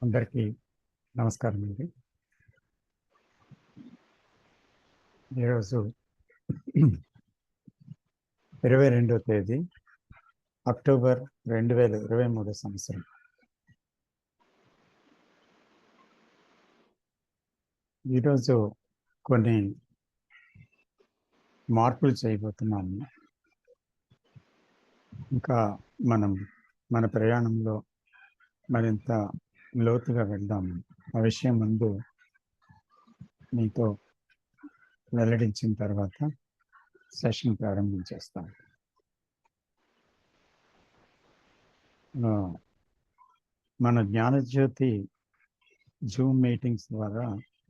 అందరికీ నమస్కారం అండి. ఈరోజు 22వ తేదీ అక్టోబర్ 2023 సంవత్సరం. ఈరోజు కొన్ని మార్పులు చేయబోతున్నాము. ఇంకా మన ప్రయాణంలో మరింత లోతుగా వెళ్దాము. ఆ విషయం ముందు మీతో వెల్లడించిన తర్వాత సెషన్ ప్రారంభించేస్తాం. మన జ్ఞానజ్యోతి జూమ్ మీటింగ్స్ ద్వారా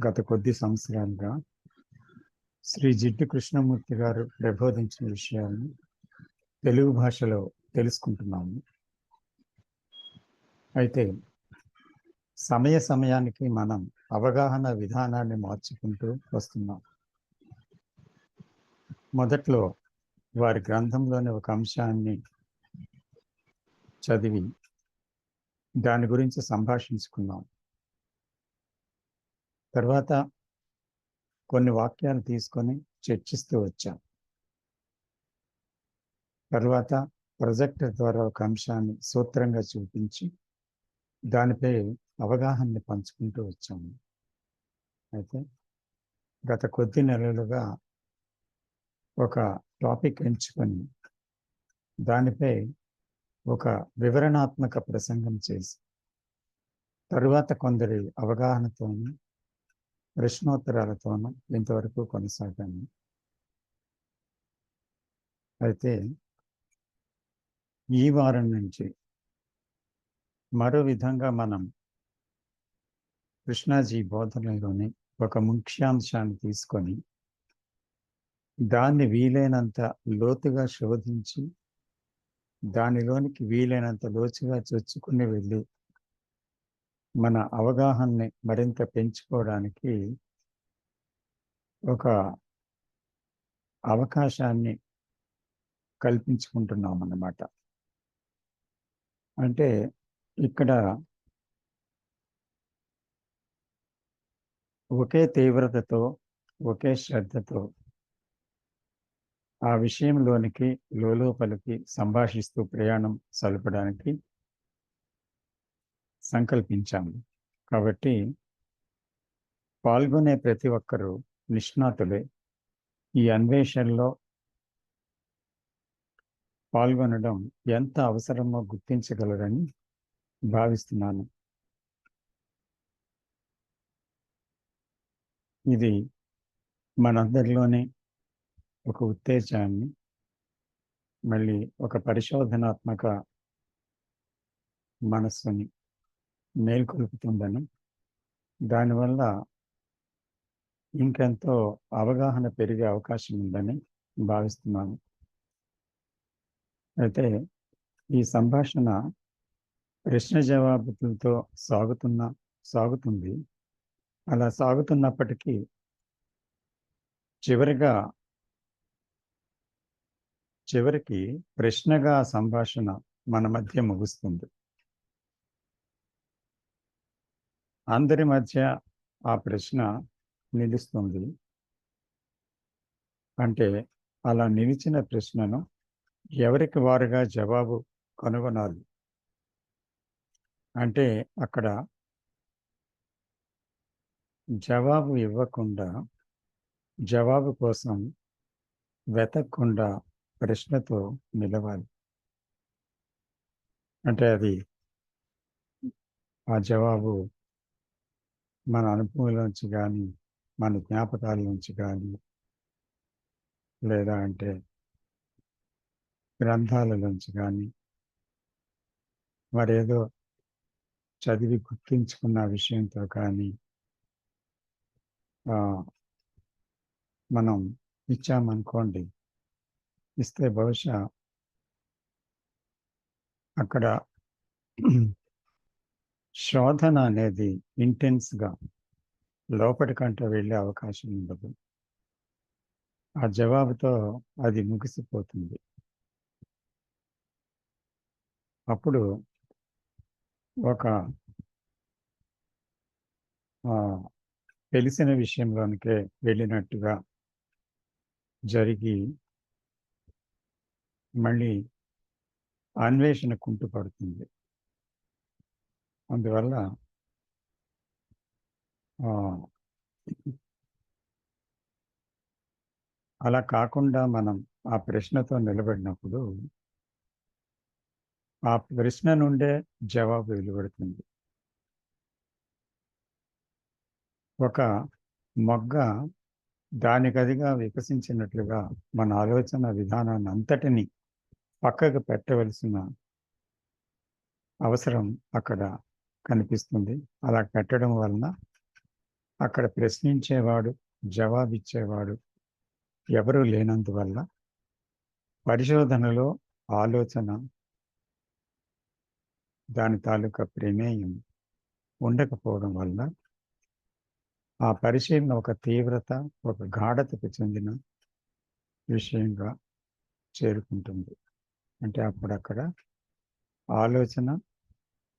గత కొద్ది సంవత్సరాలుగా శ్రీ జిడ్డు కృష్ణమూర్తి గారు ప్రబోధించిన విషయాలను తెలుగు భాషలో తెలుసుకుంటున్నాము. అయితే సమయానికి మనం అవగాహన విధానాన్ని మార్చుకుంటూ వస్తున్నాం. మొదట్లో వారి గ్రంథంలోని ఒక అంశాన్ని చదివి దాని గురించి సంభాషించుకున్నాం. తర్వాత కొన్ని వాక్యాలు తీసుకొని చర్చిస్తూ వచ్చాం. తర్వాత ప్రొజెక్టర్ ద్వారా ఒక అంశాన్ని సూత్రంగా చూపించి దానిపై అవగాహనని పంచుకుంటూ వచ్చాము. అయితే గత కొద్ది నెలలుగా ఒక టాపిక్ ఎంచుకొని దానిపై ఒక వివరణాత్మక ప్రసంగం చేసి తరువాత కొందరి అవగాహనతోనూ ప్రశ్నోత్తరాలతోనూ ఇంతవరకు కొనసాగాము. అయితే ఈ వారం నుంచి మరో విధంగా మనం కృష్ణాజీ బోధనలోని ఒక ముఖ్యాంశాన్ని తీసుకొని దాన్ని వీలైనంత లోతుగా శోధించి దానిలోనికి వీలైనంత లోతుగా చొచ్చుకుని వెళ్ళి మన అవగాహనని మరింత పెంచుకోవడానికి ఒక అవకాశాన్ని కల్పించుకుంటున్నాం అన్నమాట. అంటే ఇక్కడ ఒకే తీవ్రతతో ఒకే శ్రద్ధతో ఆ విషయంలోనికి లోపలికి సంభాషిస్తూ ప్రయాణం సలపడానికి సంకల్పించాము. కాబట్టి పాల్గొనే ప్రతి ఒక్కరూ నిష్ణాతులే. ఈ అన్వేషణలో పాల్గొనడం ఎంత అవసరమో గుర్తించగలరని భావిస్తున్నాను. ఇది మనందరిలోనే ఒక ఉత్తేజాన్ని, మళ్ళీ ఒక పరిశోధనాత్మక మనస్సుని మేల్కొల్పుతుందని, దానివల్ల ఇంకెంతో అవగాహన పెరిగే అవకాశం ఉందని భావిస్తున్నాను. అయితే ఈ సంభాషణ ప్రశ్న జవాబులతో సాగుతుంది. అలా సాగుతున్నప్పటికీ చివరికి ప్రశ్నగా సంభాషణ మన మధ్య ముగుస్తుంది. అందరి మధ్య ఆ ప్రశ్న నిలుస్తుంది. అంటే అలా నిలిచిన ప్రశ్నను ఎవరికి వారుగా జవాబు కనుగొనాలి. అంటే అక్కడ జవాబు ఇవ్వకుండా, జవాబు కోసం వెతకకుండా ప్రశ్నతో నిలవాలి. అంటే అది ఆ జవాబు మన అనుభవంలోంచి కానీ, మన జ్ఞాపకాల నుంచి కానీ, లేదా అంటే గ్రంథాలలోంచి కానీ, మరేదో చదివి గుర్తించుకున్న విషయంతో కానీ మనం ఇచ్చామనుకోండి, ఇస్తే బహుశా అక్కడ శోధన అనేది ఇంటెన్స్గా లోపలికంటే వెళ్ళే అవకాశం ఉండదు. ఆ జవాబుతో అది ముగిసిపోతుంది. అప్పుడు ఒక తెలిసిన విషయంలోనికే వెళ్ళినట్టుగా జరిగి మళ్ళీ అన్వేషణ కుంటుపడుతుంది. అందువల్ల అలా కాకుండా మనం ఆ ప్రశ్నతో నిలబడినప్పుడు ఆ ప్రశ్న నుండే జవాబు వెలువడుతుంది. ఒక మొగ్గ దానికదిగా వికసించినట్లుగా మన ఆలోచన విధానాన్ని అంతటిని పక్కకు పెట్టవలసిన అవసరం అక్కడ కనిపిస్తుంది. అలా పెట్టడం వలన అక్కడ ప్రశ్నించేవాడు, జవాబిచ్చేవాడు ఎవరూ లేనందువల్ల పరిశోధనలో ఆలోచన, దాని తాలూకా ప్రమేయం ఉండకపోవడం వల్ల ఆ పరిశీలన ఒక తీవ్రత, ఒక గాఢతకు చెందిన విషయంగా చేరుకుంటుంది. అంటే అప్పుడక్కడ ఆలోచన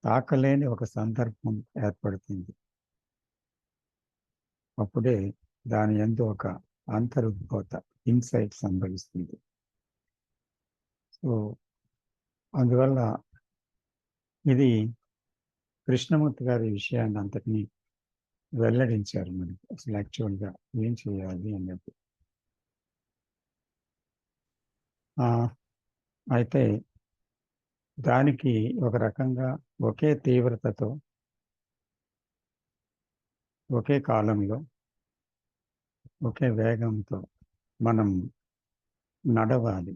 తాకలేని ఒక సందర్భం ఏర్పడుతుంది. అప్పుడే దాని యందు ఒక అంతరుద్భూత ఇన్సైట్ సంభవిస్తుంది. సో అందువల్ల ఇది కృష్ణమూర్తి గారి విషయాన్ని అంతటినీ వెల్లడించారు మనకి. అసలు యాక్చువల్గా ఏం చేయాలి అన్నది. అయితే దానికి ఒక రకంగా ఒకే తీవ్రతతో ఒకే కాలంలో ఒకే వేగంతో మనం నడవాలి.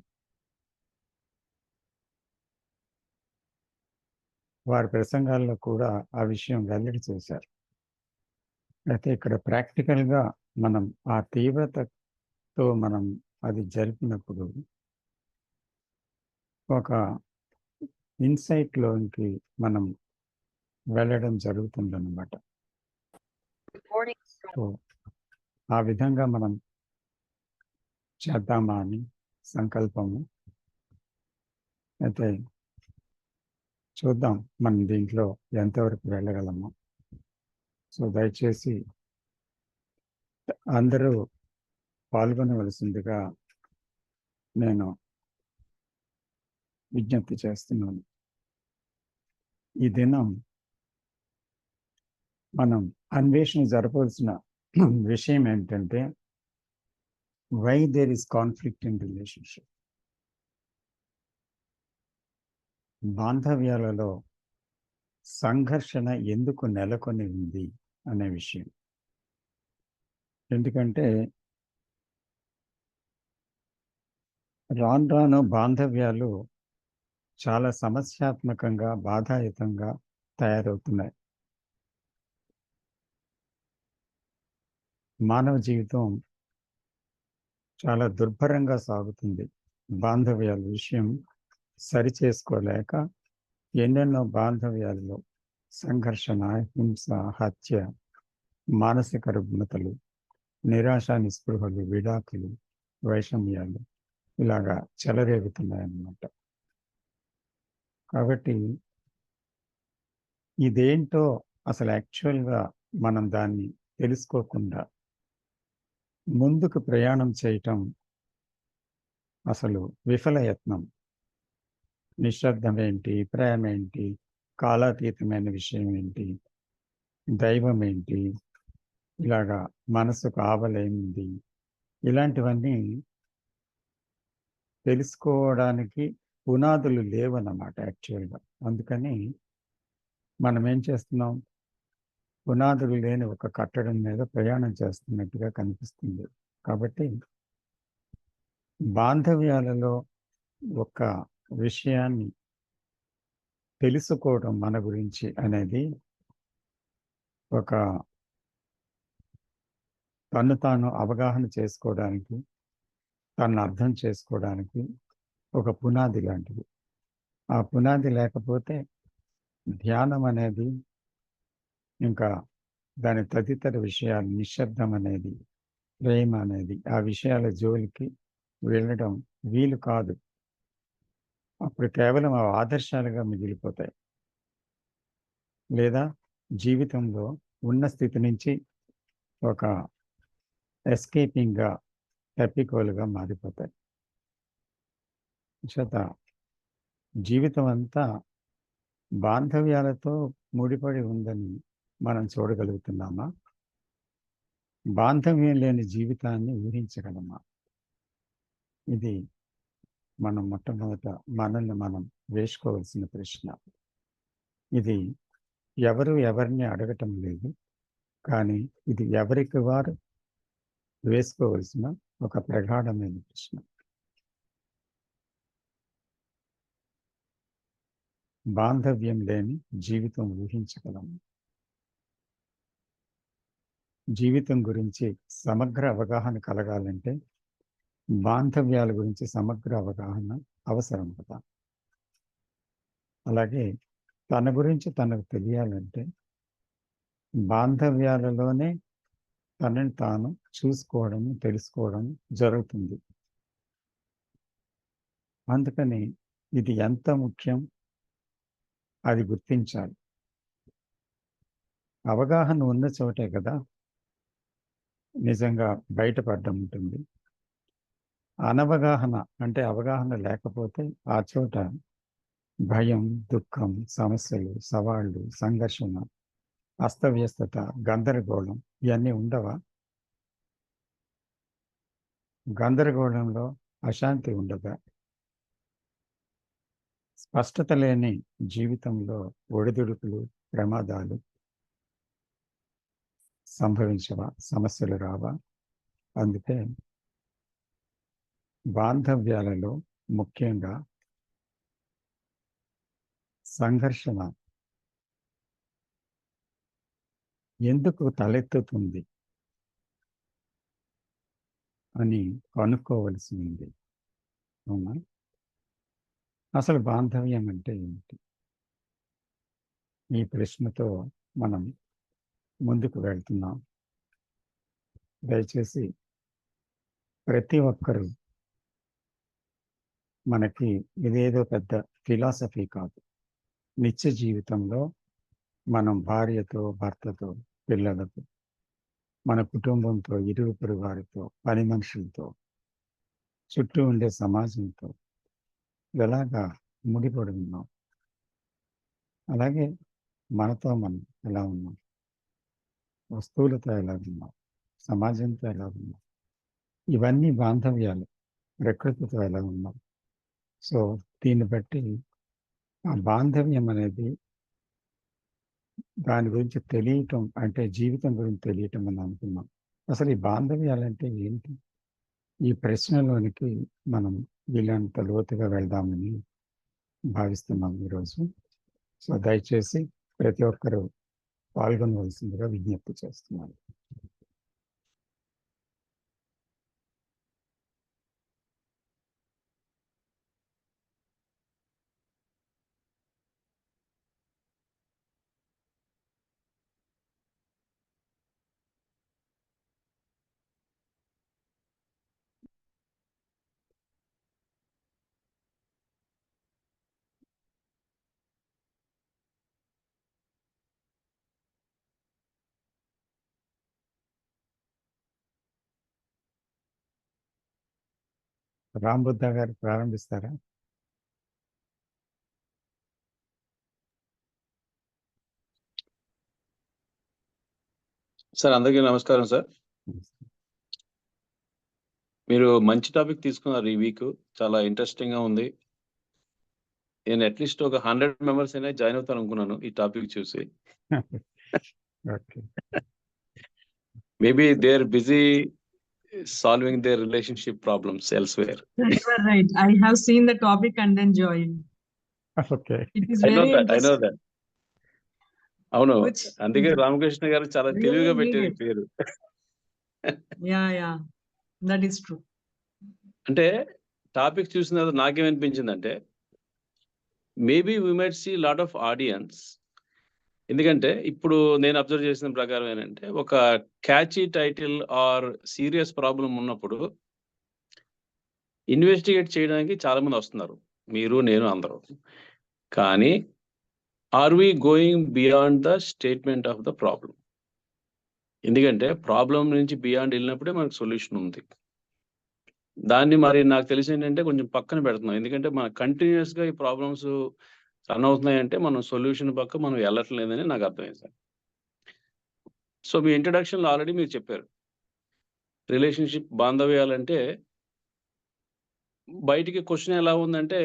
వారి ప్రసంగాల్లో కూడా ఆ విషయం వెల్లడి చేశారు. అయితే ఇక్కడ ప్రాక్టికల్గా మనం ఆ తీవ్రతతో మనం అది జరిపినప్పుడు ఒక ఇన్సైట్లోనికి మనం వెళ్ళడం జరుగుతుందన్నమాట. సో ఆ విధంగా మనం చేద్దామా అని సంకల్పము. అయితే చూద్దాం మనం దీంట్లో ఎంతవరకు వెళ్ళగలము. సో దయచేసి అందరూ పాల్గొనవలసిందిగా నేను విజ్ఞప్తి చేస్తున్నాను. ఈ దినం మనం అన్వేషణ జరపవలసిన విషయం ఏంటంటే, why there is conflict in relationship. బాంధవ్యాలలో సంఘర్షణ ఎందుకు నెలకొని ఉంది అనే విషయం. ఎందుకంటే రాను రాను బాంధవ్యాలు చాలా సమస్యాత్మకంగా, బాధాయుతంగా తయారవుతున్నాయి. మానవ జీవితం చాలా దుర్భరంగా సాగుతుంది. బాంధవ్యాల విషయం సరిచేసుకోలేక ఎన్నెన్నో బాంధవ్యాలలో సంఘర్షణ, హింస, హత్య, మానసిక రుగ్మతలు, నిరాశ, నిస్పృహలు, విడాకులు, వైషమ్యాలు ఇలాగా చెలరేగుతున్నాయన్నమాట. కాబట్టి ఇదేంటో అసలు యాక్చువల్గా మనం దాన్ని తెలుసుకోకుండా ముందుకు ప్రయాణం చేయటం అసలు విఫలయత్నం. నిశ్శబ్దం ఏంటి, ప్రేమ ఏంటి, కాలాతీతమైన విషయం ఏంటి, దైవం ఏంటి, ఇలాగా మనసుకు ఆవలేనిది, ఇలాంటివన్నీ తెలుసుకోవడానికి పునాదులు లేవన్నమాట యాక్చువల్గా. అందుకని మనం ఏం చేస్తున్నాం, పునాదులు లేని ఒక కట్టడం మీద ప్రయాణం చేస్తున్నట్టుగా కనిపిస్తుంది. కాబట్టి బాంధవ్యాలలో ఒక విషయాన్ని తెలుసుకోవడం మన గురించి అనేది ఒక తను తాను అవగాహన చేసుకోవడానికి, తను అర్థం చేసుకోవడానికి ఒక పునాది లాంటిది. ఆ పునాది లేకపోతే ధ్యానం అనేది, ఇంకా దాని తదితర విషయాలు, నిశ్శబ్దం అనేది, ప్రేమ అనేది, ఆ విషయాల జోలికి వెళ్ళడం వీలు కాదు. అప్పుడు కేవలం ఆదర్శాలుగా మిగిలిపోతాయి. లేదా జీవితంలో ఉన్న స్థితి నుంచి ఒక ఎస్కేపింగ్గా, తప్పికోలుగా మారిపోతాయి. చేత జీవితం అంతా బాంధవ్యాలతో ముడిపడి ఉందని మనం చూడగలుగుతున్నామా? బాంధవ్యం లేని జీవితాన్ని ఊహించగలమా? ఇది మనం మొట్టమొదట మనల్ని మనం వేసుకోవాల్సిన ప్రశ్న. ఇది ఎవరు ఎవరిని అడగటం లేదు, కానీ ఇది ఎవరికి వారు వేసుకోవలసిన ఒక ప్రగాఢమైన ప్రశ్న. బాంధవ్యం లేని జీవితం ఊహించగలము. జీవితం గురించి సమగ్ర అవగాహన కలగాలంటే బాంధవ్యాల గురించి సమగ్ర అవగాహన అవసరం కదా. అలాగే తన గురించి తనకు తెలియాలంటే బాంధవ్యాలలోనే తనని తాను చూసుకోవడం, తెలుసుకోవడం జరుగుతుంది. అందుకని ఇది ఎంత ముఖ్యం అది గుర్తించాలి. అవగాహన ఉన్న చోటే కదా నిజంగా బయటపడడం ఉంటుంది. అనవగాహన అంటే అవగాహన లేకపోతే ఆ చోట భయం, దుఃఖం, సమస్యలు, సవాళ్ళు, సంఘర్షణ, అస్తవ్యస్తత, గందరగోళం ఇవన్నీ ఉండవా? గందరగోళంలో అశాంతి ఉండదా? స్పష్టత లేని జీవితంలో ఒడిదుడుకులు, ప్రమాదాలు సంభవించవా? సమస్యలు రావా? అందుకే బాంధవ్యాలలో ముఖ్యంగా సంఘర్షణ ఎందుకు తలెత్తుతుంది అని కనుక్కోవలసి ఉంది. అవునా? అసలు బాంధవ్యం అంటే ఏమిటి? ఈ ప్రశ్నతో మనం ముందుకు వెళ్తున్నాం. దయచేసి ప్రతి ఒక్కరూ, మనకి ఇదేదో పెద్ద ఫిలాసఫీ కాదు. నిత్య జీవితంలో మనం భార్యతో, భర్తతో, పిల్లలతో, మన కుటుంబంతో, ఇరుగు వారితో, పని మనుషులతో, చుట్టూ ఉండే సమాజంతో ఎలాగా ముడిపడి ఉన్నాం, అలాగే మనతో మనం ఎలా ఉన్నాం, వస్తువులతో ఎలా ఉన్నాం, సమాజంతో ఎలా ఉన్నాం, ఇవన్నీ బాంధవ్యాలు. ప్రకృతితో ఎలా ఉన్నాం. సో దీన్ని బట్టి ఆ బాంధవ్యం అనేది దాని గురించి తెలియటం అంటే జీవితం గురించి తెలియటం అని అనుకున్నాం. అసలు ఈ బాంధవ్యాలంటే ఏంటి? ఈ ప్రశ్నలోనికి మనం వీళ్ళంత లోతుగా వెళ్దామని భావిస్తున్నాం ఈరోజు. సో దయచేసి ప్రతి ఒక్కరూ పాల్గొనవలసిందిగా విజ్ఞప్తి చేస్తున్నాను. రాంబుద్ధ గారు ప్రారంభిస్తారా? సార్ అందరికీ నమస్కారం సార్. మీరు మంచి టాపిక్ తీసుకున్నారు ఈ వీక్. చాలా ఇంట్రెస్టింగ్ గా ఉంది. నేను అట్లీస్ట్ ఒక 100 మెంబర్స్ అయినా జాయిన్ అవుతాను అనుకున్నాను ఈ టాపిక్ చూసి. Maybe they are busy solving their relationship problems elsewhere. You are right. I have seen the topic and then joined. Okay. It is I know very that. I know that. అవును, Which అందుకే రామకృష్ణ గారు చాలా really తెలివిగా పెట్టారు ఈ needed. పేరు. Yeah, that is true. అంటే topic చూసిన తర్వాత నాకేమనిపించిందంటే maybe we might see lot of audience. ఎందుకంటే ఇప్పుడు నేను అబ్జర్వ్ చేసిన ప్రకారం ఏంటంటే ఒక catchy title or serious problem ఉన్నప్పుడు ఇన్వెస్టిగేట్ చేయడానికి చాలా మంది వస్తున్నారు, మీరు నేను అందరూ. కానీ are we going beyond the statement of the problem? ఎందుకంటే ప్రాబ్లం నుంచి బియాండ్ వెళ్ళినప్పుడే మనకు సొల్యూషన్ ఉంది. దాన్ని మరి నాకు తెలిసి ఏంటంటే కొంచెం పక్కన పెడుతున్నాం. ఎందుకంటే మన కంటిన్యూయస్‌గా ఈ ప్రాబ్లమ్స్ రన్ అవుతున్నాయంటే మనం సొల్యూషన్ పక్క మనం వెళ్ళట్లేదని నాకు అర్థమైంది సార్. సో, మీ ఇంట్రడక్షన్‌లో ఆల్రెడీ మీరు చెప్పారు. రిలేషన్‌షిప్ బాంధవ్యాలంటే బయటికి క్వెషన్ ఎలా ఉందంటే,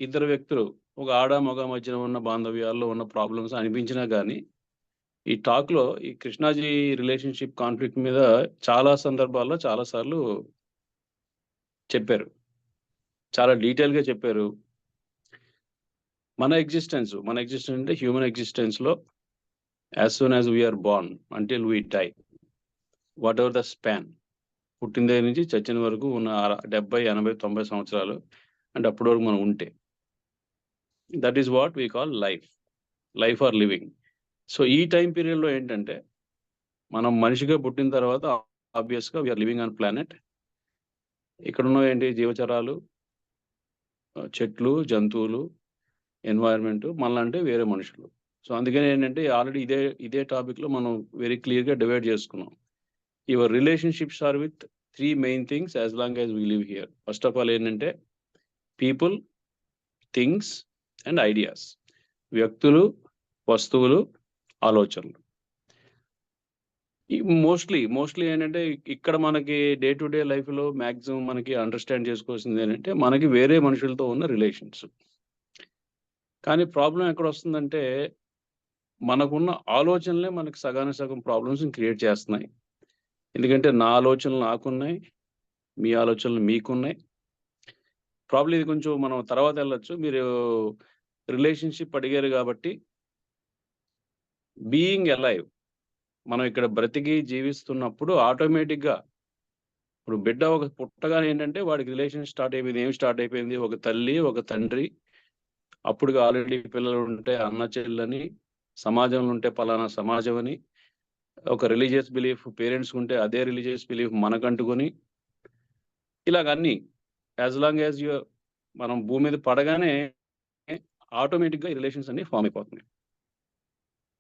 ఇద్దరు వ్యక్తులు ఒక ఆడ, మగ మధ్యన ఉన్న బాంధవ్యాల్లో ఉన్న ప్రాబ్లమ్స్ అనిపించినా గానీ, ఈ టాక్‌లో ఈ కృష్ణాజీ రిలేషన్‌షిప్ కాన్‌ఫ్లిక్ట్ మీద చాలా సందర్భాల్లో చాలా సార్లు చెప్పారు. చాలా డీటెయిల్‌గా చెప్పారు. మన ఎగ్జిస్టెన్స్ అంటే హ్యూమన్ ఎగ్జిస్టెన్స్‌లో as soon as we are born until we die. Whatever the span. పుట్టిన దగ్గర నుంచి చచ్చిన వరకు ఉన్న 70, 80, 90 సంవత్సరాలు. అంటే అప్పటి వరకు మనం ఉంటే. That is what we call life. Life or living. So, ఈ టైమ్ పీరియడ్‌లో ఏంటంటే, మనం మనిషిగా పుట్టిన తర్వాత ఆబ్వియస్‌గా we are living on planet. ఇక్కడున్నవేంటి జీవచరాలు, చెట్లు, జంతువులు, ఎన్వైర్న్‌మెంట్ మనలాంటి వేరే మనుషులు. సో, అందుకని ఏంటంటే ఆల్రెడీ ఇదే టాపిక్‌లో మనం వెరీ క్లియర్‌గా డివైడ్ చేసుకున్నాం. Your relationships are with 3 main things as long as we live here. First of all ఏంటంటే పీపుల్, థింగ్స్ అండ్ ఐడియాస్. వ్యక్తులు, వస్తువులు, ఆలోచనలు. ఈ మోస్ట్‌లీ ఏంటంటే ఇక్కడ మనకి డే టు డే లైఫ్‌లో మాక్సిమం మనకి అండర్‌స్టాండ్ చేసుకోవాల్సింది ఏంటంటే మనకి వేరే మనుషులతో ఉన్న రిలేషన్స్. కానీ ప్రాబ్లమ్ ఎక్కడొస్తుందంటే మనకున్న ఆలోచనలే మనకి సగానికి సగం ప్రాబ్లమ్స్‌ని క్రియేట్ చేస్తున్నాయి. ఎందుకంటే నా ఆలోచనలు నాకున్నాయి. మీ ఆలోచనలు మీకున్నాయి. ప్రాబ్లీ ఇది కొంచెం మనం తర్వాత వెళ్ళొచ్చు. మీరు రిలేషన్‌షిప్ అడిగారు కాబట్టి బీయింగ్ అలైవ్ మనం ఇక్కడ బ్రతికి జీవిస్తున్నప్పుడు ఆటోమేటిక్‌గా ఇప్పుడు బిడ్డ పుట్టగానే ఏంటంటే వాడికి రిలేషన్ స్టార్ట్ అయిపోయింది. ఏం స్టార్ట్ అయిపోయింది? ఒక తల్లి, ఒక తండ్రి. అప్పుడుగా ఆల్రెడీ పిల్లలుంటే అన్న, చెల్లని, సమాజంలో ఉంటే పలానా సమాజం అని, ఒక రిలీజియస్ బిలీఫ్ పేరెంట్స్‌కుంటే అదే రిలీజియస్ బిలీఫ్ మనకంటుకొని, ఇలాగ అన్నీ యాస్ లాంగ్ యాస్ మనం భూమి మీద పడగానే ఆటోమేటిక్‌గా ఈ రిలేషన్స్ అన్నీ ఫార్మ్ అయిపోతున్నాయి.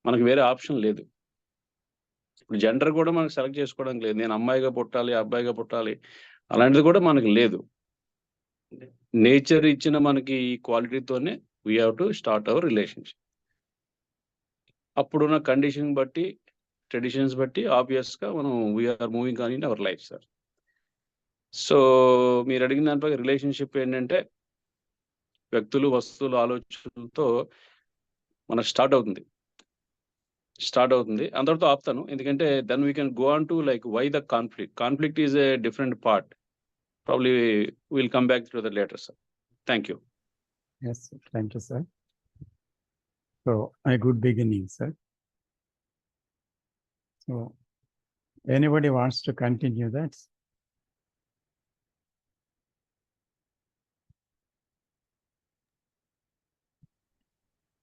మనకు వేరే ఆప్షన్ లేదు. ఇప్పుడు జెండర్ కూడా మనకు సెలెక్ట్ చేసుకోవడానికి లేదు. నేను అమ్మాయిగా పుట్టాలి, అబ్బాయిగా పుట్టాలి అలాంటిది కూడా మనకు లేదు. నేచర్ ఇచ్చిన మనకి ఈ క్వాలిటీతోనే we have to start our relationship. అప్పుడున్న కండిషన్ బట్టి, ట్రెడిషన్స్ బట్టి ఆబ్వియస్‌గా మనం we are moving on in our life sir. So, మీరు అడిగిన దాని ప్రకారం రిలేషన్‌షిప్ ఏంటంటే వ్యక్తులు, వస్తువులు, ఆలోచనలతో మనకు స్టార్ట్ అవుతుంది. అందరితో ఆపుతాను. ఎందుకంటే then we can go on to like why the conflict. Conflict is a different part. Probably will come back to that later sir. Thank you. Yes, sir. Thank you, sir. So, a good beginning, sir. So, anybody wants to continue that?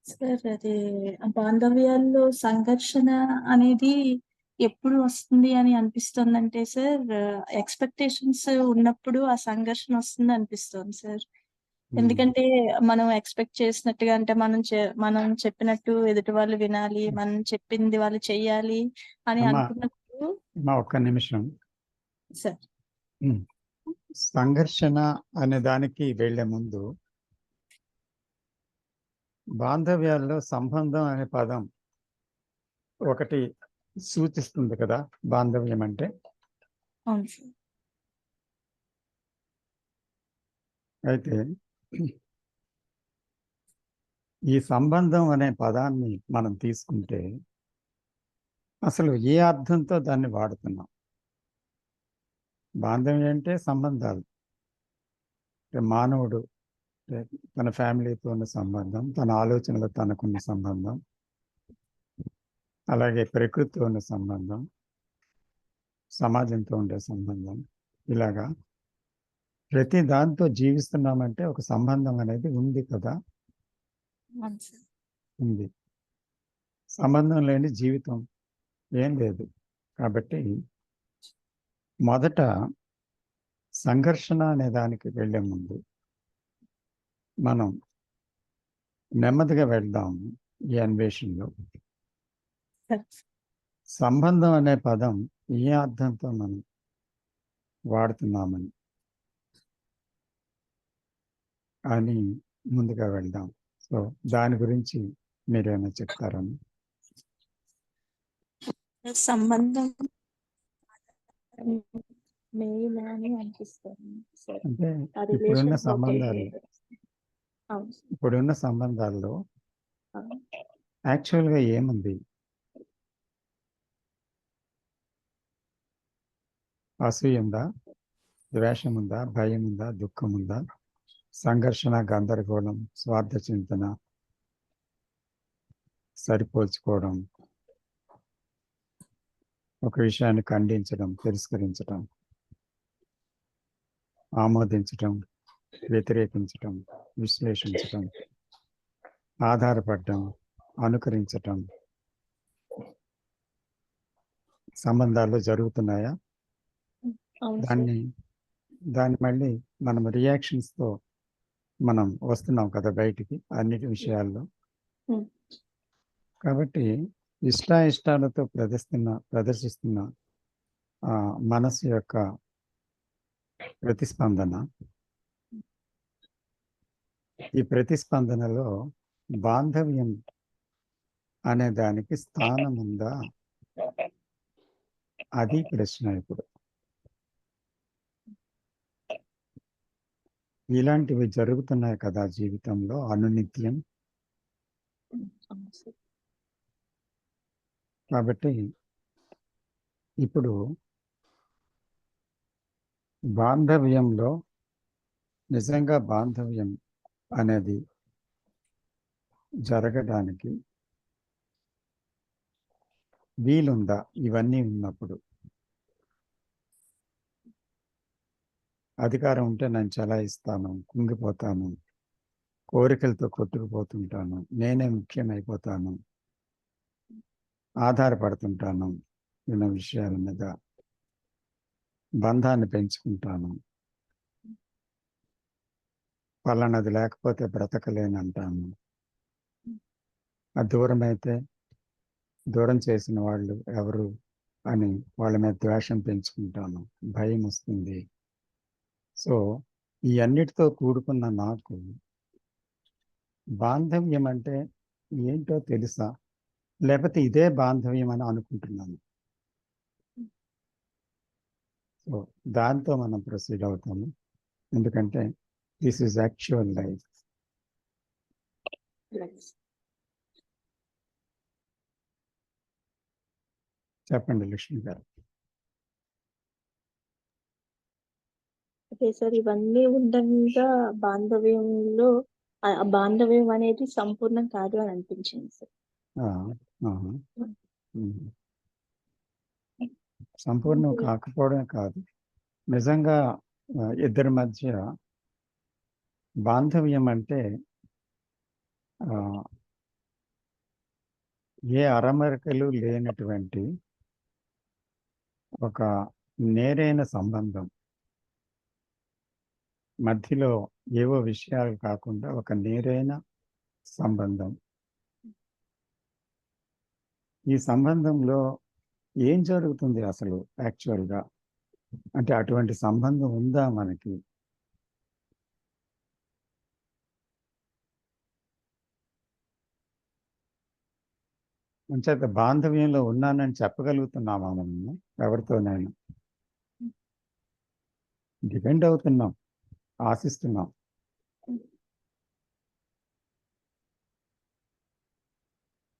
Sir అది బాంధవ్యాల్లో సంఘర్షణ అనేది ఎప్పుడు వస్తుంది అని అనిపిస్తుందంటే sir, expectations ఉన్నప్పుడు ఆ సంఘర్షణ వస్తుంది అనిపిస్తుంది సార్. ఎందుకంటే మనం ఎక్స్‌పెక్ట్ చేసినట్టుగా అంటే మనం చెప్పినట్టు ఎదుటి వాళ్ళు వినాలి, మనం చెప్పింది వాళ్ళు చెయ్యాలి అని అమ్మా, అనుకున్నప్పుడు ఒక్క నిమిషం. సార్. సంఘర్షణ అనే దానికి వెళ్ళే ముందు బాంధవ్యాల్లో సంబంధం అనే పదం ఒకటి సూచిస్తుంది కదా బాంధవ్యం అంటే. అవును సార్. అయితే ఈ సంబంధం అనే పదాన్ని మనం తీసుకుంటే అసలు ఏ అర్థంతో దాన్ని వాడుతున్నాం? బాంధవ్యం అంటే సంబంధాలు. మానవుడు తన ఫ్యామిలీతో ఉన్న సంబంధం, తన ఆలోచనలు తనకున్న సంబంధం, అలాగే ప్రకృతితో ఉన్న సంబంధం, సమాజంతో ఉండే సంబంధం, ఇలాగా ప్రతి దాంతో జీవిస్తున్నామంటే ఒక సంబంధం అనేది ఉంది కదా. ఉంది. సంబంధం లేని జీవితం ఏం లేదు. కాబట్టి మొదట సంఘర్షణ అనే దానికి వెళ్ళే ముందు మనం నెమ్మదిగా వెళ్దాం ఈ అన్వేషణలో. సంబంధం అనే పదం ఏ అర్థంతో మనం వాడుతున్నామని అని ముందుగా వెళ్దాం. సో దాని గురించి మీరేమైనా చెప్తారని. సంబంధం మెయిన్ అని అనిపిస్తుంది సార్. అంటే ఆ ఇప్పుడున్న రిలేషన్ సంబంధాలు అవును సార్. ఇప్పుడున్న సంబంధాల్లో అవును. యాక్చువల్గా ఏముంది? అసూయ ఉందా, ద్వేషం ఉందా, భయం ఉందా, దుఃఖం ఉందా, సంఘర్షణ, గందరగోళం, స్వార్థ చింతన, సరిపోల్చుకోవడం, ఒక విషయాన్ని ఖండించడం, తిరస్కరించడం, ఆమోదించటం, వ్యతిరేకించటం, విశ్లేషించటం, ఆధారపడటం, అనుకరించటం సంబంధాల్లో జరుగుతున్నాయా? అవును సార్. దాన్ని మళ్ళీ మనం రియాక్షన్స్తో మనం వస్తున్నాం కదా బయటికి అన్నిటి విషయాల్లో. Hmm. కాబట్టి ఇష్టాలతో ప్రదర్శిస్తున్న మనసు యొక్క ప్రతిస్పందన, ఈ ప్రతిస్పందనలో బాంధవ్యం అనే దానికి స్థానం ఉందా? అది ప్రశ్న. ఇప్పుడు ఇలాంటివి జరుగుతున్నాయి కదా జీవితంలో అనునిత్యం. అవును సార్. కాబట్టి ఇప్పుడు బాంధవ్యంలో నిజంగా బాంధవ్యం అనేది జరగడానికి వీలుందా? ఇవన్నీ ఉన్నప్పుడు అధికారం ఉంటే నేను చలాయిస్తాను, కుంగిపోతాను, కోరికలతో కొట్టుకుపోతుంటాను, నేనే ముఖ్యమైపోతాను, ఆధారపడుతుంటాను, ఉన్న విషయాల మీద బంధాన్ని పెంచుకుంటాను, పలానది లేకపోతే బ్రతకలేనంటాను, అది దూరం అయితే దూరం చేసిన వాళ్ళు ఎవరు అని వాళ్ళ మీద ద్వేషం పెంచుకుంటాను, భయం వస్తుంది. సో ఈ అన్నిటితో కూడుకున్న నాకు బాంధవ్యం అంటే ఏంటో తెలుసా, లేకపోతే ఇదే బాంధవ్యం అని అనుకుంటున్నాను. సో దాంతో మనం ప్రొసీడ్ అవుతాము, ఎందుకంటే దిస్ ఈజ్ యాక్చువల్ లైఫ్. చెప్పండి లక్ష్మి గారు. ఓకే సార్, ఇవన్నీ ఉండగా బాంధవ్యంలో ఆ బాంధవ్యం అనేది సంపూర్ణం కాదు అని అనిపించింది సార్. సంపూర్ణం కాకపోవడం కాదు, నిజంగా ఇద్దరి మధ్య బాంధవ్యం అంటే ఏ అరమరికలు లేనటువంటి ఒక నేరైన సంబంధం, మధ్యలో ఏవో విషయాలు కాకుండా ఒక నేరైన సంబంధం. ఈ సంబంధంలో ఏం జరుగుతుంది అసలు యాక్చువల్గా? అంటే అటువంటి సంబంధం ఉందా మనకి? అంచేత బాంధవ్యంలో ఉన్నానని చెప్పగలుగుతున్నామా మనము ఎవరితోనైనా? డిపెండ్ అవుతున్నాం, ఆశిస్తున్నాం.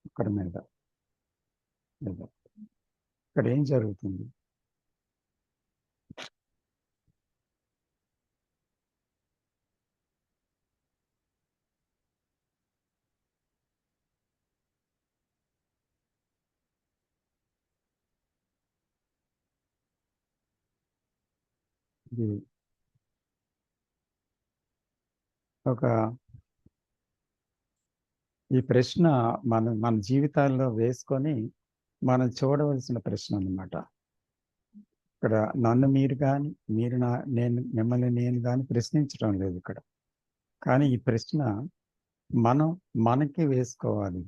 ఒకరి మీద ఇక్కడ ఏం జరుగుతుంది? ఇది ఈ ప్రశ్న మన జీవితాల్లో వేసుకొని మనం చూడవలసిన ప్రశ్న అన్నమాట. ఇక్కడ నన్ను మీరు కానీ, మిమ్మల్ని నేను కానీ ప్రశ్నించడం లేదు ఇక్కడ. కానీ ఈ ప్రశ్న మనకి వేసుకోవాలి.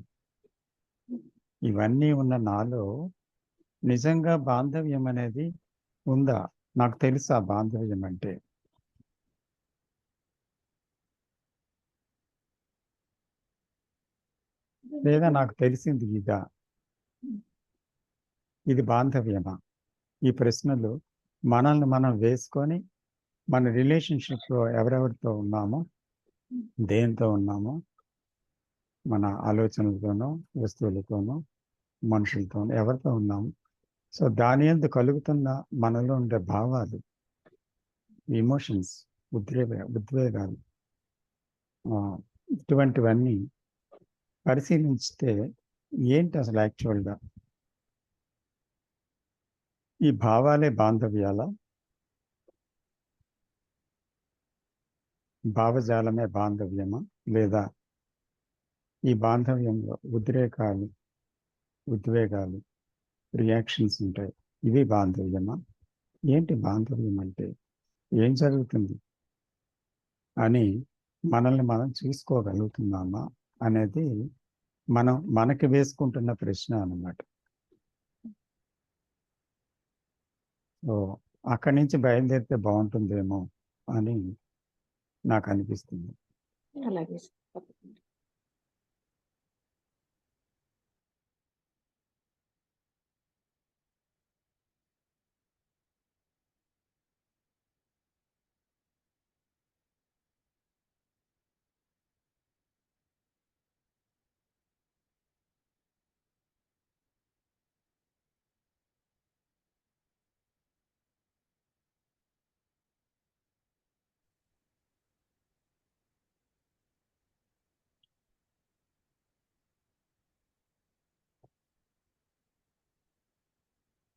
ఇవన్నీ ఉన్న నాలో నిజంగా బాంధవ్యం అనేది ఉందా? నాకు తెలుసా బాంధవ్యం అంటే? లేదా నాకు తెలిసింది ఇదా? ఇది బాంధవ్యమా? ఈ ప్రశ్నలు మనల్ని మనం వేసుకొని మన రిలేషన్షిప్లో ఎవరెవరితో ఉన్నామో, దేంతో ఉన్నామో, మన ఆలోచనలతోనో, వస్తువులతోనో, మనుషులతోనో, ఎవరితో ఉన్నాము, సో దాని యందు కలుగుతున్న మనలో ఉండే భావాలు, ఎమోషన్స్, ఉద్వేగాలు, ఇటువంటివన్నీ పరిశీలించితే ఏంటి అసలు యాక్చువల్గా? ఈ భావాలే బాంధవ్యాల? భావజాలమే బాంధవ్యమా? లేదా ఈ బాంధవ్యంలో ఉద్రేకాలు, ఉద్వేగాలు, రియాక్షన్స్ ఉంటాయి, ఇవి బాంధవ్యమా? ఏంటి బాంధవ్యం అంటే? ఏం జరుగుతుంది అని మనల్ని మనం చూసుకోగలుగుతున్నామా అనేది మనకి వేసుకుంటున్న ప్రశ్న అన్నమాట. సో అక్కడి నుంచి బయలుదేరితే బాగుంటుందేమో అని నాకు అనిపిస్తుంది. అలాగే సార్, తప్పకుండా.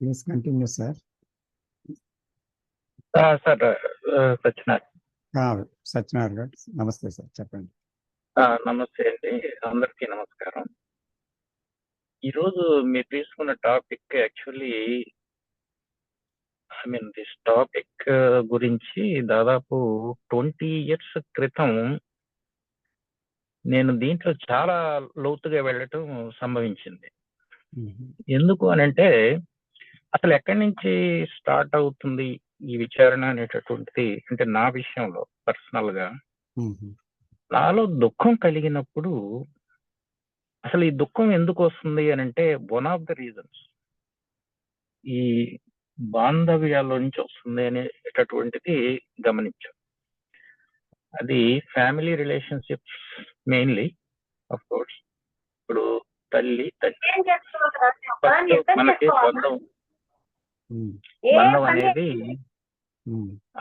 Please continue sir. Sir Satyanarayana. Satyanarayana గారు నమస్తే సార్, చెప్పండి. నమస్తే అండి, అందరికీ నమస్కారం. ఈరోజు మీరు తీసుకున్న టాపిక్ యాక్చువల్లీ దిస్ టాపిక్ గురించి దాదాపు 20 years క్రితం నేను దీంట్లో చాలా లోతుగా వెళ్ళటం సంభవించింది. ఎందుకు అనంటే అసలు ఎక్కడి నుంచి స్టార్ట్ అవుతుంది ఈ విచారణ అనేటటువంటిది, అంటే నా విషయంలో పర్సనల్ గా నాలో దుఃఖం కలిగినప్పుడు అసలు ఈ దుఃఖం ఎందుకు వస్తుంది అని అంటే వన్ ఆఫ్ ద రీజన్స్ ఈ బాంధవ్యాల్లో నుంచి వస్తుంది అనేటటువంటిది గమనించాం. అది family relationships mainly, of course. ఇప్పుడు తల్లి మనకి బంధం అనేది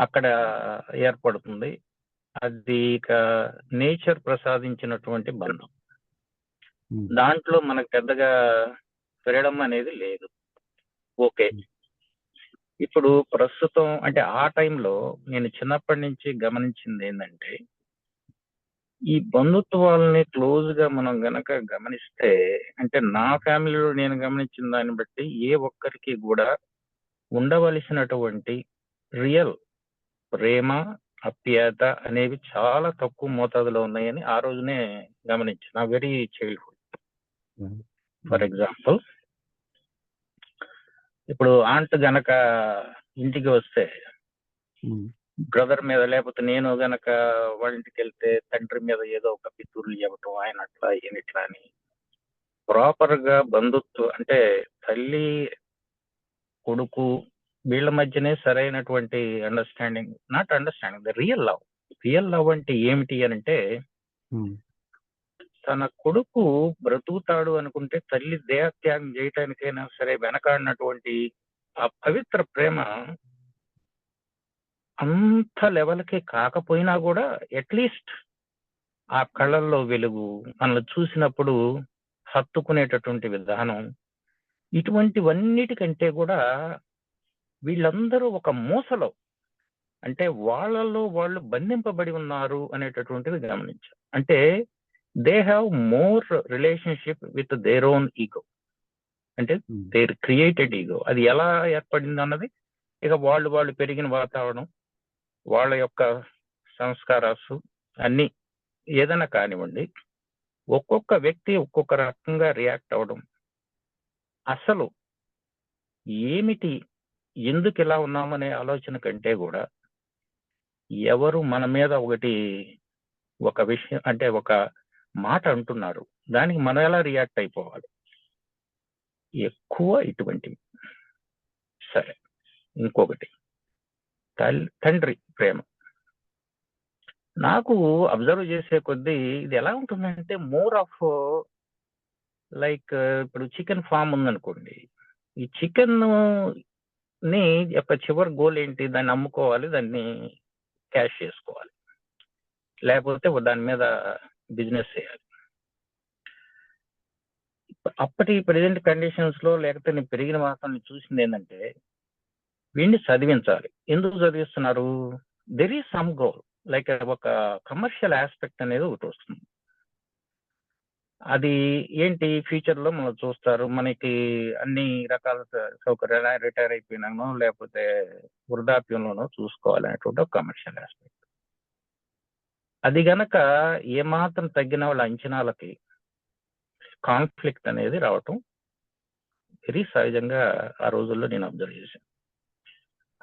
అక్కడ ఏర్పడుతుంది. అది ఇక నేచర్ ప్రసాదించినటువంటి బంధం. దాంట్లో మనకు పెద్దగా ఫ్రీడమ్ అనేది లేదు. ఓకే, ఇప్పుడు ప్రస్తుతం అంటే ఆ టైంలో నేను చిన్నప్పటి నుంచి గమనించింది ఏంటంటే, ఈ బంధుత్వాలని క్లోజ్ గా మనం గనక గమనిస్తే, అంటే నా ఫ్యామిలీలో నేను గమనించిన దాన్ని బట్టి ఏ ఒక్కరికి కూడా ఉండవలసినటువంటి రియల్ ప్రేమ, ఆప్యాయత అనేవి చాలా తక్కువ మోతాదులో ఉన్నాయని ఆ రోజునే గమనించాను. నా వెరీ చైల్డ్హుడ్. ఫర్ ఎగ్జాంపుల్, ఇప్పుడు ఆంట్ గనక ఇంటికి వస్తే బ్రదర్ మీద, లేకపోతే నేను గనక వాళ్ళ ఇంటికి వెళ్తే తండ్రి మీద ఏదో ఒక పితూరులు చెప్పటం, ఆయన అట్లా ఈయన ఇట్లా అని ప్రాపర్ గా బంధుత్వం అంటే తల్లి కొడుకు వీళ్ళ మధ్యనే సరైనటువంటి understanding, not understanding, the real love. Real love అంటే ఏమిటి అని అంటే, తన కొడుకు బ్రతుకుతాడు అనుకుంటే తల్లి దేహత్యాగం చేయటానికైనా సరే వెనకాడినటువంటి ఆ పవిత్ర ప్రేమ అంత లెవెల్కి కాకపోయినా కూడా అట్లీస్ట్ ఆ కళ్ళల్లో వెలుగు, మనల్ని చూసినప్పుడు హత్తుకునేటటువంటి విధానం, ఇటువంటివన్నిటికంటే కూడా వీళ్ళందరూ ఒక మూసలో, అంటే వాళ్ళలో వాళ్ళు బంధింపబడి ఉన్నారు అనేటటువంటిది గమనించారు. అంటే they have more relationship with their own ego, అంటే దేర్ క్రియేటెడ్ ఈగో. అది ఎలా ఏర్పడింది అన్నది ఇక వాళ్ళు పెరిగిన వాతావరణం, వాళ్ళ యొక్క సంస్కారాలు అన్ని ఏదైనా కానివ్వండి, ఒక్కొక్క వ్యక్తి ఒక్కొక్క రకంగా రియాక్ట్ అవడం. అసలు ఏమిటి, ఎందుకు ఇలా ఉన్నామనే ఆలోచన కంటే కూడా ఎవరు మన మీద ఒక విషయం అంటే ఒక మాట అంటున్నారు, దానికి మనం ఎలా రియాక్ట్ అయిపోవాలి, ఎక్కువ ఇటువంటివి. సరే, ఇంకొకటి తండ్రి ప్రేమ. నాకు అబ్జర్వ్ చేసే కొద్దీ ఇది ఎలా ఉంటుందంటే మోర్ ఆఫ్ లైక్ ఇప్పుడు చికెన్ ఫామ్ ఉందనుకోండి, ఈ చికెన్ ని యొక్క చివరి గోల్ ఏంటి, దాన్ని అమ్ముకోవాలి, దాన్ని క్యాష్ చేసుకోవాలి, లేకపోతే దాని మీద బిజినెస్ చేయాలి. అప్పటి ప్రజెంట్ కండిషన్స్ లో లేకపోతే నేను పెరిగిన మాత్రం చూసింది ఏంటంటే వీడిని చదివించాలి. ఎందుకు చదివిస్తున్నారు, there is some goal, like ఒక కమర్షియల్ ఆస్పెక్ట్ అనేది ఒకటి వస్తుంది. అది ఏంటి, ఫ్యూచర్ లో మనం చూస్తారు, మనకి అన్ని రకాల సౌకర్యాలు రిటైర్ అయిపోయినానో లేకపోతే వృద్ధాప్యంలోనో చూసుకోవాలనేటువంటి ఒక కమర్షియల్ ఆస్పెక్ట్. అది గనక ఏమాత్రం తగ్గిన వాళ్ళ అంచనాలకి కాన్ఫ్లిక్ట్ అనేది రావటం వెరీ సహజంగా ఆ రోజుల్లో నేను అబ్జర్వ్ చేశాను.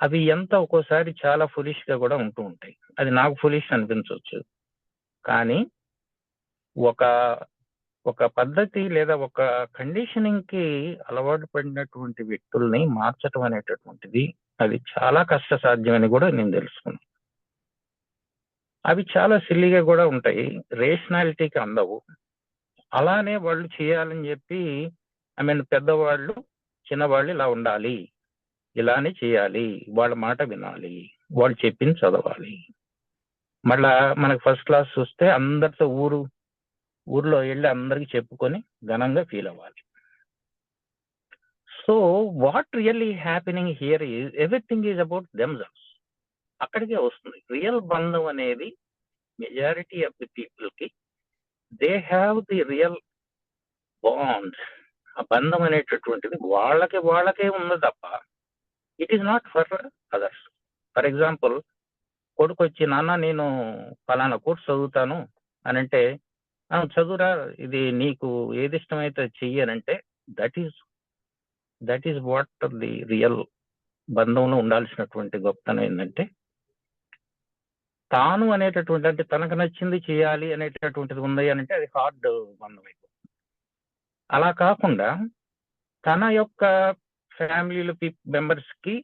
అవి ఎంత ఒక్కోసారి చాలా ఫులిష్ గా కూడా ఉంటూ ఉంటాయి. అది నాకు ఫులిష్ అనిపించవచ్చు, కానీ ఒక పద్ధతి లేదా ఒక కండిషనింగ్ కి అలవాటు పడినటువంటి వ్యక్తుల్ని మార్చడం అనేటటువంటిది అది చాలా కష్టసాధ్యమని కూడా నేను తెలుసుకున్నాను. అవి చాలా సిల్లీగా కూడా ఉంటాయి, రేషనాలిటీకి అందవు. అలానే వాళ్ళు చేయాలని చెప్పి పెద్దవాళ్ళు చిన్నవాళ్ళు ఇలా ఉండాలి, ఇలానే చేయాలి, వాళ్ళ మాట వినాలి, వాళ్ళు చెప్పింది చదవాలి. మళ్ళా మనకు ఫస్ట్ క్లాస్ వస్తే అందరితో ఊర్లో వెళ్ళి అందరికి చెప్పుకొని ఘనంగా ఫీల్ అవ్వాలి. So what really happening here is everything is about themselves. అక్కడికే వస్తుంది రియల్ బంధం అనేది. మెజారిటీ ఆఫ్ ది పీపుల్ కి they have the real bond. ఆ బంధం అనేటటువంటిది వాళ్ళకే ఉంది తప్ప it is not for others. For example, కొడుకు వచ్చి నాన్న నేను ఫలానా కోర్స్ చదువుతాను అని అంటే, చదువురా, ఇది నీకు ఏది ఇష్టమైతే చెయ్యనంటే that is what the real బంధంలో ఉండాల్సినటువంటి గొప్పతనం ఏంటంటే, తాను అనేటటువంటి అంటే తనకు నచ్చింది చేయాలి అనేటటువంటిది ఉంది అని అంటే అది హార్డ్ బంధం అయిపోతుంది. అలా కాకుండా తన యొక్క ఫ్యామిలీలో మెంబర్స్ కి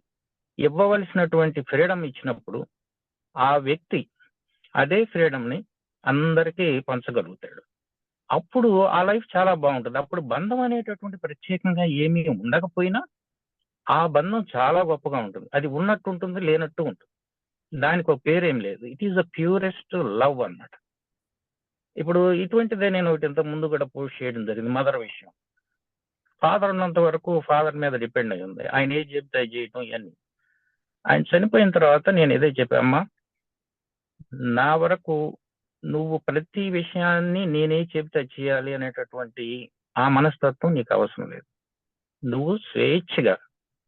ఇవ్వవలసినటువంటి ఫ్రీడమ్ ఇచ్చినప్పుడు ఆ వ్యక్తి అదే ఫ్రీడమ్ ని అందరికీ పంచగలుగుతాడు. అప్పుడు ఆ లైఫ్ చాలా బాగుంటుంది. అప్పుడు బంధం అనేటటువంటి ప్రత్యేకంగా ఏమీ ఉండకపోయినా ఆ బంధం చాలా గొప్పగా ఉంటుంది. అది ఉన్నట్టు ఉంటుంది, లేనట్టు ఉంటుంది. దానికి ఒక పేరేం లేదు. It is the purest love అన్నమాట. ఇప్పుడు ఇటువంటిదే నేను ఒకటి ఇంత ముందు కూడా పోస్ట్ చేయడం జరిగింది. మదర్ విషయం. ఫాదర్ ఉన్నంత వరకు ఫాదర్ మీద డిపెండ్ అయి ఉంది. ఆయన ఏది చెప్తే అది చేయటం ఇవన్నీ. ఆయన చనిపోయిన తర్వాత నేను ఏదో చెప్పామ్మా, నా వరకు నువ్వు ప్రతి విషయాన్ని నేనే చెప్తే చేయాలి అనేటటువంటి ఆ మనస్తత్వం నీకు అవసరం లేదు. నువ్వు స్వేచ్ఛగా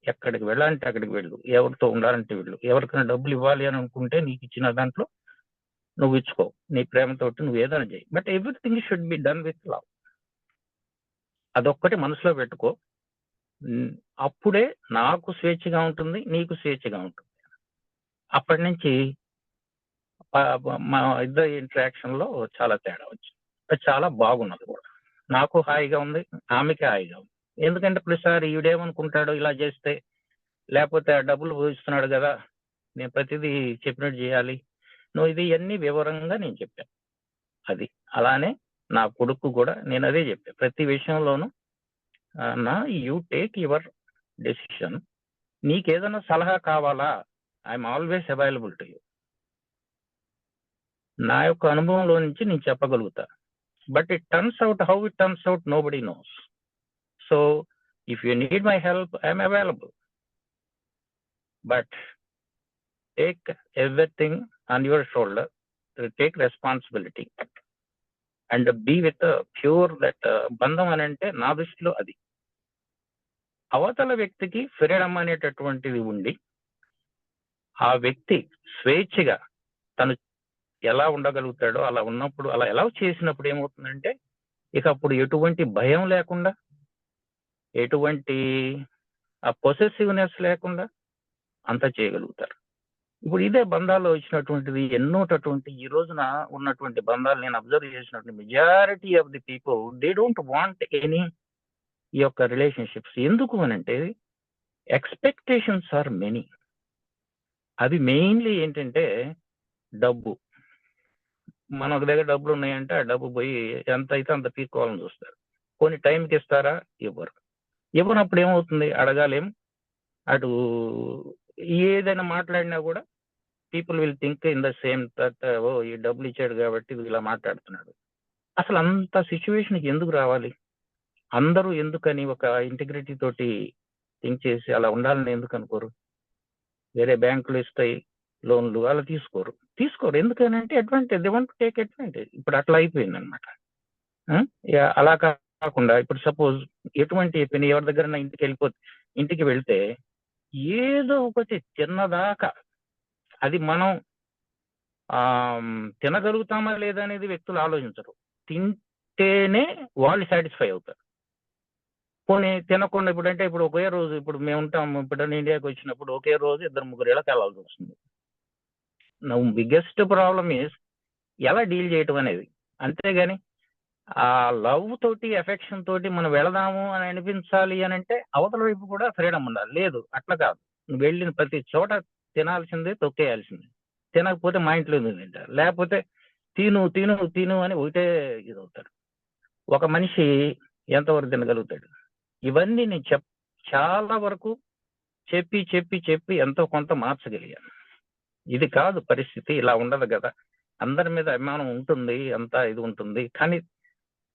ఎక్కడికి వెళ్ళాలంటే అక్కడికి వెళ్ళు, ఎవరితో ఉండాలంటే వెళ్ళు, ఎవరికైనా డబ్బులు ఇవ్వాలి అని అనుకుంటే నీకు ఇచ్చిన దాంట్లో నువ్వు ఇచ్చుకో, నీ ప్రేమతోటి నువ్వు ఏదైనా చేయి. But everything should be done with love. అదొక్కటి మనసులో పెట్టుకో. అప్పుడే నాకు స్వేచ్ఛగా ఉంటుంది, నీకు స్వేచ్ఛగా ఉంటుంది. అప్పటి నుంచి మా ఇద్దరి ఇంటరాక్షన్ లో చాలా తేడా వచ్చింది. అది చాలా బాగున్నది కూడా. నాకు హాయిగా ఉంది, ఆమెకి హాయిగా ఉంది. ఎందుకంటే ప్రతిసారి ఈవిడేమనుకుంటాడు, ఇలా చేస్తే లేకపోతే డబ్బులు ఇస్తున్నాడు కదా, నేను ప్రతిదీ చెప్పినట్టు చేయాలి, నువ్వు ఇది అన్ని వివరంగా నేను చెప్పాను. అది అలానే నా కొడుకు కూడా నేను అదే చెప్పాను. ప్రతి విషయంలోనూ యూ టేక్ యువర్ డెసిషన్. నీకేదైనా సలహా కావాలా, I'm always available to you. నా యొక్క అనుభవంలో నుంచి నేను చెప్పగలుగుతా. But it turns out, how it turns out nobody knows. So if you need my help, I'm available. But take everything on your shoulder, take responsibility and be with pure that బంధం అని అంటే నా దృష్టిలో అది. అవతల వ్యక్తికి freedom అనేటటువంటిది ఉండి ఆ వ్యక్తి స్వేచ్ఛగా తను ఎలా ఉండగలుగుతాడో అలా ఉన్నప్పుడు, అలా ఎలా చేసినప్పుడు ఏమవుతుందంటే ఇక అప్పుడు ఎటువంటి భయం లేకుండా, ఎటువంటి ఆ పొసెసివ్నెస్ లేకుండా అంత చేయగలుగుతారు. ఇప్పుడు ఇదే బంధాల్లో వచ్చినటువంటిది ఎన్నోటటువంటి ఈ రోజున ఉన్నటువంటి బంధాలు నేను అబ్జర్వ్ చేసినటువంటి majority of the people they don't want any ఈ యొక్క రిలేషన్షిప్స్. ఎందుకు అనంటే ఎక్స్పెక్టేషన్స్ ఆర్ మెనీ. అవి మెయిన్లీ ఏంటంటే డబ్బు. మన దగ్గర డబ్బులు ఉన్నాయంటే ఆ డబ్బు పోయి ఎంత అయితే అంత తీసుకోవాలని చూస్తారు. కొన్ని టైంకి ఇస్తారా? ఇవ్వరు. ఇవ్వనప్పుడు ఏమవుతుంది? అడగాలేం. అటు ఏదైనా మాట్లాడినా కూడా people will think in the same that ఓ ఈ డబ్బులు ఇచ్చాడు కాబట్టి ఇలా మాట్లాడుతున్నాడు. అసలు అంత సిచ్యువేషన్కి ఎందుకు రావాలి? అందరూ ఎందుకని ఒక ఇంటిగ్రిటీ తోటి థింక్ చేసి అలా ఉండాలని ఎందుకు అనుకోరు? వేరే బ్యాంకులు ఇస్తాయి లోన్లు, అలా తీసుకోరు. ఎందుకనంటే advantage, they want to take advantage. ఇప్పుడు అట్లా అయిపోయింది అనమాట. అలా కాకుండా ఇప్పుడు సపోజ్ ఎటువంటి ఎవరి దగ్గర ఇంటికి వెళ్తే ఏదో ఒకటి చిన్నదాకా అది మనం తినగలుగుతామా లేదా అనేది వ్యక్తులు ఆలోచించరు. తింటేనే వాళ్ళు సాటిస్ఫై అవుతారు. పోనీ తినకుండా ఇప్పుడు ఒకే రోజు, ఇప్పుడు మేము ఉంటాము, ఇప్పుడు ఇండియాకి వచ్చినప్పుడు ఒకే రోజు 2-3 ఏళ్ళకి వెళ్ళాల్సి వస్తుంది. బిగ్గెస్ట్ ప్రాబ్లమ్ ఈస్ ఎలా డీల్ చేయటం అనేది. అంతేగాని ఆ లవ్ తోటి ఎఫెక్షన్ తోటి మనం వెళదాము అని అనిపించాలి అని అంటే అవతల వైపు కూడా ఫ్రీడమ్ ఉండాలి. లేదు, అట్లా కాదు. నువ్వు వెళ్ళిన ప్రతి చోట తినాల్సిందే, తొక్కేయాల్సిందే. తినకపోతే మా ఇంట్లో తింటారు, లేకపోతే తిను తిను తిను అని ఒకటే ఇది అవుతాడు. ఒక మనిషి ఎంతవరకు తినగలుగుతాడు? ఇవన్నీ నేను చాలా వరకు చెప్పి చెప్పి చెప్పి ఎంతో కొంత మార్చగలిగాను. ఇది కాదు పరిస్థితి, ఇలా ఉండదు కదా. అందరి మీద అభిమానం ఉంటుంది, అంతా ఇది ఉంటుంది, కానీ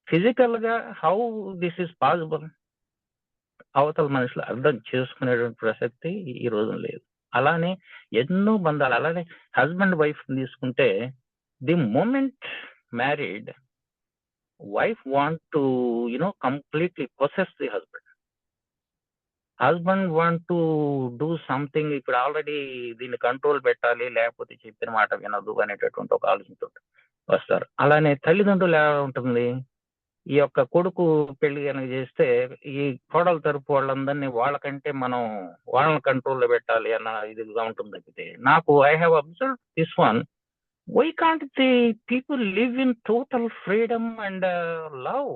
ఫిజికల్ గా హౌ దిస్ ఇస్ పాసిబుల్ అవతల మనుషులు అర్థం చేసుకునేటువంటి ప్రసక్తి ఈ రోజు లేదు. అలానే ఎన్నో బంధాలు, అలానే హస్బెండ్ వైఫ్ తీసుకుంటే the moment married wife want to completely possess the husband want to do something. ఇప్పుడు ఆల్రెడీ దీన్ని కంట్రోల్ పెట్టాలి, లేకపోతే చెప్పిన మాట వినదు అనేటటువంటి ఒక ఆలోచనతో వస్తారు. అలానే తల్లిదండ్రులు ఎలా ఉంటుంది, ఈ యొక్క కొడుకు పెళ్లి కనుక చేస్తే ఈ కోడల తరపు వాళ్ళందరినీ వాళ్ళకంటే మనం వాళ్ళని కంట్రోల్లో పెట్టాలి అన్న ఇదిగా ఉంటుంది. తప్పితే నాకు I have observe this one, why can't the people live in total freedom and love.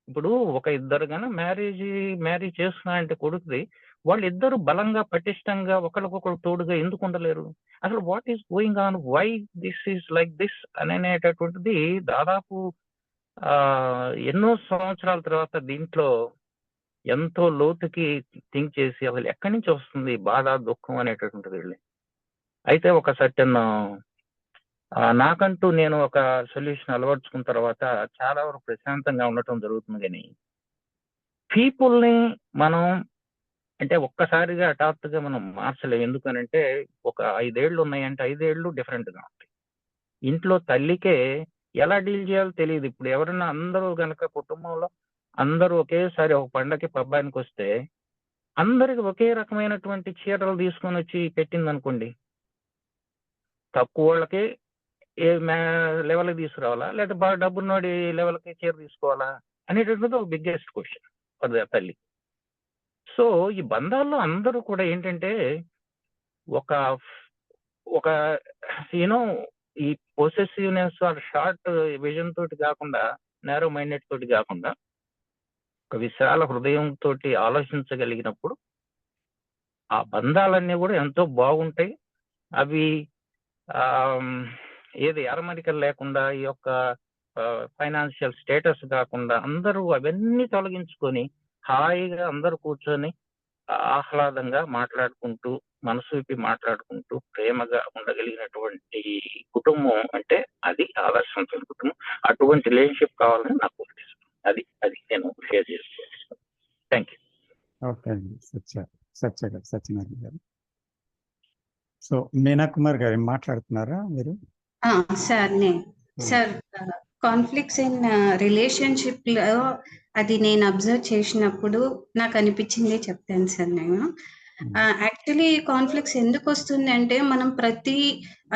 ఇప్పుడు ఒక ఇద్దరు కన్నా మ్యారేజ్ చేస్తున్నా అంటే కొడుకుది, వాళ్ళిద్దరు బలంగా పటిష్టంగా ఒకరికొకరు తోడుగా ఎందుకు ఉండలేరు? అసలు what is going on, why this is like this అనేటటువంటిది దాదాపు ఎన్నో సంవత్సరాల తర్వాత దీంట్లో ఎంతో లోతుకి థింక్ చేసి అసలు ఎక్కడి నుంచి వస్తుంది బాధ, దుఃఖం అనేటటువంటిది వెళ్ళి. అయితే ఒక సర్టన్ నాకంటూ నేను ఒక సొల్యూషన్ అలవర్చుకున్న తర్వాత చాలా వరకు ప్రశాంతంగా ఉండటం జరుగుతుంది. కానీ పీపుల్ని మనం అంటే ఒక్కసారిగా హఠాత్తుగా మనం మార్చలేము. ఎందుకనంటే ఒక 5 ఏళ్ళు ఉన్నాయంటే 5 ఏళ్ళు డిఫరెంట్గా ఉంటాయి. ఇంట్లో తల్లికే ఎలా డీల్ చేయాలో తెలియదు. ఇప్పుడు ఎవరైనా అందరూ కనుక కుటుంబంలో అందరూ ఒకేసారి ఒక పండగకి పబ్బానికి వస్తే అందరికి ఒకే రకమైనటువంటి చీరలు తీసుకొని వచ్చి పెట్టింది అనుకోండి, తక్కువ వాళ్ళకి ఏ లెవెల్కి తీసుకురావాలా, లేదా బాగా డబ్బున్నోడి లెవెల్కి చీర తీసుకోవాలా అనేటటువంటిది ఒక బిగ్గెస్ట్ క్వశ్చన్ ఫర్ ద తల్లి. సో ఈ బంధాల్లో అందరూ కూడా ఏంటంటే ఒక ఒక యూనో ఈ పొసెసివ్నెస్ ఆర్ షార్ట్ విజన్ తోటి కాకుండా, నేరో మైండెడ్ తోటి కాకుండా ఒక విశాల హృదయం తోటి ఆలోచించగలిగినప్పుడు ఆ బంధాలన్నీ కూడా ఎంతో బాగుంటాయి. అవి ఏది అరమరికలు లేకుండా, ఈ యొక్క ఫైనాన్షియల్ స్టేటస్ కాకుండా అందరూ అవన్నీ తొలగించుకొని హాయిగా అందరూ కూర్చొని ఆహ్లాదంగా మాట్లాడుకుంటూ, మనసు విప్పి మాట్లాడుకుంటూ ప్రేమగా ఉండగలిగినటువంటి కుటుంబం అంటే అది ఆదర్శవంతమైన కుటుంబం. అటువంటి రిలేషన్షిప్ కావాలని నాకు ఉద్దేశం. అది నేను షేర్ చేసుకోవాలి. Thank you. ఓకే అండి, సత్యనారాయణ గారు. సో మీనా కుమార్ గారు మాట్లాడుతున్నారా మీరు? సార్ కాన్ఫ్లిక్ట్స్ ఇన్ రిలేషన్షిప్ లో అది నేను అబ్జర్వ్ చేసినప్పుడు నాకు అనిపించింది చెప్తాను సార్. నేను యాక్చువల్లీ కాన్ఫ్లిక్ట్స్ ఎందుకు వస్తుంది అంటే మనం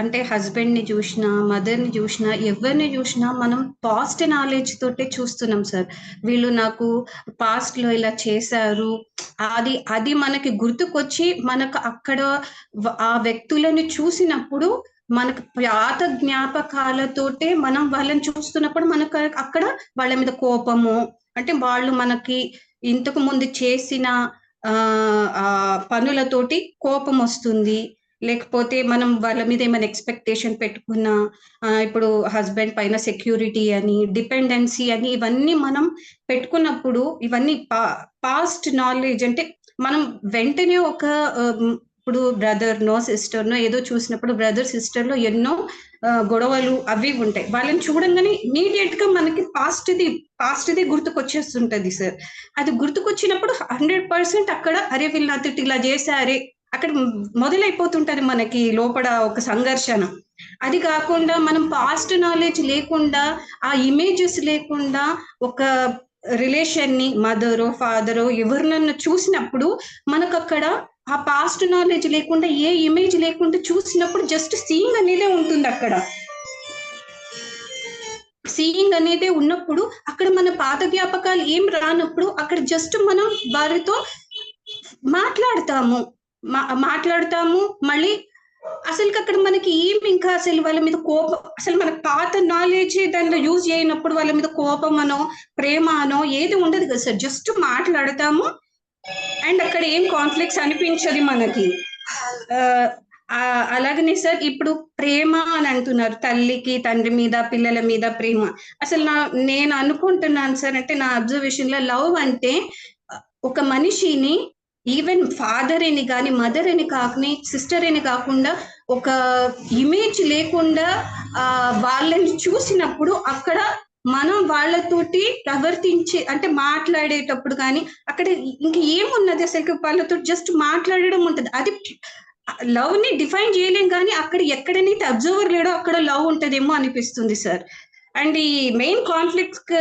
అంటే హస్బెండ్ ని చూసినా మదర్ ని చూసినా ఎవరిని చూసినా మనం పాస్ట్ నాలెడ్జ్ తోటే చూస్తున్నాం సార్. వీళ్ళు నాకు పాస్ట్ లో ఇలా చేశారు, అది మనకి గుర్తుకొచ్చి మనకు అక్కడ ఆ వ్యక్తులను చూసినప్పుడు మనకు పాత జ్ఞాపకాలతోటే మనం వాళ్ళని చూస్తున్నప్పుడు మనకు అక్కడ వాళ్ళ మీద కోపము, అంటే వాళ్ళు మనకి ఇంతకు ముందు చేసిన పనులతోటి కోపం వస్తుంది. లేకపోతే మనం వాళ్ళ మీద ఏమైనా ఎక్స్పెక్టేషన్ పెట్టుకున్నా, ఇప్పుడు హస్బెండ్ పైన సెక్యూరిటీ అని, డిపెండెన్సీ అని, ఇవన్నీ మనం పెట్టుకున్నప్పుడు ఇవన్నీ పాస్ట్ నాలెడ్జ్ అంటే మనం వెంటనే ఇప్పుడు బ్రదర్ నో సిస్టర్ నో ఏదో చూసినప్పుడు బ్రదర్ సిస్టర్ లో ఎన్నో గొడవలు అవి ఉంటాయి. వాళ్ళని చూడంగానే ఇమీడియట్ గా మనకి పాస్ట్ది గుర్తుకొచ్చేస్తుంటది సార్. అది గుర్తుకొచ్చినప్పుడు 100% అక్కడ అరే వీళ్ళు నాతో ఇలా చేశారే అక్కడ మొదలైపోతుంటది మనకి లోపల ఒక సంఘర్షణ. అది కాకుండా మనం పాస్ట్ నాలెడ్జ్ లేకుండా, ఆ ఇమేజెస్ లేకుండా ఒక రిలేషన్ ని మదరో ఫాదరో ఎవరినన్నా చూసినప్పుడు మనకు అక్కడ ఆ పాస్ట్ నాలెడ్జ్ లేకుండా, ఏ ఇమేజ్ లేకుండా చూసినప్పుడు జస్ట్ సీయింగ్ అనేదే ఉంటుంది. అక్కడ సీయింగ్ అనేది ఉన్నప్పుడు అక్కడ మన పాత జ్ఞాపకాలు ఏం రానప్పుడు అక్కడ జస్ట్ మనం వారితో మాట్లాడతాము మళ్ళీ అసలు అక్కడ మనకి ఏం ఇంకా అసలు వాళ్ళ మీద కోపం, అసలు మనకు పాత నాలెడ్జ్ దానిలో యూజ్ చేయనప్పుడు వాళ్ళ మీద కోపం అనో ప్రేమ అనో ఏది ఉండదు కదా సార్. జస్ట్ మాట్లాడతాము అండ్ అక్కడ ఏం కాన్ఫ్లిక్ట్స్ అనిపించదు మనకి. అలాగనే సార్ ఇప్పుడు ప్రేమ అని అంటున్నారు, తల్లికి తండ్రి మీద పిల్లల మీద ప్రేమ. అసలు నేను అనుకుంటున్నాను సార్, అంటే నా అబ్జర్వేషన్ లో లవ్ అంటే ఒక మనిషిని ఈవెన్ ఫాదర్ అని కానీ మదర్ అని కాకని సిస్టర్ అని కాకుండా ఒక ఇమేజ్ లేకుండా వాళ్ళని చూసినప్పుడు అక్కడ మనం వాళ్ళతోటి ప్రవర్తించే అంటే మాట్లాడేటప్పుడు కానీ అక్కడ ఇంక ఏమున్నది అసలు వాళ్ళతో జస్ట్ మాట్లాడడం ఉంటుంది. అది లవ్ ని డిఫైన్ చేయలేం కానీ అక్కడ ఎక్కడనైతే అబ్జర్వర్ లేడో అక్కడ లవ్ ఉంటదేమో అనిపిస్తుంది సార్. అండ్ ఈ మెయిన్ కాన్ఫ్లిక్ట్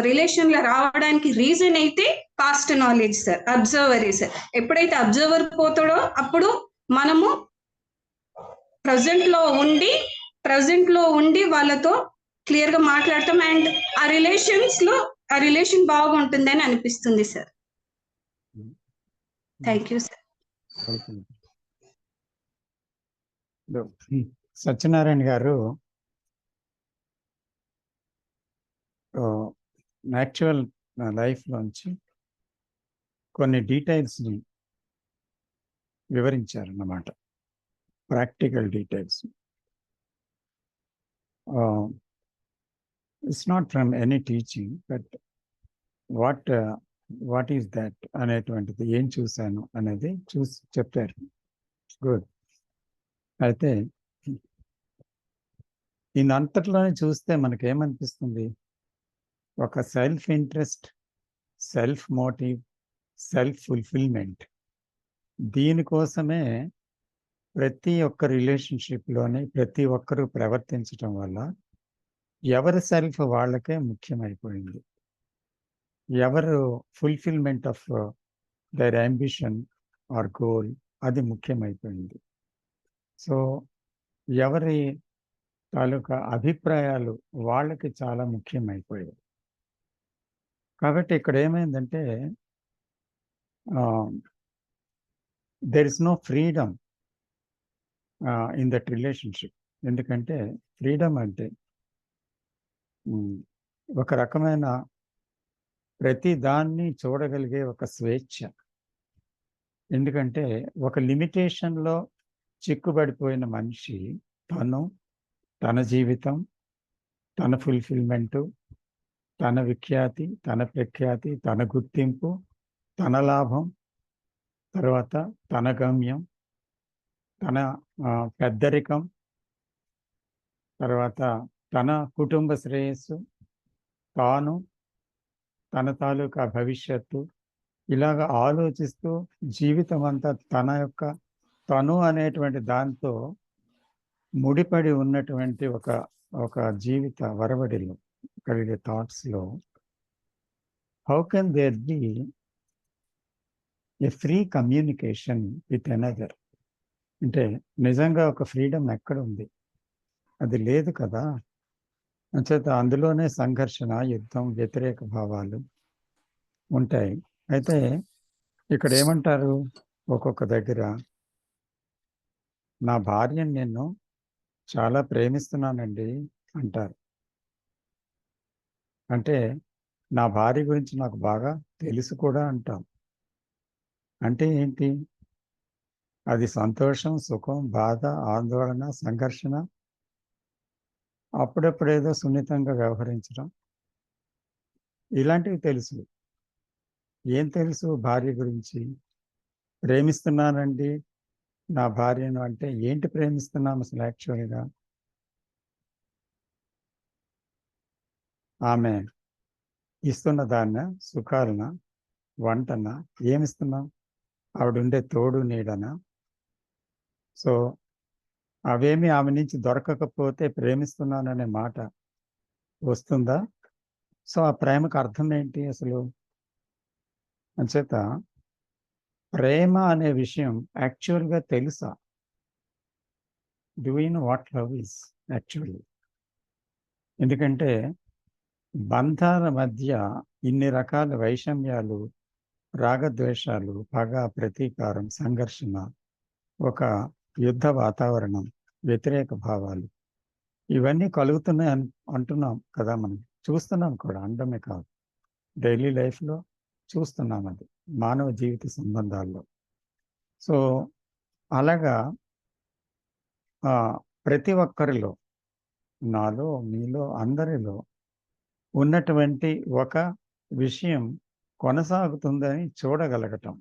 రిలేషన్ లో రావడానికి రీజన్ అయితే పాస్ట్ నాలెడ్జ్ సార్, అబ్జర్వరే సార్. ఎప్పుడైతే అబ్జర్వర్ పోతాడో అప్పుడు మనము ప్రజెంట్ లో ఉండి వాళ్ళతో క్లియర్ గా మాట్లాడతాం అండ్ ఆ రిలేషన్ బాగుంటుందని అనిపిస్తుంది sir. Thank you sir. Satyanarayana గారు యాక్చువల్ లైఫ్ లోంచి కొన్ని డీటెయిల్స్ని వివరించారన్నమాట, practical details. It's not from any teaching, but what is that అనేటువంటిది ఏం చూశాను అనేది చెప్పారు. గుడ్. అయితే ఇదంతట్లోనే చూస్తే మనకేమనిపిస్తుంది, ఒక self interest, self motive, self fulfilment, దీనికోసమే ప్రతి ఒక్క రిలేషన్షిప్లోనే ప్రతి ఒక్కరూ ప్రవర్తించటం వల్ల ఎవరి సెల్ఫ్ వాళ్ళకే ముఖ్యమైపోయింది. ఎవరు fulfilment of their ambition or goal అది ముఖ్యమైపోయింది. సో ఎవరి తాలూకా అభిప్రాయాలు వాళ్ళకి చాలా ముఖ్యమైపోయాయి. కాబట్టి ఇక్కడ ఏమైందంటే there is no freedom in that relationship. ఎందుకంటే ఫ్రీడమ్ అంటే ఒక రకమైన ప్రతి దాన్ని చూడగలిగే ఒక స్వేచ్ఛ. ఎందుకంటే ఒక లిమిటేషన్లో చిక్కుబడిపోయిన మనిషి తన జీవితం, తన ఫుల్ఫిల్మెంటు, తన విఖ్యాతి, తన ప్రఖ్యాతి, తన గుర్తింపు, తన లాభం, తర్వాత తన గమ్యం, తన పెద్దరికం, తర్వాత తన కుటుంబ శ్రేయస్సు, తాను, తన తాలూకా భవిష్యత్తు, ఇలాగ ఆలోచిస్తూ జీవితం అంతా తను అనేటువంటి దాంతో ముడిపడి ఉన్నటువంటి ఒక జీవిత వరవడిలో కలిగే థాట్స్లో how can there be a free communication with another. అంటే నిజంగా ఒక ఫ్రీడమ్ ఎక్కడ ఉంది? అది లేదు కదా. అంచేత అందులోనే సంఘర్షణ, యుద్ధం, వ్యతిరేక భావాలు ఉంటాయి. అయితే ఇక్కడ ఏమంటారు ఒక్కొక్క దగ్గర, నా భార్యను నేను చాలా ప్రేమిస్తున్నానండి అంటారు. అంటే నా భార్య గురించి నాకు బాగా తెలుసు కూడా అంటాం. అంటే ఏంటి? అది సంతోషం, సుఖం, బాధ, ఆందోళన, సంఘర్షణ, అప్పుడప్పుడేదో సున్నితంగా వ్యవహరించడం, ఇలాంటివి తెలుసు. ఏం తెలుసు భార్య గురించి? ప్రేమిస్తున్నానండి నా భార్యను అంటే ఏంటి ప్రేమిస్తున్నాం అసలు యాక్చువల్గా? ఆమె ఇస్తున్న దాన్న, సుఖాలన, వంటన, ఏమిస్తున్నాం? ఆవిడుండే తోడు నీడన? సో అవేమి ఆమె నుంచి దొరకకపోతే ప్రేమిస్తున్నాననే మాట వస్తుందా? సో ఆ ప్రేమకు అర్థం ఏంటి అసలు? అంచేత ప్రేమ అనే విషయం యాక్చువల్గా తెలుసా? Do you know what love is actually? ఎందుకంటే బంధాల మధ్య ఇన్ని రకాల వైషమ్యాలు, రాగద్వేషాలు, పగ, ప్రతీకారం, సంఘర్షణ, ఒక యుద్ధ వాతావరణం, వ్యతిరేక భావాలు, ఇవన్నీ కలుగుతున్నాయి అంటున్నాం కదా. మనం చూస్తున్నాం కూడా, అనడమే కాదు, డైలీ లైఫ్లో చూస్తున్నాం అది మానవ జీవిత సంబంధాల్లో. సో అలాగా ప్రతి ఒక్కరిలో, నాలో, మీలో, అందరిలో ఉన్నటువంటి ఒక విషయం కొనసాగుతుందని చూడగలగటం.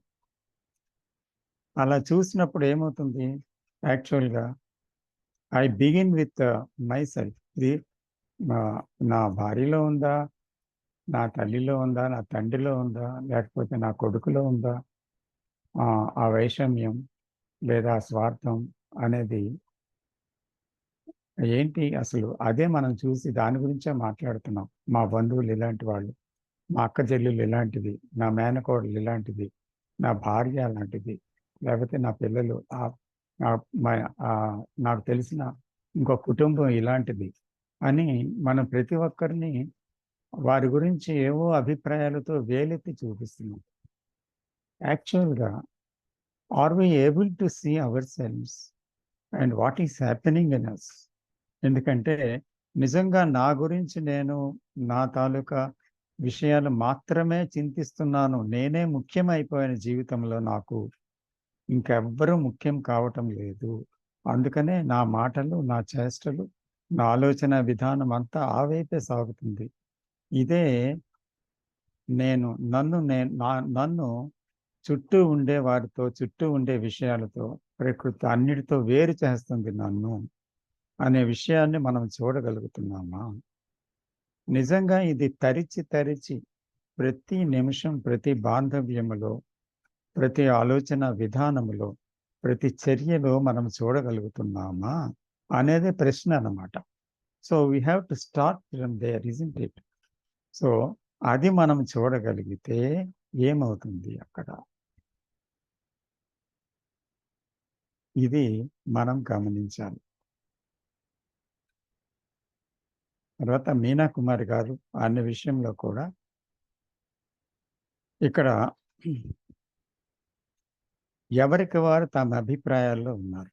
అలా చూసినప్పుడు ఏమవుతుంది? యాక్చువల్గా I begin with my self. ఇది నా భార్యలో ఉందా, నా తల్లిలో ఉందా, నా తండ్రిలో ఉందా, లేకపోతే నా కొడుకులో ఉందా ఆ వైషమ్యం లేదా స్వార్థం అనేది ఏంటి అసలు? అదే మనం చూసి దాని గురించే మాట్లాడుతున్నాం. మా బంధువులు ఇలాంటి వాళ్ళు, మా అక్క చెల్లెలు ఇలాంటిది, నా మేనకోడలు ఇలాంటిది, నా భార్య అలాంటిది, లేకపోతే నా పిల్లలు, నాకు తెలిసిన ఇంకో కుటుంబం ఇలాంటిది అని మనం ప్రతి ఒక్కరిని వారి గురించి ఏవో అభిప్రాయాలతో వేలెత్తి చూపిస్తున్నాం. యాక్చువల్గా are we able to see ourselves and what is happening in us? ఎందుకంటే నిజంగా నా గురించి నేను, నా తాలూకా విషయాలు మాత్రమే చింతిస్తున్నాను, నేనే ముఖ్యమైపోయిన జీవితంలో, నాకు ఇంకెవ్వరూ ముఖ్యం కావటం లేదు. అందుకనే నా మాటలు, నా చేష్టలు, నా ఆలోచన విధానం అంతా ఆ వైపే సాగుతుంది. ఇదే నన్ను చుట్టూ ఉండే వారితో, చుట్టూ ఉండే విషయాలతో, ప్రకృతి అన్నిటితో వేరు చేస్తుంది నన్ను అనే విషయాన్ని మనం చూడగలుగుతున్నామా? నిజంగా ఇది తరిచి తరిచి ప్రతి నిమిషం, ప్రతి బాంధవ్యములో, ప్రతి ఆలోచన విధానములో, ప్రతి చర్యలో మనం చూడగలుగుతున్నామా అనేది ప్రశ్న అన్నమాట. So we have to start from there, isn't it? So అది మనం చూడగలిగితే ఏమవుతుంది అక్కడ? ఇది మనం గమనించాలి. తర్వాత మీనా కుమారి గారు అనే విషయంలో కూడా ఇక్కడ ఎవరికి వారు తమ అభిప్రాయాల్లో ఉన్నారు.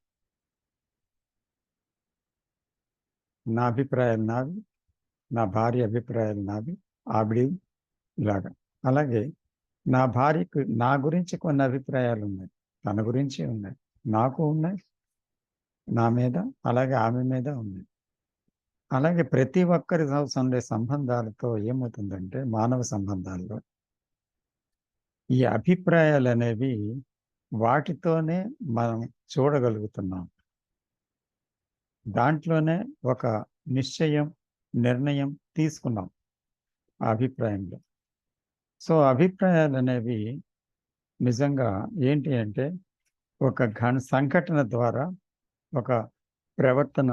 నా అభిప్రాయాలు నావి, నా భార్య అభిప్రాయాలు నావి, ఆవిడ ఇలాగా. అలాగే నా భార్యకు నా గురించి కొన్ని అభిప్రాయాలు ఉన్నాయి, తన గురించి ఉన్నాయి, నాకు ఉన్నాయి, నా మీద, అలాగే ఆమె మీద ఉన్నాయి. అలాగే ప్రతి ఒక్కరి ఉండే సంబంధాలతో ఏమవుతుందంటే, మానవ సంబంధాల్లో ఈ అభిప్రాయాలు అనేవి వాటితోనే మనం చూడగలుగుతున్నాం. దాంట్లోనే ఒక నిశ్చయం, నిర్ణయం తీసుకున్నాం ఆ అభిప్రాయంలో. సో అభిప్రాయాలు అనేవి నిజంగా ఏంటి అంటే, ఒక సంఘటన ద్వారా, ఒక ప్రవర్తన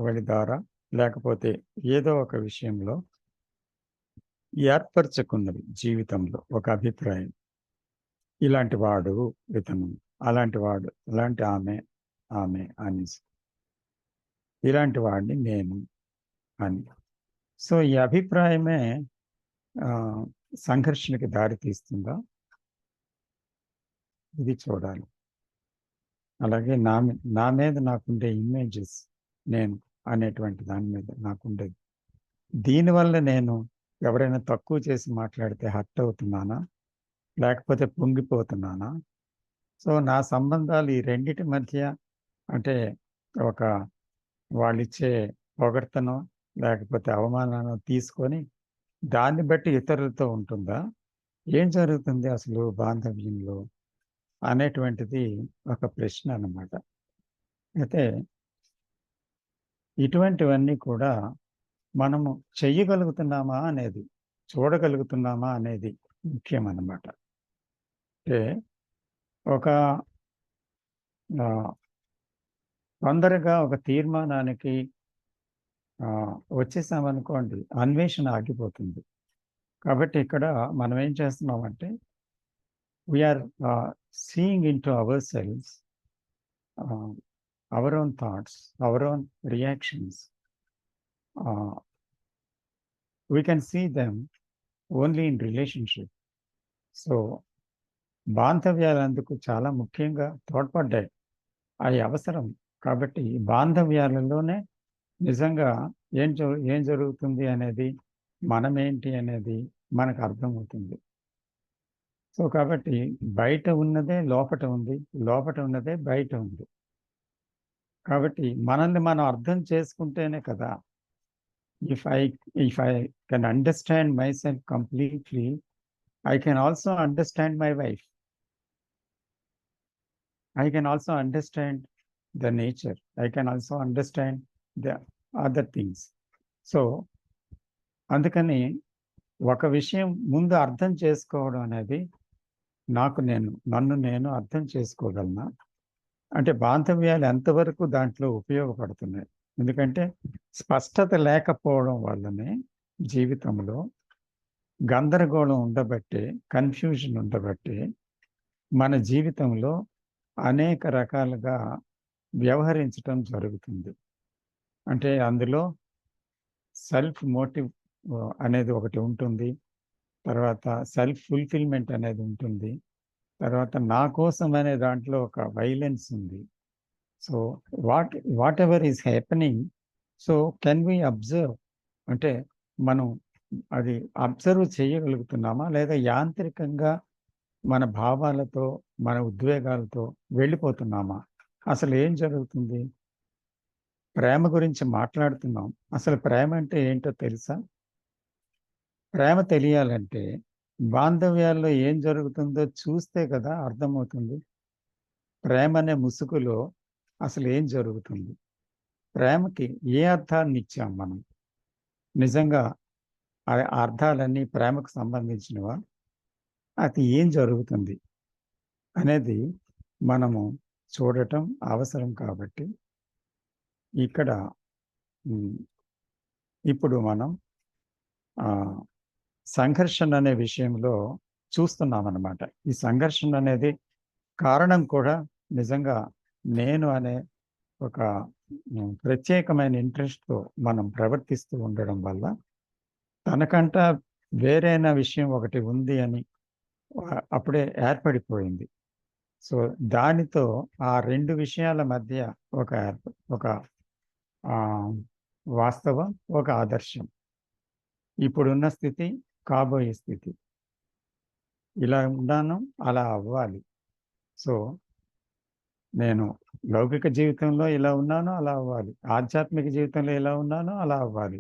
వడి ద్వారా, లేకపోతే ఏదో ఒక విషయంలో ఏర్పరచుకున్నది జీవితంలో ఒక అభిప్రాయం. ఇలాంటి వాడు ఇతను, అలాంటి వాడు, అలాంటి ఆమె అని, ఇలాంటి వాడిని నేను అని. సో ఈ అభిప్రాయమే సంఘర్షణకి దారి తీస్తుందా, ఇది చూడాలి. అలాగే నా మీద నాకుండే ఇమేజెస్, నేను అనేటువంటి దాని మీద నాకుండేది, దీనివల్ల నేను ఎవరైనా తక్కువ చేసి మాట్లాడితే హర్ట్ అవుతున్నానా, లేకపోతే పొంగిపోతున్నానా? సో నా సంబంధాలు ఈ రెండిటి మధ్య, అంటే ఒక వాళ్ళిచ్చే పొగడ్తనో లేకపోతే అవమానాన్ని తీసుకొని దాన్ని బట్టి ఇతరులతో ఉంటుందా, ఏం జరుగుతుంది అసలు బాంధవ్యంలో అనేటువంటిది ఒక ప్రశ్న అన్నమాట. అయితే ఇటువంటివన్నీ కూడా మనము చెయ్యగలుగుతున్నామా అనేది, చూడగలుగుతున్నామా అనేది ముఖ్యం అన్నమాట. అంటే ఒక తొందరగా ఒక తీర్మానానికి వచ్చేసామనుకోండి, అన్వేషణ ఆగిపోతుంది. కాబట్టి ఇక్కడ మనం ఏం చేస్తున్నామంటే, we are seeing into ourselves, our own thoughts, our own reactions. We can see them only in relationship. So బాంధవ్యాలు అందుకు చాలా ముఖ్యంగా తోడ్పడ్డాయి, అవి అవసరం. కాబట్టి బాంధవ్యాలలోనే నిజంగా ఏం జరుగుతుంది అనేది, మనమేంటి అనేది మనకు అర్థమవుతుంది. సో కాబట్టి బయట ఉన్నదే లోపట ఉంది, లోపట ఉన్నదే బయట ఉంది. కాబట్టి మనల్ని మనం అర్థం చేసుకుంటేనే కదా, if I can understand my self completely, I can also understand my wife. I can also understand the nature. I can also understand the other things. So, అందుకని ఒక విషయం ముందు అర్థం చేసుకోవడం అనేది, నన్ను నేను అర్థం చేసుకోగలనా, అంటే బాంధవ్యాలు ఎంతవరకు దాంట్లో ఉపయోగపడుతున్నాయి. ఎందుకంటే స్పష్టత లేకపోవడం వల్లనే జీవితంలో గందరగోళం ఉండబట్టే, కన్ఫ్యూజన్ ఉండబట్టే మన జీవితంలో అనేక రకాలుగా వ్యవహరించటం జరుగుతుంది. అంటే అందులో సెల్ఫ్ మోటివ్ అనేది ఒకటి ఉంటుంది, తర్వాత సెల్ఫ్ ఫుల్ఫిల్మెంట్ అనేది ఉంటుంది, తర్వాత నా కోసం అనే దాంట్లో ఒక వైలెన్స్ ఉంది. So whatever is happening, so can we observe, అంటే మనం అది అబ్జర్వ్ చేయగలుగుతున్నామా, లేదా యాంత్రికంగా మన భావాలతో, మన ఉద్వేగాలతో వెళ్ళిపోతున్నామా? అసలు ఏం జరుగుతుంది? ప్రేమ గురించి మాట్లాడుతున్నాం, అసలు ప్రేమ అంటే ఏంటో తెలుసా? ప్రేమ తెలియాలంటే బాంధవ్యాల్లో ఏం జరుగుతుందో చూస్తే కదా అర్థమవుతుంది. ప్రేమ అనే ముసుగులో అసలు ఏం జరుగుతుంది? ప్రేమకి ఏ అర్థాన్ని ఇచ్చాం మనం? నిజంగా ఆ అర్థాలన్నీ ప్రేమకు సంబంధించినవా? అది ఏం జరుగుతుంది అనేది మనము చూడటం అవసరం. కాబట్టి ఇక్కడ ఇప్పుడు మనం సంఘర్షణ అనే విషయంలో చూస్తున్నామన్నమాట. ఈ సంఘర్షణ అనేది కారణం కూడా నిజంగా నేను అనే ఒక ప్రత్యేకమైన ఇంట్రెస్ట్తో మనం ప్రవర్తిస్తూ ఉండడం వల్ల, తనకంట వేరైన విషయం ఒకటి ఉంది అని అప్పుడే ఏర్పడిపోయింది. సో దానితో ఆ రెండు విషయాల మధ్య ఒక వాస్తవం, ఒక ఆదర్శం, ఇప్పుడున్న స్థితి, కాబోయే స్థితి, ఇలా ఉన్నాను, అలా అవ్వాలి. సో నేను లౌకిక జీవితంలో ఇలా ఉన్నాను, అలా అవ్వాలి. ఆధ్యాత్మిక జీవితంలో ఎలా ఉన్నానో అలా అవ్వాలి.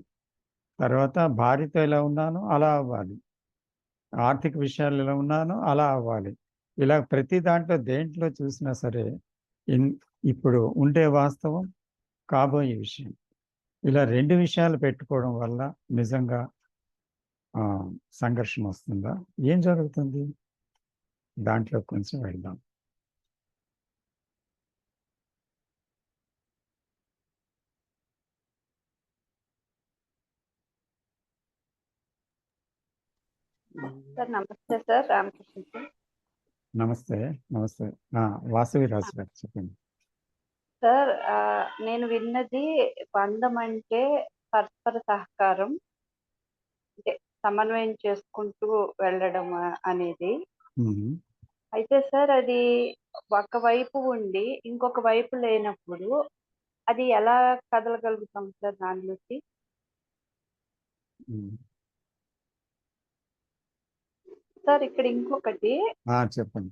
తర్వాత భార్యతో ఎలా ఉన్నానో అలా అవ్వాలి. ఆర్థిక విషయాలు ఎలా ఉన్నానో అలా అవ్వాలి. ఇలా ప్రతి దేంట్లో చూసినా సరే ఇప్పుడు ఉండే వాస్తవం, కాబోయే విషయం, ఇలా రెండు విషయాలు పెట్టుకోవడం వల్ల నిజంగా సంఘర్షణ వస్తుందా? ఏం జరుగుతుంది? దాంట్లో కొంచెం వెళ్దాం. సార్ నమస్తే సార్, రామకృష్ణ సార్. నమస్తే. నమస్తే. వాసవి రాజు గారు చెప్పండి. సార్ నేను విన్నది బంధం అంటే పరస్పర సహకారం, అంటే సమన్వయం చేసుకుంటూ వెళ్ళడం అనేది. అయితే సార్ అది ఒక వైపు ఉండి ఇంకొక వైపు లేనప్పుడు అది ఎలా కదలగలుగుతాం సార్ దానిలోకి? సార్ ఇక్కడ ఇంకొకటి చెప్పండి.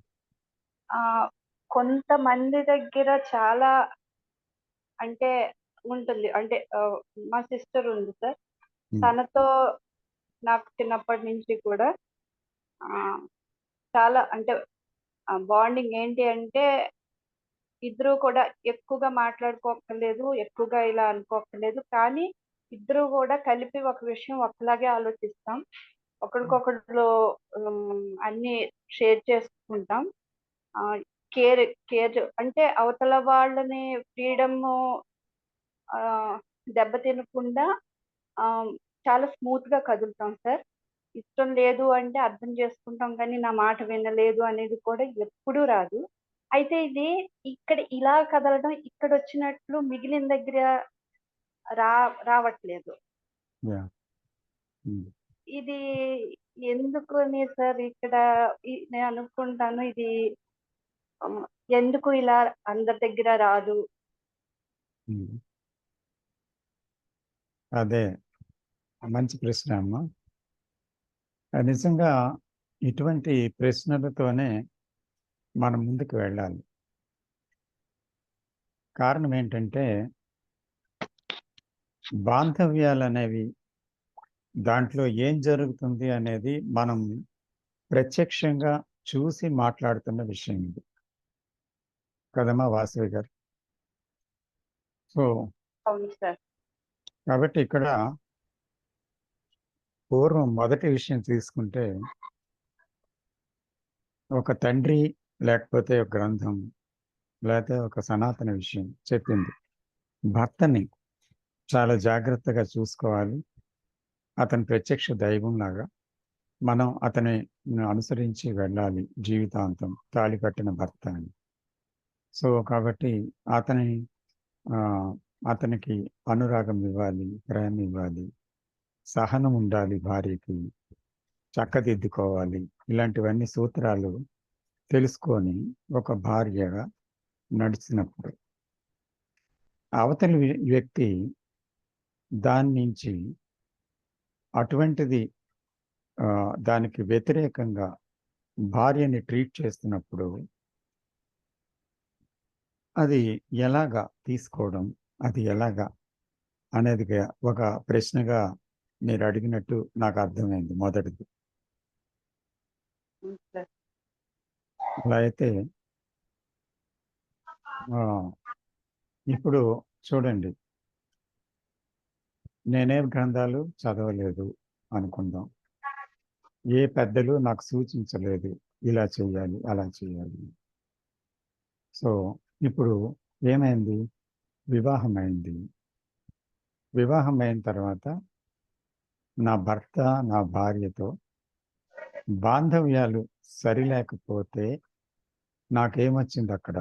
కొంతమంది దగ్గర చాలా అంటే ఉంటుంది, అంటే మా సిస్టర్ ఉంది సార్, తనతో నాకు చిన్నప్పటి నుంచి కూడా చాలా అంటే బాండింగ్ ఏంటి అంటే ఇద్దరు కూడా ఎక్కువగా మాట్లాడుకోక్కర్లేదు, ఎక్కువగా ఇలా అనుకోక్కర్లేదు, కానీ ఇద్దరు కూడా కలిపి ఒక విషయం ఒకలాగే ఆలోచిస్తాం, ఒకరికొకరు అన్ని షేర్ చేసుకుంటాం. కేర్ కేర్ అంటే అవతల వాళ్ళని ఫ్రీడమ్ దెబ్బతినకుండా చాలా స్మూత్ గా కదులుతాం సార్. ఇష్టం లేదు అంటే అర్థం చేసుకుంటాం, కానీ నా మాట వినలేదు అనేది కూడా ఎప్పుడూ రాదు. అయితే ఇది ఇక్కడ ఇలా కదలడం ఇక్కడ వచ్చినట్లు మిగిలిన దగ్గర రావట్లేదు. ఇది ఎందుకు అని సార్ ఇక్కడ నేను అనుకుంటాను, ఇది ఎందుకు ఇలా అందరి దగ్గర రాదు? అదే మంచి ప్రశ్న అమ్మా. నిజంగా ఇటువంటి ప్రశ్నలతోనే మనం ముందుకు వెళ్ళాలి. కారణం ఏంటంటే బాంధవ్యాలు అనేవి, దాంట్లో ఏం జరుగుతుంది అనేది మనం ప్రత్యక్షంగా చూసి మాట్లాడుతున్న విషయం ఇది కదమ్మా వాసవి గారు. సో కాబట్టి ఇక్కడ పూర్వం మొదటి విషయం తీసుకుంటే ఒక తండ్రి లేకపోతే ఒక గ్రంథం లేకపోతే ఒక సనాతన విషయం చెప్పింది, భర్తని చాలా జాగ్రత్తగా చూసుకోవాలి, అతని ప్రత్యక్ష దైవంలాగా మనం అతని అనుసరించి వెళ్ళాలి జీవితాంతం, తాళి కట్టిన భర్త అని. సో కాబట్టి అతనికి అనురాగం ఇవ్వాలి, ప్రేమ ఇవ్వాలి, సహనం ఉండాలి, భార్యకి చక్కదిద్దుకోవాలి. ఇలాంటివన్నీ సూత్రాలు తెలుసుకొని ఒక భార్యగా నడిచినప్పుడు అవతలి వ్యక్తి దాని నుంచి అటువంటిది దానికి వ్యతిరేకంగా భార్యని ట్రీట్ చేస్తున్నప్పుడు అది ఎలాగా తీసుకోవడం, అది ఎలాగా అనేది ఒక ప్రశ్నగా మీరు అడిగినట్టు నాకు అర్థమైంది మొదటిది. అలా అయితే ఇప్పుడు చూడండి, నేనే గ్రంథాలు చదవలేదు అనుకుందాం, ఏ పెద్దలు నాకు సూచించలేదు ఇలా చేయాలి అలా చేయాలి. సో ఇప్పుడు ఏమైంది, వివాహం అయింది. వివాహం అయిన తర్వాత నా భర్త నా భార్యతో బాంధవ్యాలు సరిలేకపోతే నాకేమొచ్చింది అక్కడ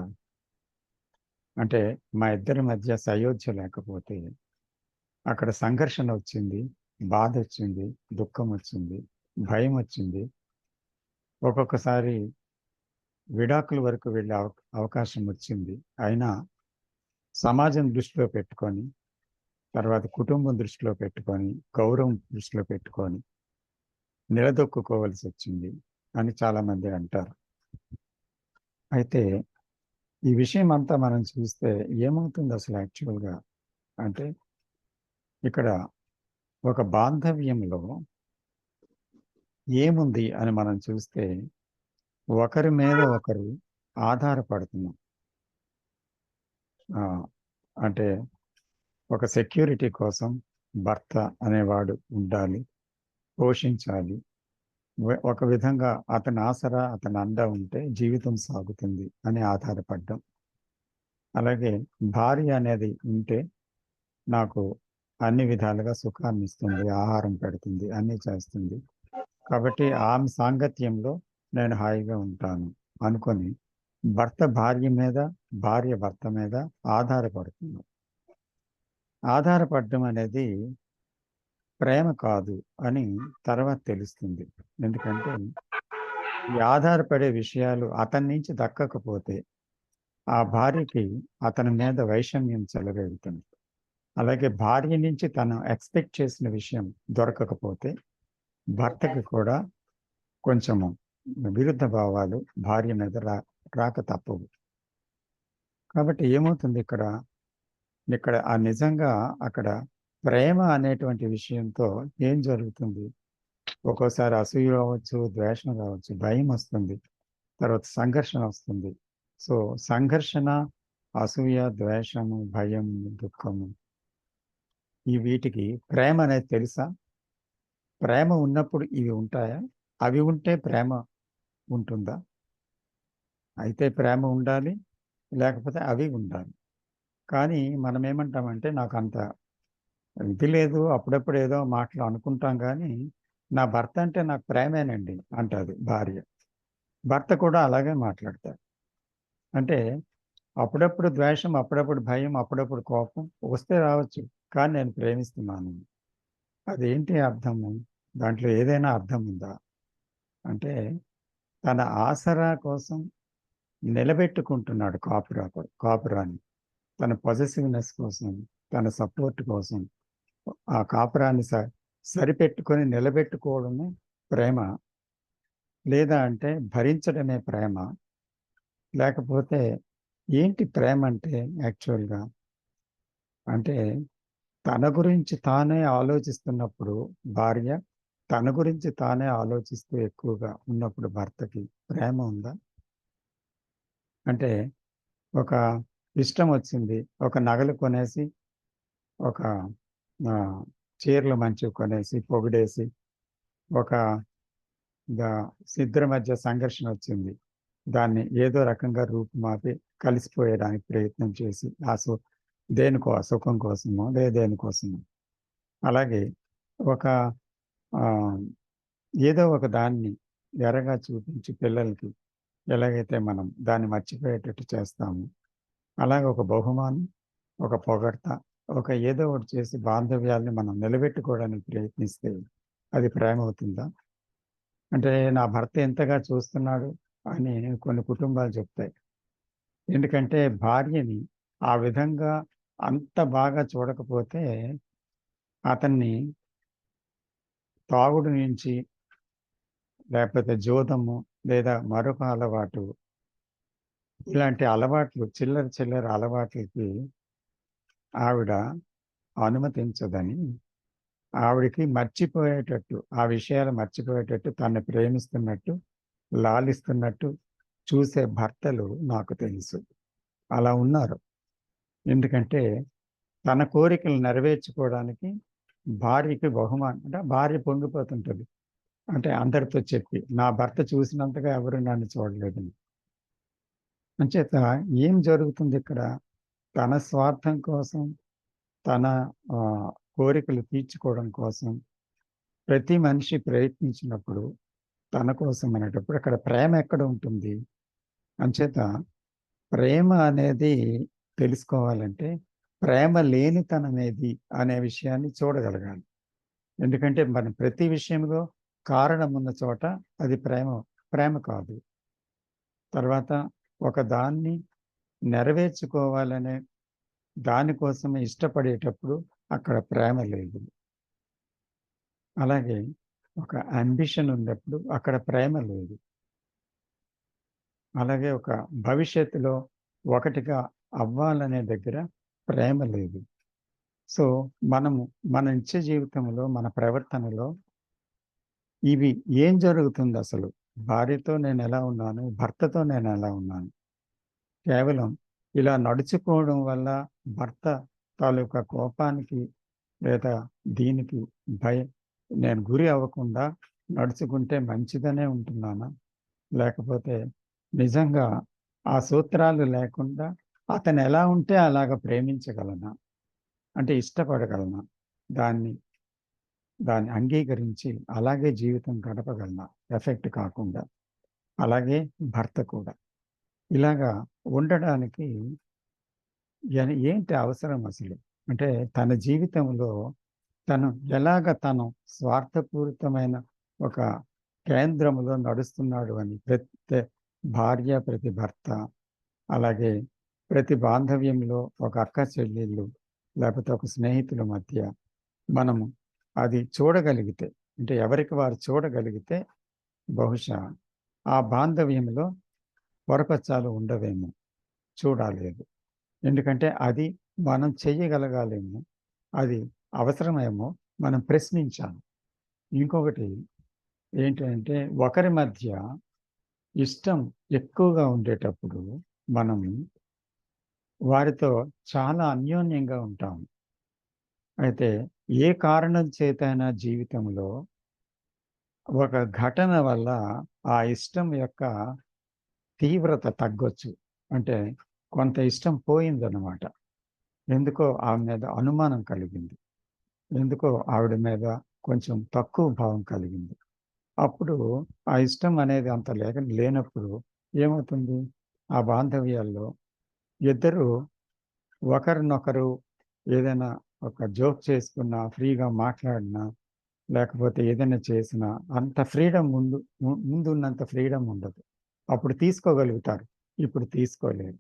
అంటే, మా ఇద్దరి మధ్య సయోధ్య లేకపోతే అక్కడ సంఘర్షణ వచ్చింది, బాధ వచ్చింది, దుఃఖం వచ్చింది, భయం వచ్చింది. ఒక్కొక్కసారి విడాకుల వరకు వెళ్ళే అవకాశం వచ్చింది. అయినా సమాజం దృష్టిలో పెట్టుకొని, తర్వాత కుటుంబం దృష్టిలో పెట్టుకొని, గౌరవం దృష్టిలో పెట్టుకొని నిలదొక్కుకోవాల్సి వచ్చింది అని చాలామంది అంటారు. అయితే ఈ విషయం అంతా మనం చూస్తే ఏమవుతుంది అసలు యాక్చువల్గా అంటే, ఇక్కడ ఒక బాంధవ్యంలో ఏముంది అని మనం చూస్తే ఒకరి మీద ఒకరు ఆధారపడుతున్నాం. అంటే ఒక సెక్యూరిటీ కోసం భర్త అనేవాడు ఉండాలి, పోషించాలి. ఒక విధంగా అతని ఆసరా, అతని అండ ఉంటే జీవితం సాగుతుంది అని ఆధారపడ్డం. అలాగే భార్య అనేది ఉంటే నాకు అన్ని విధాలుగా సుఖాన్ని ఇస్తుంది, ఆహారం పెడుతుంది, అన్నీ చేస్తుంది. కాబట్టి ఆమె సాంగత్యంలో నేను హాయిగా ఉంటాను అనుకొని భర్త భార్య మీద, భార్య భర్త మీద ఆధారపడుతుంది. ఆధారపడడం అనేది ప్రేమ కాదు అని తర్వాత తెలుస్తుంది. ఎందుకంటే ఈ ఆధారపడే విషయాలు అతని నుంచి దక్కకపోతే ఆ భార్యకి అతని మీద వైషమ్యం చెలరేగుతుంది. అలాగే భార్య నుంచి తను ఎక్స్పెక్ట్ చేసిన విషయం దొరకకపోతే భర్తకి కూడా కొంచెము విరుద్ధ భావాలు భార్య మీద రాక తప్పవు. కాబట్టి ఏమవుతుంది ఇక్కడ ఆ నిజంగా అక్కడ ప్రేమ అనేటువంటి విషయంతో ఏం జరుగుతుంది? ఒక్కోసారి అసూయ రావచ్చు, ద్వేషం రావచ్చు, భయం వస్తుంది, తర్వాత సంఘర్షణ వస్తుంది. సో సంఘర్షణ, అసూయ, ద్వేషము, భయం, దుఃఖము, ఈ వీటికి ప్రేమ అనేది తెలుసా? ప్రేమ ఉన్నప్పుడు ఇవి ఉంటాయా? అవి ఉంటే ప్రేమ ఉంటుందా? అయితే ప్రేమ ఉండాలి, లేకపోతే అవి ఉండాలి. కానీ మనం ఏమంటామంటే నాకు అంత ఇది లేదు, అప్పుడప్పుడు ఏదో మాటలు అనుకుంటాం, కానీ నా భర్త అంటే నాకు ప్రేమేనండి అంటది భార్య. భర్త కూడా అలాగే మాట్లాడతారు. అంటే అప్పుడప్పుడు ద్వేషం, అప్పుడప్పుడు భయం, అప్పుడప్పుడు కోపం వస్తే రావచ్చు, కానీ నేను ప్రేమిస్తున్నాను. అదేంటి అర్థము? దాంట్లో ఏదైనా అర్థం ఉందా? అంటే తన ఆసరా కోసం నిలబెట్టుకుంటున్నాడు కాపురాన్ని. తన పొజెసివ్నెస్ కోసం, తన సపోర్ట్ కోసం ఆ కాపురాన్ని సరిపెట్టుకొని నిలబెట్టుకోవడమే ప్రేమ. లేదా అంటే భరించడమే ప్రేమ. లేకపోతే ఏంటి ప్రేమ అంటే యాక్చువల్గా? అంటే తన గురించి తానే ఆలోచిస్తున్నప్పుడు భార్య, తన గురించి తానే ఆలోచిస్తూ ఎక్కువగా ఉన్నప్పుడు భర్తకి ప్రేమ ఉందా? అంటే ఒక ఇష్టం వచ్చింది, ఒక నగలు కొనేసి, ఒక చీరలు మంచివి కొనేసి పొగిడేసి, ఒక ఇద్దరి మధ్య సంఘర్షణ వచ్చింది, దాన్ని ఏదో రకంగా రూపుమాపి కలిసిపోయడానికి ప్రయత్నం చేసి దేనికో సుఖం కోసమో దేనికోసమో, అలాగే ఒక ఏదో ఒక దాన్ని ఎరగా చూపించి పిల్లలకి ఎలాగైతే మనం దాన్ని మర్చిపోయేటట్టు చేస్తాము, అలాగే ఒక బహుమానం, ఒక పొగడ్త, ఒక ఏదో ఒకటి చేసి బాంధవ్యాల్ని మనం నిలబెట్టుకోవడానికి ప్రయత్నిస్తే అది ప్రేమ అవుతుందా? అంటే నా భర్త ఎంతగా చూస్తున్నాడు అని కొన్ని కుటుంబాలు చెప్తాయి. ఎందుకంటే భార్యని ఆ విధంగా అంత బాగా చూడకపోతే అతన్ని తాగుడు నుంచి, లేకపోతే జోదము, లేదా మరొక అలవాటు, ఇలాంటి అలవాట్లు, చిల్లర అలవాట్లకి ఆవిడ అనుమతించదని, ఆవిడికి మర్చిపోయేటట్టు, ఆ విషయాలు మర్చిపోయేటట్టు, తను ప్రేమిస్తున్నట్టు, లాలిస్తున్నట్టు చూసే భర్తలు నాకు తెలుసు. అలా ఉన్నారు. ఎందుకంటే తన కోరికలు నెరవేర్చుకోవడానికి భార్యకి బహుమానం, అంటే భార్య పొంగిపోతుంటుంది. అంటే అందరితో చెప్పి, నా భర్త చూసినంతగా ఎవరు నన్ను చూడలేదని. అంచేత ఏం జరుగుతుంది ఇక్కడ? తన స్వార్థం కోసం, తన కోరికలు తీర్చుకోవడం కోసం ప్రతి మనిషి ప్రయత్నించినప్పుడు, తన కోసం అనేటప్పుడు అక్కడ ప్రేమ ఎక్కడ ఉంటుంది? అంచేత ప్రేమ అనేది తెలుసుకోవాలంటే ప్రేమ లేనితనం ఏది అనే విషయాన్ని చూడగలగాలి. ఎందుకంటే మనం ప్రతి విషయంలో కారణం ఉన్న చోట అది ప్రేమ కాదు. తర్వాత ఒక దాన్ని నెరవేర్చుకోవాలనే దానికోసమే ఇష్టపడేటప్పుడు అక్కడ ప్రేమ లేదు. అలాగే ఒక అంబిషన్ ఉన్నప్పుడు అక్కడ ప్రేమ లేదు. అలాగే ఒక భవిష్యత్తులో ఒకటిగా అవ్వాలనే దగ్గర ప్రేమ లేదు. సో మన నిత్య జీవితంలో, మన ప్రవర్తనలో ఇవి ఏం జరుగుతుంది అసలు? భార్యతో నేను ఎలా ఉన్నాను, భర్తతో నేను ఎలా ఉన్నాను? కేవలం ఇలా నడుచుకోవడం వల్ల భర్త తాలూకా కోపానికి లేదా దీనికి నేను గురి అవ్వకుండా నడుచుకుంటే మంచిదనే ఉంటున్నానా? లేకపోతే నిజంగా ఆ సూత్రాలు లేకుండా అతను ఎలా ఉంటే అలాగ ప్రేమించగలనా? అంటే ఇష్టపడగలనా? దాన్ని అంగీకరించి అలాగే జీవితం గడపగలనా ఎఫెక్ట్ కాకుండా? అలాగే భర్త కూడా. ఇలాగా ఉండడానికి ఏంటి అవసరం అసలు? అంటే తన జీవితంలో తను తను స్వార్థపూరితమైన ఒక కేంద్రంలో నడుస్తున్నాడు అని ప్రతి భార్య, ప్రతి భర్త, అలాగే ప్రతి బాంధవ్యంలో ఒక అక్క చెల్లెళ్ళు, లేకపోతే ఒక స్నేహితుల మధ్య మనము అది చూడగలిగితే, అంటే ఎవరికి వారు చూడగలిగితే బహుశా ఆ బాంధవ్యంలో పొరపచ్చాలు ఉండవేమో, చూడాలేదు. ఎందుకంటే అది మనం చెయ్యగలగాలేమో, అది అవసరమేమో మనం ప్రశ్నించాలి. ఇంకొకటి ఏంటంటే ఒకరి మధ్య ఇష్టం ఎక్కువగా ఉండేటప్పుడు మనం వారితో చాలా అన్యోన్యంగా ఉంటాం. అయితే ఏ కారణం చేతైనా జీవితంలో ఒక ఘటన వల్ల ఆ ఇష్టం యొక్క తీవ్రత తగ్గొచ్చు. అంటే కొంత ఇష్టం పోయిందన్నమాట. ఎందుకో ఆమె మీద అనుమానం కలిగింది, ఎందుకో ఆవిడ మీద కొంచెం తక్కువ భావం కలిగింది. అప్పుడు ఆ ఇష్టం అనేది అంత లేనప్పుడు ఏమవుతుంది? ఆ బాంధవ్యాల్లో ఇద్దరు ఒకరినొకరు ఏదైనా ఒక జోక్ చేసుకున్నా, ఫ్రీగా మాట్లాడినా, లేకపోతే ఏదైనా చేసినా అంత ఫ్రీడమ్ ముందున్నంత ఫ్రీడమ్ ఉండదు. అప్పుడు తీసుకోగలుగుతారు, ఇప్పుడు తీసుకోలేరు.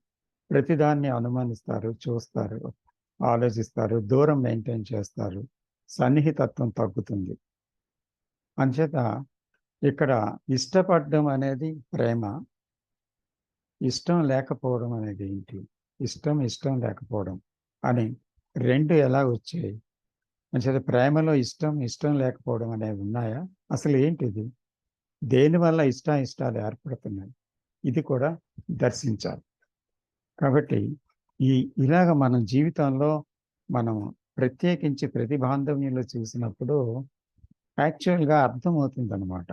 ప్రతిదాన్ని అనుమానిస్తారు, చూస్తారు, ఆలోచిస్తారు, దూరం మెయింటైన్ చేస్తారు, సన్నిహితత్వం తగ్గుతుంది. అంచేత ఇక్కడ ఇష్టపడడం అనేది ప్రేమ, ఇష్టం లేకపోవడం అనేది ఏంటి? ఇష్టం లేకపోవడం అని రెండు ఎలా వచ్చాయి? అంచేత ప్రేమలో ఇష్టం లేకపోవడం అనేవి ఉన్నాయా? అసలు ఏంటిది? దేనివల్ల ఇష్టాలు ఏర్పడుతున్నాయి? ఇది కూడా దర్శించాలి. కాబట్టి ఇలాగ మన జీవితంలో మనం ప్రత్యేకించి ప్రతి బాంధవ్యంలో చూసినప్పుడు యాక్చువల్గా అర్థమవుతుందన్నమాట.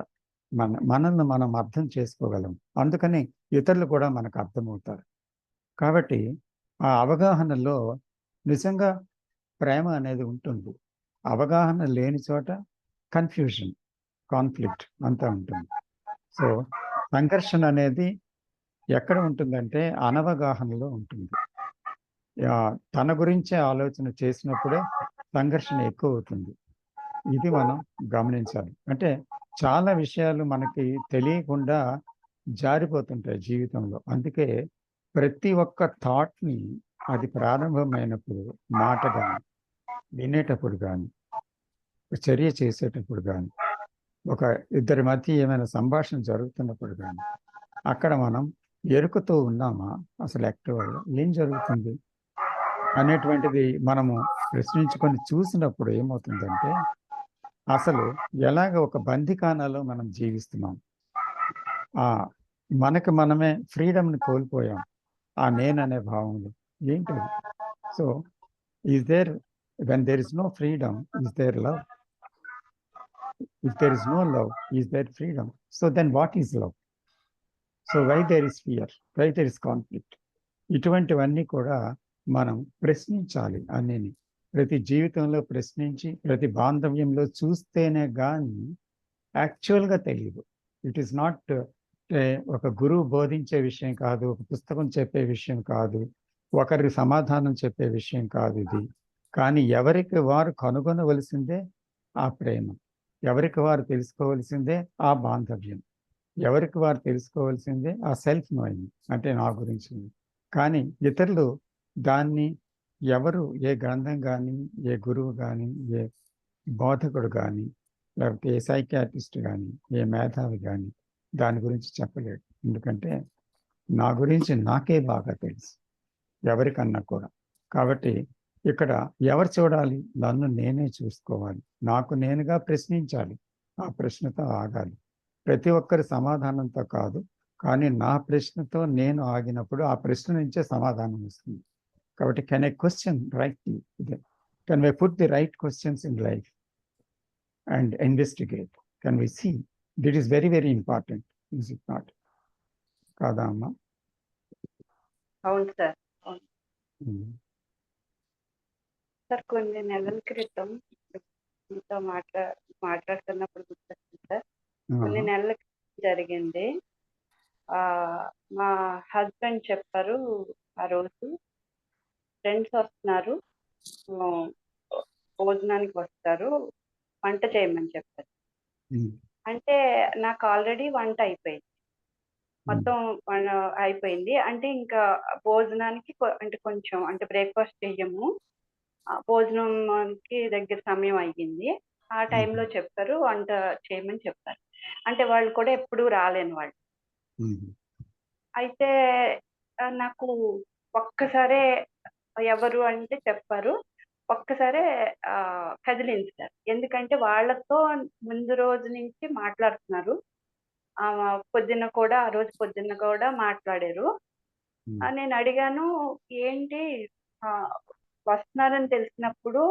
మనల్ని మనం అర్థం చేసుకోగలం. అందుకని ఇతరులు కూడా మనకు అర్థమవుతారు. కాబట్టి ఆ అవగాహనలో నిజంగా ప్రేమ అనేది ఉంటుంది. అవగాహన లేని చోట కన్ఫ్యూజన్, కాన్ఫ్లిక్ట్ అంతా ఉంటుంది. సో సంఘర్షణ అనేది ఎక్కడ ఉంటుందంటే అనవగాహనలో ఉంటుంది. తన గురించే ఆలోచన చేసినప్పుడే సంఘర్షణ ఎక్కువ అవుతుంది. ఇది మనం గమనించాలి. అంటే చాలా విషయాలు మనకి తెలియకుండా జారిపోతుంటాయి జీవితంలో. అందుకే ప్రతి ఒక్క థాట్ని అది ప్రారంభమైనప్పుడు మాట కానీ, వినేటప్పుడు కానీ, చర్య చేసేటప్పుడు కానీ, ఒక ఇద్దరి మధ్య ఏమైనా సంభాషణ జరుగుతున్నప్పుడు కానీ, అక్కడ మనం ఎరుకుతూ ఉన్నామా, అసలు యాక్టివ్గా ఏం జరుగుతుంది అనేటువంటిది మనము ప్రశ్నించుకొని చూసినప్పుడు ఏమవుతుందంటే అసలు ఎలాగ ఒక బందికానాలో మనం జీవిస్తున్నాం, మనకి మనమే ఫ్రీడమ్ని కోల్పోయాం ఆ నేననే భావంలో. ఏంటది? So is there, when there is no freedom, is there love? If there is no love, is there freedom? So then what is love? So why there is fear, why there is conflict? ఇటువంటివన్నీ కూడా మనం ప్రశ్నించాలి. అన్నీ ప్రతి జీవితంలో ప్రశ్నించి ప్రతి బాంధవ్యంలో చూస్తేనే కానీ యాక్చువల్గా తెలియదు. ఇట్ ఈస్ నాట్ ఒక గురువు బోధించే విషయం కాదు, ఒక పుస్తకం చెప్పే విషయం కాదు, ఒకరికి సమాధానం చెప్పే విషయం కాదు ఇది. కానీ ఎవరికి వారు కనుగొనవలసిందే ఆ ప్రేమ, ఎవరికి వారు తెలుసుకోవలసిందే ఆ బాంధవ్యం, ఎవరికి వారు తెలుసుకోవాల్సిందే ఆ సెల్ఫ్ నోయింగ్, అంటే నా గురించి. కానీ ఇతరులు దాన్ని ఎవరు, ఏ గ్రంథం కానీ, ఏ గురువు కానీ, ఏ బోధకుడు కానీ, లేకపోతే ఏ సైకియాట్రిస్ట్ కానీ, ఏ మేధావి కానీ దాని గురించి చెప్పలేడు. ఎందుకంటే నా గురించి నాకే బాగా తెలుసు, ఎవరికన్నా కూడా. కాబట్టి ఇక్కడ ఎవరు చూడాలి? నన్ను నేనే చూసుకోవాలి, నాకు నేనుగా ప్రశ్నించాలి, ఆ ప్రశ్నతో ఆగాలి. ప్రతి ఒక్కరి సమాధానంతో కాదు, కానీ నా ప్రశ్నతో నేను ఆగినప్పుడు ఆ ప్రశ్న నుంచే సమాధానం వస్తుంది. కాబట్టి can I question rightly? Can we put the right questions in life and investigate? Can we see? That is very, very important, is it not? కాదా అమ్మా? అవును సార్, అవును సార్. కొన్ని నెలల క్రితం మీతో మాట్లాడుతున్నప్పుడు గుర్తొచ్చింది సార్. కొన్ని నెలల క్రితం జరిగింది. మా హస్బెండ్ చెప్పారు ఆ రోజు, ఫ్రెండ్స్ వస్తున్నారు, భోజనానికి వస్తారు, వంట చేయమని చెప్పారు. అంటే నాకు ఆల్రెడీ వంట అయిపోయింది, మొత్తం అయిపోయింది. అంటే ఇంకా భోజనానికి అంటే కొంచెం అంటే బ్రేక్ఫాస్ట్ చెయ్యము, భోజనంకి దగ్గర సమయం అయ్యింది. ఆ టైంలో చెప్పారు వంట చేయమని చెప్పారు. అంటే వాళ్ళు కూడా ఎప్పుడూ రాలేని వాళ్ళు. అయితే నాకు ఒక్కసారే ఎవరు అంటే చెప్పారు, ఒక్కసారే కదిలించారు. ఎందుకంటే వాళ్ళతో ముందు రోజు నుంచి మాట్లాడుతున్నారు, పొద్దున్న కూడా ఆ రోజు పొద్దున్న కూడా మాట్లాడారు. నేను అడిగాను, ఏంటి వస్తున్నారని తెలిసినప్పుడు,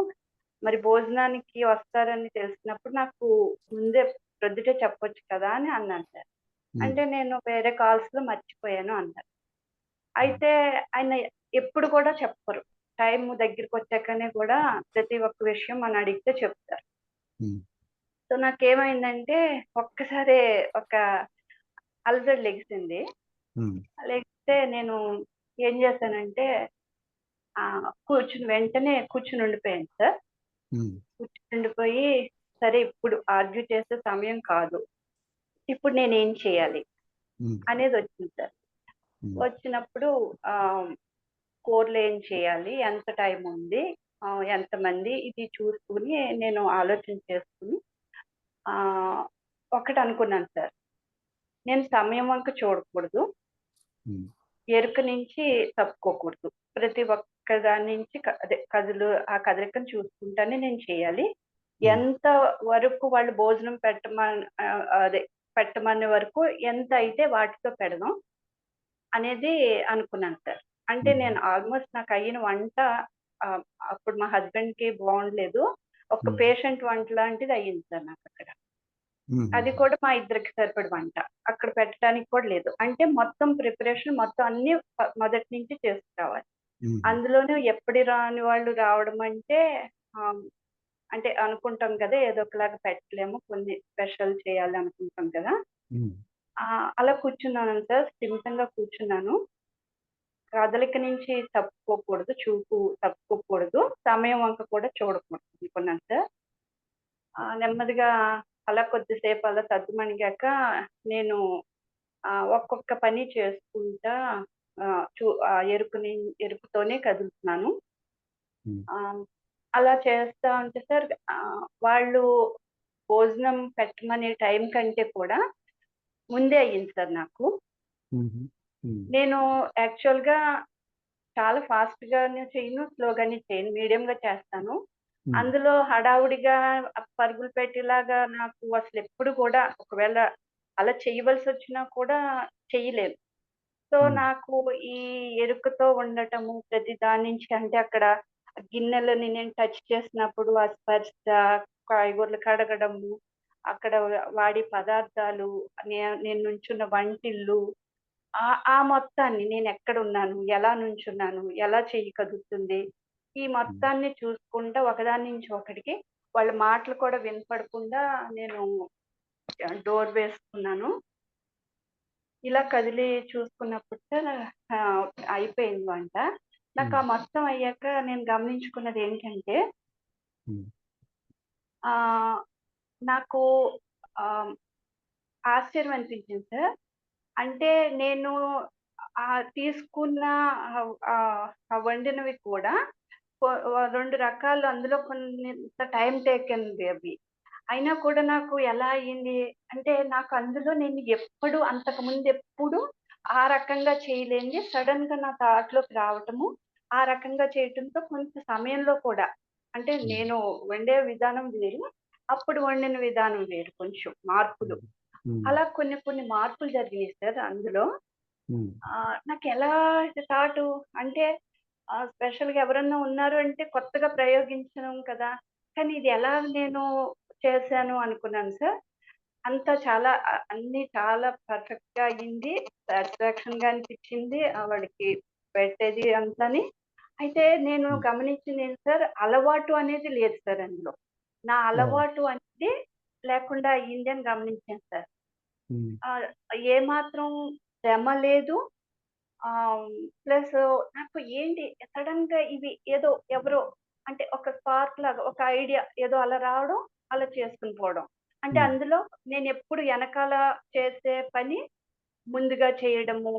మరి భోజనానికి వస్తారని తెలిసినప్పుడు నాకు ముందే ప్రొద్దుటే చెప్పొచ్చు కదా అని అన్నాను సార్. అంటే నేను వేరే కాల్స్ లో మర్చిపోయాను అన్నారు. అయితే ఆయన ఎప్పుడు కూడా చెప్పరు, టైం దగ్గరికి వచ్చాకనే కూడా ప్రతి ఒక్క విషయం మనం అడిగితే చెప్తారు. సో నాకేమైందంటే ఒక్కసారి ఒక అలజడి లెగిసింది. లేకపోతే నేను ఏం చేశానంటే వెంటనే కూర్చుని ఉండిపోయాను సార్. కూర్చుని ఉండిపోయి, సరే ఇప్పుడు ఆర్గ్యూ చేసే సమయం కాదు, ఇప్పుడు నేనేం చేయాలి అనేది వచ్చింది సార్. వచ్చినప్పుడు కూరలు ఏం చేయాలి, ఎంత టైం ఉంది, ఎంతమంది, ఇది చూసుకుని నేను ఆలోచన చేసుకుని ఒకటి అనుకున్నాను సార్, నేను సమయం వంక చూడకూడదు, ఎరుక నుంచి తప్పుకోకూడదు, ప్రతి ఒక్క దాని నుంచి అదే ఆ కదలికను చూసుకుంటానే నేను చేయాలి. ఎంత వరకు వాళ్ళు భోజనం పెట్టమనే వరకు ఎంత అయితే వాటితో పెడదాం అనేది అనుకున్నాను సార్. అంటే నేను ఆల్మోస్ట్ నాకు అయిన వంట అప్పుడు మా హస్బెండ్ కి బాగుండలేదు, ఒక పేషెంట్ వంట లాంటిది అయ్యింది సార్ నాకు అక్కడ. అది కూడా మా ఇద్దరికి సరిపడి వంట, అక్కడ పెట్టడానికి కూడా లేదు. అంటే మొత్తం ప్రిపరేషన్ మొత్తం అన్ని మొదటి నుంచి చేసుకురావాలి. అందులోనే ఎప్పటి రాని వాళ్ళు రావడం అంటే అంటే అనుకుంటాం కదా ఏదో ఒకలాగా పెట్టలేము, కొన్ని స్పెషల్ చేయాలి అనుకుంటాం కదా. అలా కూర్చున్నాను సార్, స్థిమితంగా కూర్చున్నాను. కదలిక నుంచి తప్పుకోకూడదు, చూపు తప్పుకోకూడదు, సమయం వంక కూడా చూడకూడదు అనుకున్నాను సార్. నెమ్మదిగా అలా కొద్దిసేపు అలా సద్దుమణిగాక నేను ఒక్కొక్క పని చేసుకుంటా ఎరుపుతోనే కదులుతున్నాను. అలా చేస్తా ఉంటే సార్, వాళ్ళు భోజనం పెట్టమనే టైం కంటే కూడా ముందే అయ్యింది సార్ నాకు. నేను యాక్చువల్ గా చాలా ఫాస్ట్ గానే చేయను, స్లోగానే చేయను, మీడియం గా చేస్తాను. అందులో హడావుడిగా పరుగులు పెట్టేలాగా నాకు అసలు ఎప్పుడు కూడా, ఒకవేళ అలా చేయవలసి వచ్చినా కూడా చేయలేదు. సో నాకు ఈ ఎరుకతో ఉండటము, ప్రతి దాని నుంచి అంటే అక్కడ గిన్నెలని నేను టచ్ చేసినప్పుడు ఆ స్పర్శ, కాయగూరలు కడగడము, అక్కడ వాడి పదార్థాలు, నేను నుంచున్న వంటిల్లు, ఆ మొత్తాన్ని నేను ఎక్కడ ఉన్నాను, ఎలా నుంచున్నాను, ఎలా చెయ్యి కదులుతుంది, ఈ మొత్తాన్ని చూసుకుంటా ఒకదాని నుంచి ఒకటికి వాళ్ళ మాటలు కూడా వినపడకుండా నేను డోర్ వేసుకున్నాను. ఇలా కదిలి చూసుకున్నప్పుడు సార్ అయిపోయింది వంట. నాకు ఆ మొత్తం అయ్యాక నేను గమనించుకున్నది ఏంటంటే, నాకు ఆశ్చర్యం అనిపించింది సార్. అంటే నేను తీసుకున్న వండినవి కూడా 2 రకాలు, అందులో కొంత టైం టేకెన్వి అవి. అయినా కూడా నాకు ఎలా అయ్యింది అంటే, నాకు అందులో నేను అంతకుముందు ఎప్పుడు ఆ రకంగా చేయలేనిది సడన్ గా నా థాట్లోకి రావటము, ఆ రకంగా చేయటంతో కొంత సమయంలో కూడా, అంటే నేను వండే విధానం వేరు, అప్పుడు వండిన విధానం వేరు, కొంచెం మార్పులు, అలా కొన్ని మార్పులు జరిగినాయి సార్ అందులో. నాకు ఎలా థాట్ అంటే, స్పెషల్ గా ఎవరన్నా ఉన్నారు అంటే కొత్తగా ప్రయోగించడం కదా, కానీ ఇది ఎలా నేను చేశాను అనుకున్నాను సార్. అంతా అన్ని చాలా పర్ఫెక్ట్ గా అయ్యింది, సాటిస్ఫాక్షన్ గా అనిపించింది వాడికి పెట్టేది అంతాని. అయితే నేను గమనించింది ఏంటి సార్, అలవాటు అనేది లేదు సార్ అందులో. నా అలవాటు అనేది లేకుండా అయ్యింది అని గమనించాను సార్. ఏ మాత్రం శ్రమ లేదు. ప్లస్ నాకు ఏంటి సడన్ గా ఇవి ఏదో ఎవరో అంటే ఒక స్పార్క్ లాగా ఒక ఐడియా ఏదో అలా రావడం, అలా చేసుకుని పోవడం. అంటే అందులో నేను ఎప్పుడు వెనకాల చేసే పని ముందుగా చేయడము,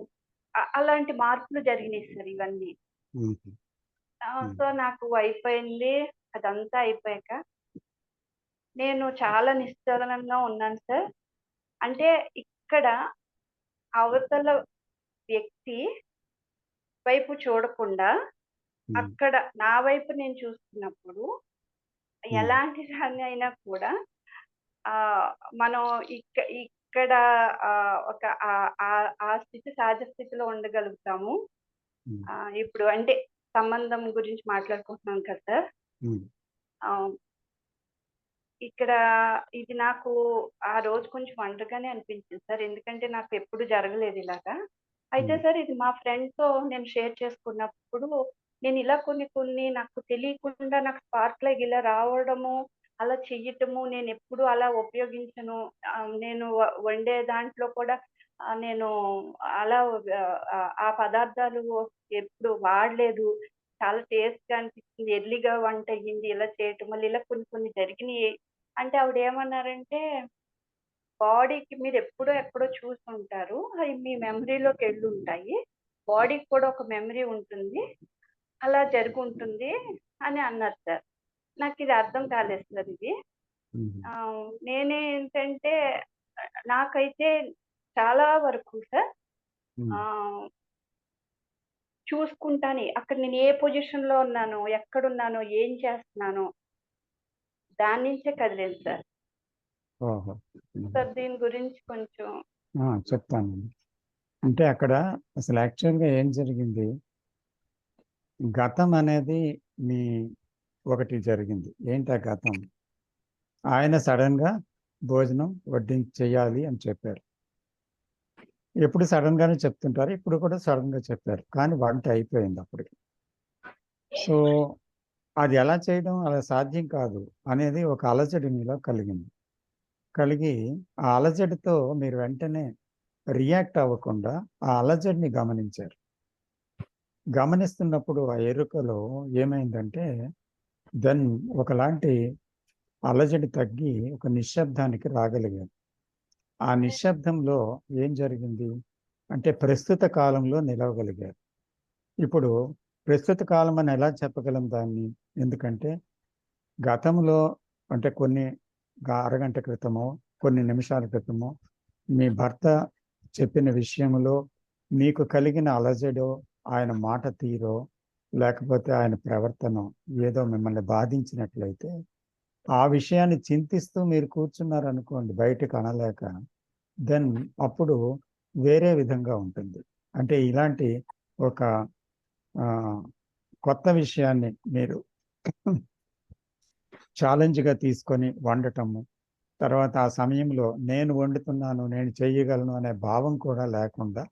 అలాంటి మార్పులు జరిగినాయి సార్ ఇవన్నీ. సో నాకు అయిపోయింది. అదంతా అయిపోయాక నేను చాలా నిశ్చలంగా ఉన్నాను సార్. అంటే ఇక్కడ అవతల వ్యక్తి వైపు చూడకుండా అక్కడ నా వైపు నేను చూస్తున్నప్పుడు ఎలాంటి దాన్ని అయినా కూడా మనం ఇక్కడ ఒక ఆ స్థితి సహజ స్థితిలో ఉండగలుగుతాము. ఇప్పుడు అంటే సంబంధం గురించి మాట్లాడుకుంటున్నాం కదా సార్. ఇక్కడ ఇది నాకు ఆ రోజు కొంచెం ఒంటరిగానే అనిపించింది సార్. ఎందుకంటే నాకు ఎప్పుడు జరగలేదు ఇలాగా. అయితే సార్ ఇది మా ఫ్రెండ్ తో నేను షేర్ చేసుకున్నప్పుడు నేను ఇలా కొన్ని నాకు తెలియకుండా నాకు స్పార్క్ లైక్ ఇలా రావడము, అలా చెయ్యటము నేను ఎప్పుడు అలా ఉపయోగించను. నేను వండే దాంట్లో కూడా నేను అలా ఆ పదార్థాలు ఎప్పుడు వాడలేదు. చాలా టేస్ట్ గా అనిపించింది. ఎర్లీగా వంట అయ్యింది ఇలా చేయటం వల్ల. ఇలా కొన్ని జరిగినాయి. అంటే ఆవిడ ఏమన్నారంటే, బాడీకి మీరు ఎప్పుడో ఎక్కడో చూసుంటారు, అవి మీ మెమరీలోకి వెళ్ళి ఉంటాయి. బాడీకి కూడా ఒక మెమరీ ఉంటుంది, అలా జరిగి ఉంటుంది అని అన్నారు సార్. నాకు ఇది అర్థం కాలేదు సార్ ఇది. నేనేంటంటే నాకైతే చాలా వరకు సార్ చూసుకుంటాను అక్కడ నేను ఏ పొజిషన్ లో ఉన్నానో, ఎక్కడున్నానో, ఏం చేస్తున్నానో దాని నుంచే కదిలేదు సార్. సార్ దీని గురించి కొంచెం చెప్తాను. అంటే అక్కడ అసలు యాక్చువల్గా ఏం జరిగింది, గతం అనేది మీ ఒకటి జరిగింది. ఏంటి ఆ గతం? ఆయన సడన్ గా భోజనం వడ్డించేయాలి అని చెప్పారు. ఎప్పుడు సడన్ గానే చెప్తుంటారు, ఇప్పుడు కూడా సడన్ గా చెప్పారు, కానీ వంట అయిపోయింది అప్పటికి. సో అది ఎలా చేయడం అలా సాధ్యం కాదు అనేది ఒక అలజడి మీలో కలిగి ఆ అలజడితో మీరు వెంటనే రియాక్ట్ అవ్వకుండా ఆ అలజడిని గమనించారు. గమనిస్తున్నప్పుడు ఆ ఎరుకలో ఏమైందంటే దెన్ ఒకలాంటి అలజడి తగ్గి ఒక నిశ్శబ్దానికి రాగలిగారు. ఆ నిశ్శబ్దంలో ఏం జరిగింది అంటే ప్రస్తుత కాలంలో నిలవగలిగారు. ఇప్పుడు ప్రస్తుత కాలం అని ఎలా చెప్పగలం దాన్ని? ఎందుకంటే గతంలో అంటే కొన్ని అరగంట క్రితమో కొన్ని నిమిషాల క్రితమో మీ భర్త చెప్పిన విషయంలో మీకు కలిగిన అలజడో, ఆయన మాట తీరో, లేకపోతే ఆయన ప్రవర్తన ఏదో మిమ్మల్ని బాధించినట్లయితే ఆ విషయాన్ని చింతిస్తూ మీరు కూర్చున్నారనుకోండి బయటకు అనలేక, దెన్ అప్పుడు వేరే విధంగా ఉంటుంది. అంటే ఇలాంటి ఒక కొత్త విషయాన్ని మీరు ఛాలెంజ్గా తీసుకొని వండటము, తర్వాత ఆ సమయంలో నేను వండుతున్నాను, నేను చేయగలను అనే భావం కూడా లేకుండా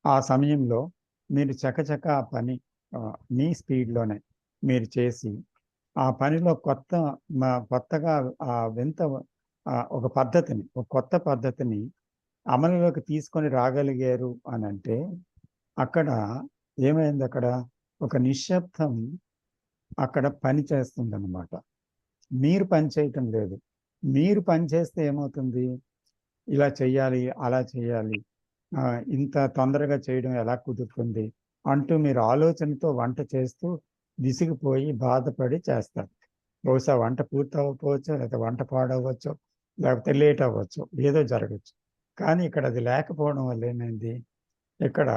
ఆ సమయంలో మీరు చకచక ఆ పని మీ స్పీడ్లోనే మీరు చేసి ఆ పనిలో కొత్తగా ఒక కొత్త పద్ధతిని అమలులోకి తీసుకొని రాగలిగారు అని అంటే అక్కడ ఏమైంది? అక్కడ ఒక నిశ్శబ్దం అక్కడ పని చేస్తుంది అన్నమాట. మీరు పని చేయటం లేదు. మీరు పని చేస్తే ఏమవుతుంది? ఇలా చెయ్యాలి, అలా చేయాలి, ఇంత తొందరగా చేయడం ఎలా కుదురుతుంది అంటూ మీరు ఆలోచనతో వంట చేస్తూ విసిగిపోయి బాధపడి చేస్తారు. బహుశా వంట పూర్తి అవ్వకపోవచ్చు, లేకపోతే వంట పాడవచ్చు, లేకపోతే లేట్ అవ్వచ్చు, ఏదో జరగచ్చు. కానీ ఇక్కడ అది లేకపోవడం వల్ల ఏమైంది? ఇక్కడ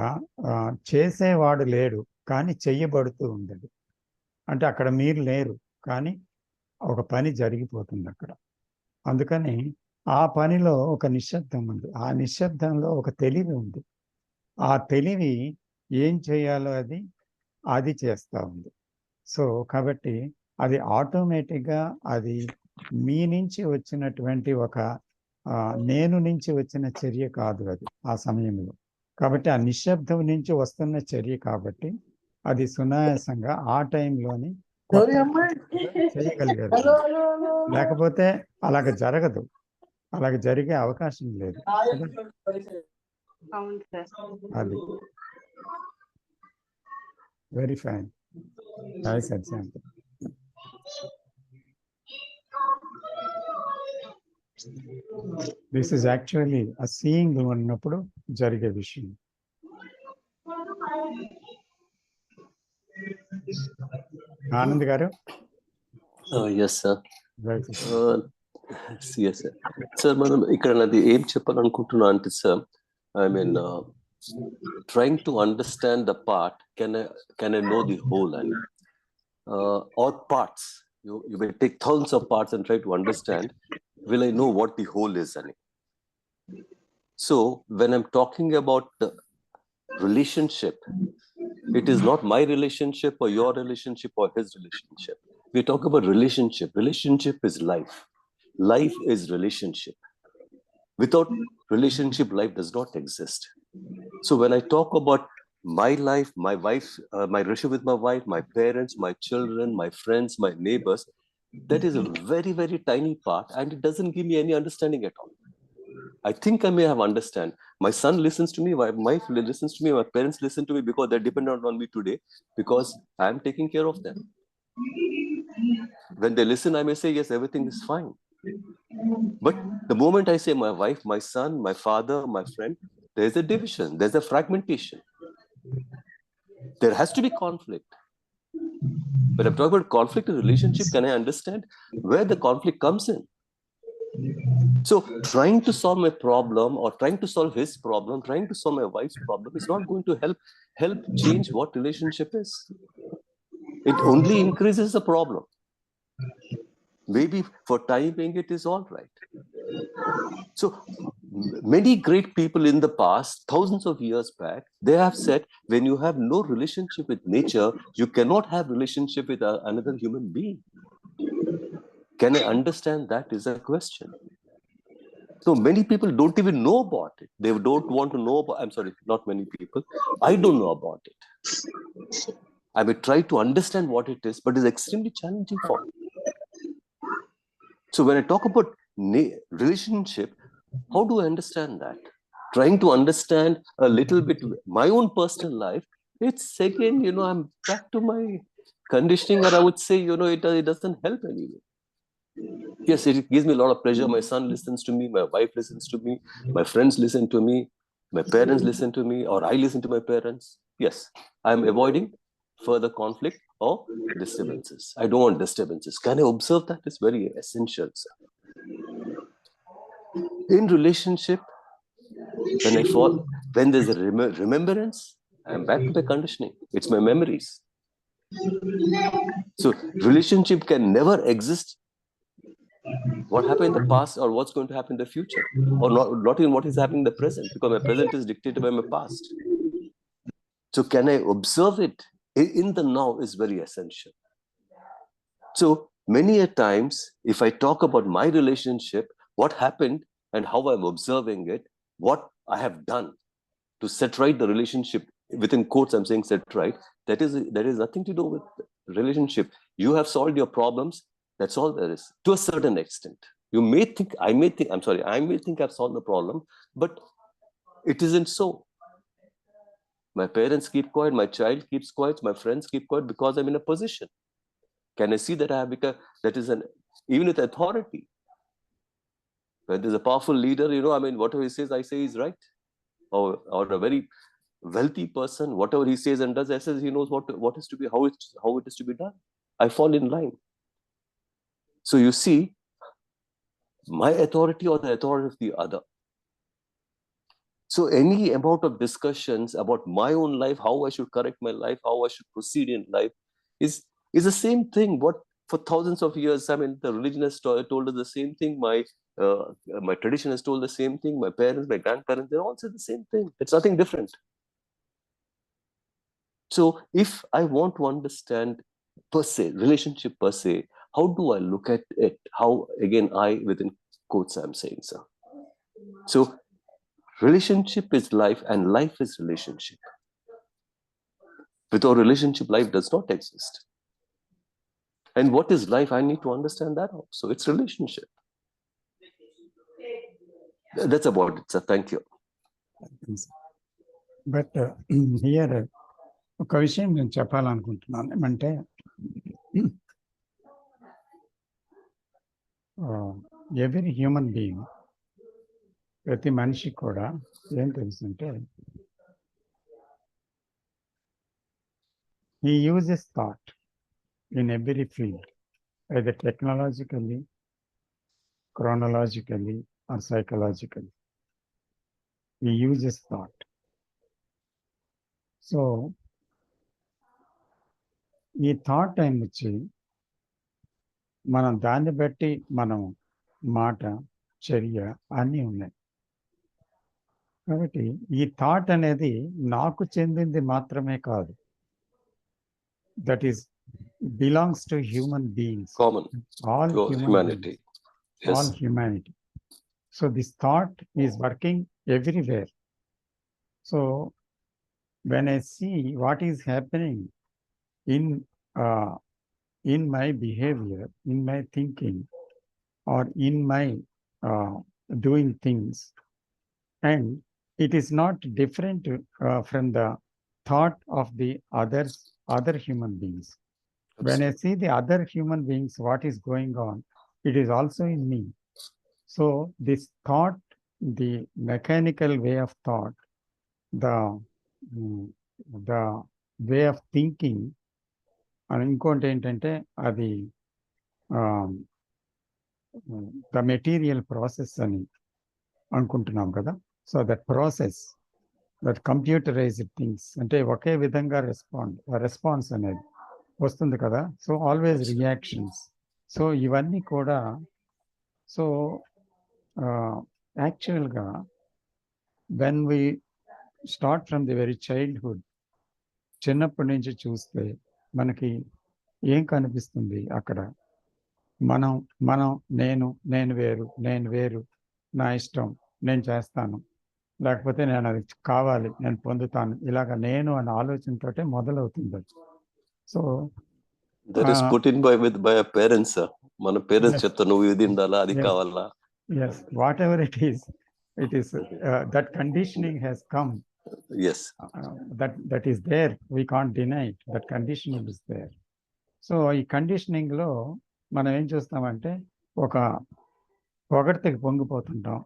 చేసేవాడు లేడు, కానీ చెయ్యబడుతూ ఉండదు. అంటే అక్కడ మీరు లేరు, కానీ ఒక పని జరిగిపోతుంది అక్కడ. అందుకని ఆ పనిలో ఒక నిశ్శబ్దం ఉంది. ఆ నిశ్శబ్దంలో ఒక తెలివి ఉంది. ఆ తెలివి ఏం చేయాలో అది చేస్తూ ఉంది. సో కాబట్టి అది ఆటోమేటిక్గా అది మీ నుంచి వచ్చినటువంటి ఒక నేను నుంచి వచ్చిన చర్య కాదు అది ఆ సమయంలో. కాబట్టి ఆ నిశ్శబ్దం నుంచి వస్తున్న చర్య కాబట్టి అది సునాయాసంగా ఆ టైంలోని చేయగలిగారు. లేకపోతే అలాగ జరగదు, అలాగ జరిగే అవకాశం లేదు. అవును సార్. అది very fine. Nice example. This is actually ఆ సీయింగ్ ఉన్నప్పుడు జరిగే విషయం. ఆనంద్ గారు. Yes sir. Yes sir. Sir మనం ఇక్కడ నాది ఏం చెప్పాలనుకుంటున్నా అంటే సార్, I mean trying to understand the part, can I know the whole, and or parts. You may take thousands of parts and try to understand, will I know what the whole is, and so when I'm talking about the relationship, it is not my relationship or your relationship or his relationship. We talk about relationship. Relationship is life. Life is relationship. Without relationship, life does not exist. So when I talk about my life, my wife, my relationship with my wife, my parents, my children, my friends, my neighbors, that is a very, very tiny part, and it doesn't give me any understanding at all. I think I may have understand. My son listens to me, my wife listens to me, my parents listen to me because they're dependent on me today, because I'm taking care of them. When they listen, I may say, yes, everything is fine. But the moment I say my wife, my son, my father, my friend, there's a division, there's a fragmentation. There has to be conflict. When I'm talking about conflict in relationship, can I understand where the conflict comes in? So trying to solve my problem or trying to solve his problem, trying to solve my wife's problem is not going to help change what relationship is. It only increases the problem. Maybe for time being, it is all right. So many great people in the past, thousands of years back, they have said, when you have no relationship with nature, you cannot have relationship with another human being. Can I understand that is a question. So many people don't even know about it. They don't want to know about, I'm sorry, not many people. I don't know about it. I may try to understand what it is, but it's extremely challenging for me. So when I talk about relationship, how do I understand that? Trying to understand a little bit my own personal life, it's again, I'm back to my conditioning, or I would say, it doesn't help anyway. Yes, it gives me a lot of pleasure. My son listens to me, my wife listens to me, my friends listen to me, my parents listen to me, or I listen to my parents. Yes, I'm avoiding further conflict or disturbances. I don't want disturbances. Can I observe that? It's very essential, sir. In relationship, when there's a remembrance, I'm back to my conditioning. It's my memories. So relationship can never exist what happened in the past or what's going to happen in the future, or not even what is happening in the present, because my present is dictated by my past. So can I observe it in the now is very essential. So many a times, if I talk about my relationship, what happened and how I'm observing it, what I have done to set right the relationship, within quotes I'm saying set right, that is nothing to do with relationship. You have solved your problems, that's all there is, to a certain extent. I may think I've solved the problem, but it isn't so. My parents keep quiet, my child keeps quiet, my friends keep quiet because I'm in a position. Can I see that I have become, that is even with authority. When there's a powerful leader, whatever he says, I say he's right. Or a very wealthy person, whatever he says and does, I says he knows what is to be, how it is to be done. I fall in line. So you see, my authority or the authority of the other. So any amount of discussions about my own life, how I should correct my life, how I should proceed in life, is the same thing. What for thousands of years, the religion has told us the same thing. My tradition has told the same thing. My parents, my grandparents, they all said the same thing. It's nothing different. So if I want to understand per se, relationship per se, how do I look at it? How, again, within quotes I'm saying, sir. So relationship is life and life is relationship. Without relationship, life does not exist. And what is life? I need to understand that also. It's relationship. That's about it, sir. Thank you. But here ఒక విషయం నేను చెప్పాలనుకుంటున్నాను ఏమంటే every human being, ప్రతి మనిషి కూడా ఏం తెలుసుంటే he uses thought in every field, either technologically, chronologically, or psychologically. He uses thought. So, ఈ థాట్ టైం వచ్చి మనం దాన్ని బట్టి మనం మాట, చర్య అన్నీ ఉన్నాయి. కాబట్టి ఈ థాట్ అనేది నాకు చెందింది మాత్రమే కాదు. That is belongs to human beings, Common all to human humanity. beings, all Yes. humanity. So this thought is working everywhere. So when I see what is happening in my behavior, in my thinking, or in my doing things, and it is not different from the thought of the other human beings. When I see the other human beings, what is going on, it is also in me. So this thought, the mechanical way of thought, the way of thinking, and ఇంకోటి ఏంటంటే అది the material process అని అనుకుంటున్నాం కదా. So that process, that computerised things అంటే ఒకే విధంగా response అనేది వస్తుంది కదా. So always reactions. సో ఇవన్నీ కూడా సో యాక్చువల్గా when we start from the very childhood, చిన్నప్పటి నుంచి చూస్తే మనకి ఏం కనిపిస్తుంది అక్కడ? మనం నేను వేరు, నా ఇష్టం, నేను చేస్తాను, లేకపోతే నేను అది కావాలి, నేను పొందుతాను, ఇలాగ నేను అనే ఆలోచనతోటే మొదలవుతుంది. So That is put in by a parents. మన పేరెంట్స్ చెప్తారు నువ్వు ఇది ఉండాలా, అది కావాలా. Yes, whatever it is that conditioning has come. Yes. That is there. We can't deny it. That conditioning is there. So ఈ కండిషనింగ్ లో మనం ఏం చూస్తామంటే ఒక పొగడ్తకి పొంగిపోతుంటాం,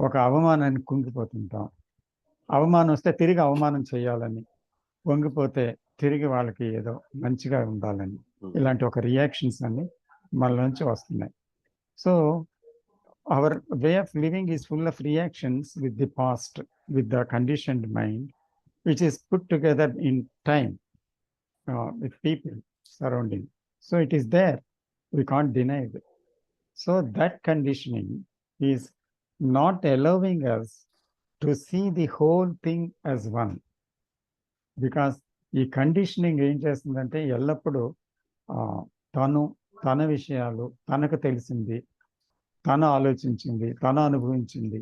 ఒక అవమానానికి కుంగిపోతుంటాం. అవమానం వస్తే తిరిగి అవమానం చేయాలని, పొంగిపోతే తిరిగి వాళ్ళకి ఏదో మంచిగా ఉండాలని, ఇలాంటి ఒక రియాక్షన్స్ అన్ని మన నుంచి వస్తున్నాయి. So our way of living is full of reactions with the past, with the conditioned mind, which is put together in time with people surrounding. So it is there. We can't deny it. So that conditioning is not allowing us to see the whole thing as one. Because ఈ conditioning ఏం చేస్తుందంటే ఎల్లప్పుడూ తన విషయాలు, తనకు తెలిసింది, తను ఆలోచించింది, తను అనుభవించింది,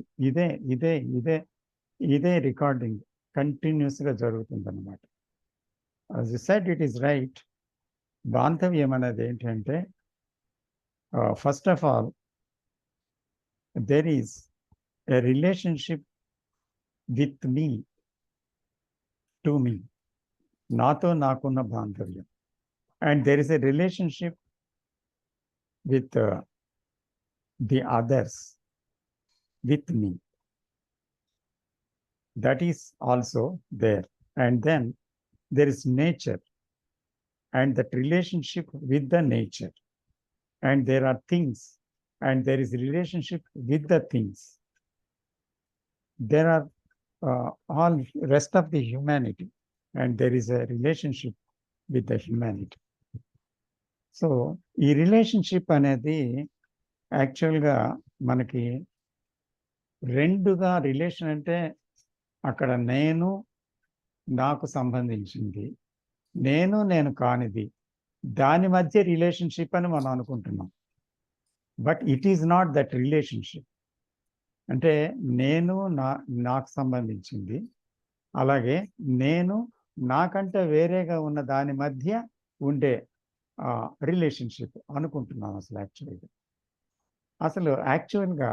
ఇదే రికార్డింగ్ కంటిన్యూస్గా జరుగుతుంది అన్నమాట. As you said, it is right. బాంధవ్యం అనేది ఏంటంటే first of all there is a relationship with me, to me, నాతో నాకున్న బాంధవ్యం. And there is a relationship with the others, with me. That is also there. And then there is nature and that relationship with the nature. And there are things and there is relationship with the things. There are all rest of the humanity and there is a relationship with the humanity. So ఈ relationship అనేది యాక్చువల్గా మనకి రెండుగా relation అంటే అక్కడ నేను నాకు సంబంధించింది, నేను కానిది, దాని మధ్య రిలేషన్షిప్ అని మనం అనుకుంటున్నాం. But it is not that relationship. అంటే నేను నాకు సంబంధించింది, అలాగే నేను నాకంటే వేరేగా ఉన్న దాని మధ్య ఉండే రిలేషన్షిప్ అనుకుంటున్నాం అసలు యాక్చువల్గా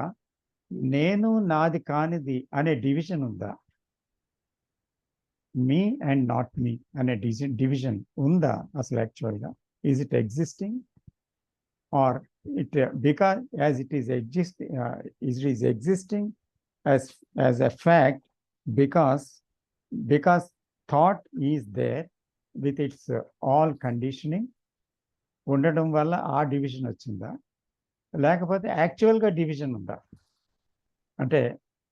నేను నాది కానిది అనే డివిజన్ ఉందా? మీ అండ్ నాట్ మీ అనే డివిజన్ ఉందా అసలు యాక్చువల్గా? Is it existing are it because as it is existing as a fact because thought is there with its all conditioning ఉండడం వల్ల ఆ డివిజన్ వచ్చిందా? లేకపోతే యాక్చువల్గా డివిజన్ ఉందా? అంటే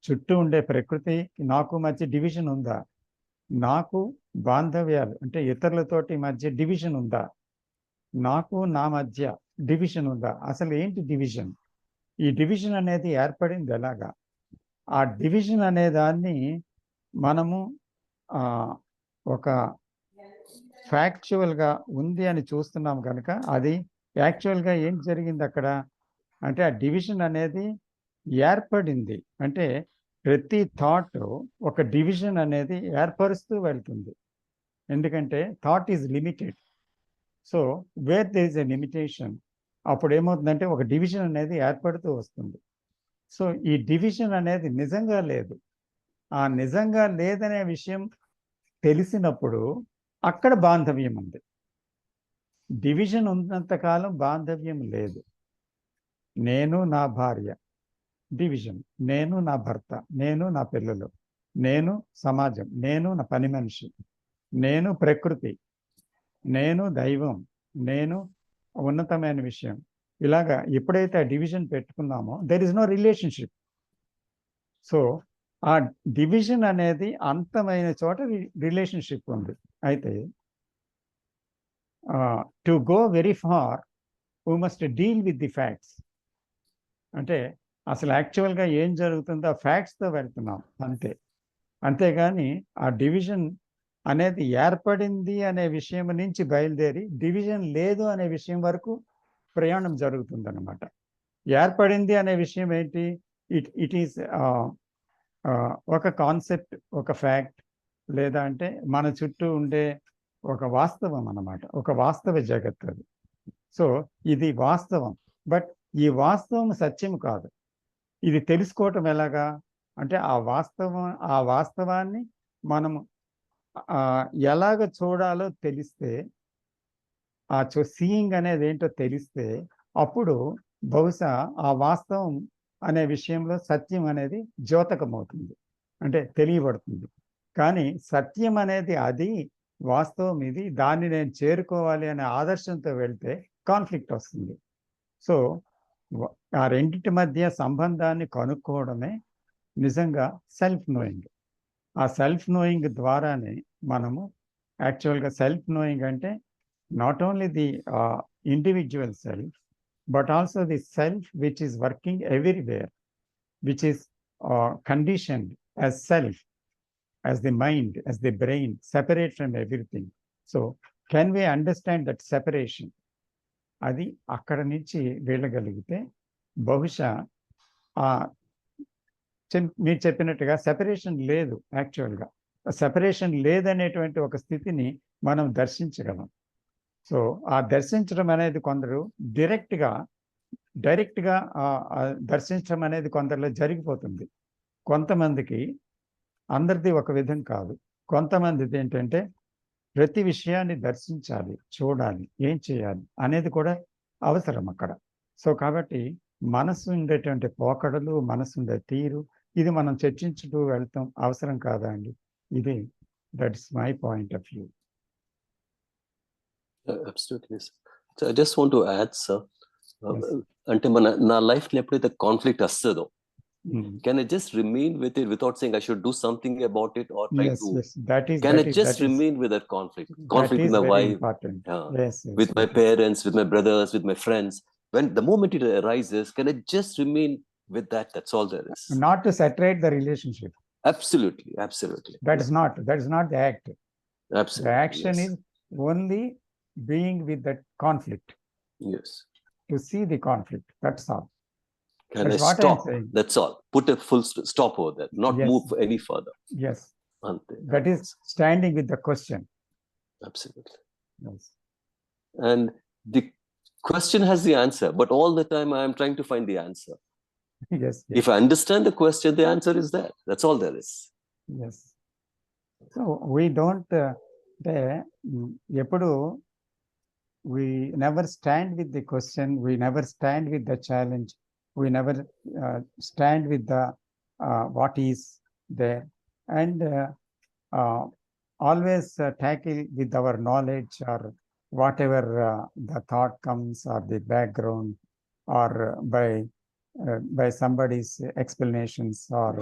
చుట్టూ ఉండే ప్రకృతి నాకు మధ్య డివిజన్ ఉందా? నాకు బాంధవ్యాలు అంటే ఇతరులతోటి మధ్య డివిజన్ ఉందా? నాకు నా మధ్య డివిజన్ ఉందా? అసలు ఏంటి డివిజన్? ఈ డివిజన్ అనేది ఏర్పడింది ఎలాగా? ఆ డివిజన్ అనే దాన్ని మనము ఒక ఫ్యాక్చువల్గా ఉంది అని చూస్తున్నాం కనుక అది యాక్చువల్గా ఏం జరిగింది అక్కడ అంటే ఆ డివిజన్ అనేది ఏర్పడింది. అంటే ప్రతి థాట్ ఒక డివిజన్ అనేది ఏర్పరుస్తూ వెళ్తుంది. ఎందుకంటే thought is limited. So where there is a limitation అప్పుడు ఏమవుతుందంటే ఒక డివిజన్ అనేది ఏర్పడుతూ వస్తుంది. సో ఈ డివిజన్ అనేది నిజంగా లేదు. ఆ నిజంగా లేదనే విషయం తెలిసినప్పుడు అక్కడ బాంధవ్యం ఉంది. డివిజన్ ఉన్నంతకాలం బాంధవ్యం లేదు. నేను నా భార్య డివిజన్, నేను నా భర్త, నేను నా పిల్లలు, నేను సమాజం, నేను నా పని మనిషి, నేను ప్రకృతి, నేను దైవం, నేను ఉన్నతమైన విషయం. ఇలాగా ఎప్పుడైతే ఆ డివిజన్ పెట్టుకున్నామో there is no relationship. So ఆ డివిజన్ అనేది అంతమైన చోట రిలేషన్షిప్ ఉంది. అయితే to go very far we must deal with the facts. అంటే అసలు యాక్చువల్గా ఏం జరుగుతుందో ఆ ఫ్యాక్ట్స్తో వెళ్తున్నాం అంతే. అంతేగాని ఆ డివిజన్ అనేది ఏర్పడింది అనే విషయం నుంచి బయలుదేరి డివిజన్ లేదు అనే విషయం వరకు ప్రయాణం జరుగుతుందన్నమాట. ఏర్పడింది అనే విషయం ఏంటి? ఇట్ ఈస్ ఒక కాన్సెప్ట్, ఒక ఫ్యాక్ట్, లేదా అంటే మన చుట్టూ ఉండే ఒక వాస్తవం అన్నమాట, ఒక వాస్తవ జగత్తు అది. సో ఇది వాస్తవం, బట్ ఈ వాస్తవం సత్యం కాదు. ఇది తెలుసుకోవటం ఎలాగా అంటే ఆ వాస్తవాన్ని మనము ఎలాగ చూడాలో తెలిస్తే, ఆ సీయింగ్ అనేది ఏంటో తెలిస్తే అప్పుడు బహుశా ఆ వాస్తవం అనే విషయంలో సత్యం అనేది ద్యోతకమవుతుంది, అంటే తెలియబడుతుంది. కానీ సత్యం అనేది అది, వాస్తవం ఇది, దాన్ని నేను చేరుకోవాలి అనే ఆదర్శంతో వెళ్తే కాన్ఫ్లిక్ట్ వస్తుంది. సో ఆ రెండింటి మధ్య సంబంధాన్ని కనుక్కోవడమే నిజంగా సెల్ఫ్ నోయింగ్. ఆ సెల్ఫ్ నోయింగ్ ద్వారానే మనము యాక్చువల్గా సెల్ఫ్ నోయింగ్ అంటే not only the individual self but also the self which is working everywhere, which is conditioned as self, as the mind, as the brain, separate from everything. So can we understand that separation? అది అక్కడ నుంచి వెళ్ళగలిగితే బహుశా మీరు చెప్పినట్టుగా separation లేదు. యాక్చువల్గా separation లేదనేటువంటి ఒక స్థితిని మనం దర్శించగలం. సో ఆ దర్శించడం అనేది కొందరు డైరెక్ట్గా దర్శించడం అనేది కొందరిలో జరిగిపోతుంది. కొంతమందికి, అందరిది ఒక విధం కాదు. కొంతమందిది ఏంటంటే ప్రతి విషయాన్ని దర్శించాలి, చూడాలి, ఏం చేయాలి అనేది కూడా అవసరం అక్కడ. సో కాబట్టి మనసు ఉండేటువంటి పోకడలు, మనసు ఉండే తీరు, ఇది మనం చర్చించుతూ వెళ్తాం అవసరం కాదా అండి? ఇది that's my point of view. Absolutely. So I just want to add, sir, అంటే నా లైఫ్ లో ఎప్పుడైతే కాన్ఫ్లిక్ట్ వస్తుందో, can I just remain with it without saying I should do something about it or try to can I just remain with that conflict with my wife, with my parents, with my brothers, with my friends? When the moment it arises, can I just remain with that? That's all there is. Not to saturate the relationship. Absolutely. That is not the act. Absolutely. The action is only being with that conflict. Yes. To see the conflict. That's all. Can I stop? That's all. Put a full stop over there. Not move any further. Yes. That is standing with the question. Absolutely. Yes. And the question has the answer, but all the time I am trying to find the answer. Yes, If I understand the question, the answer is that. That's all there is. yes. So we don't, ఎప్పుడు we never stand with the question, we never stand with the challenge, we never stand with the what is there, and always tackle with our knowledge or whatever the thought comes, or the background, or by somebody's explanations or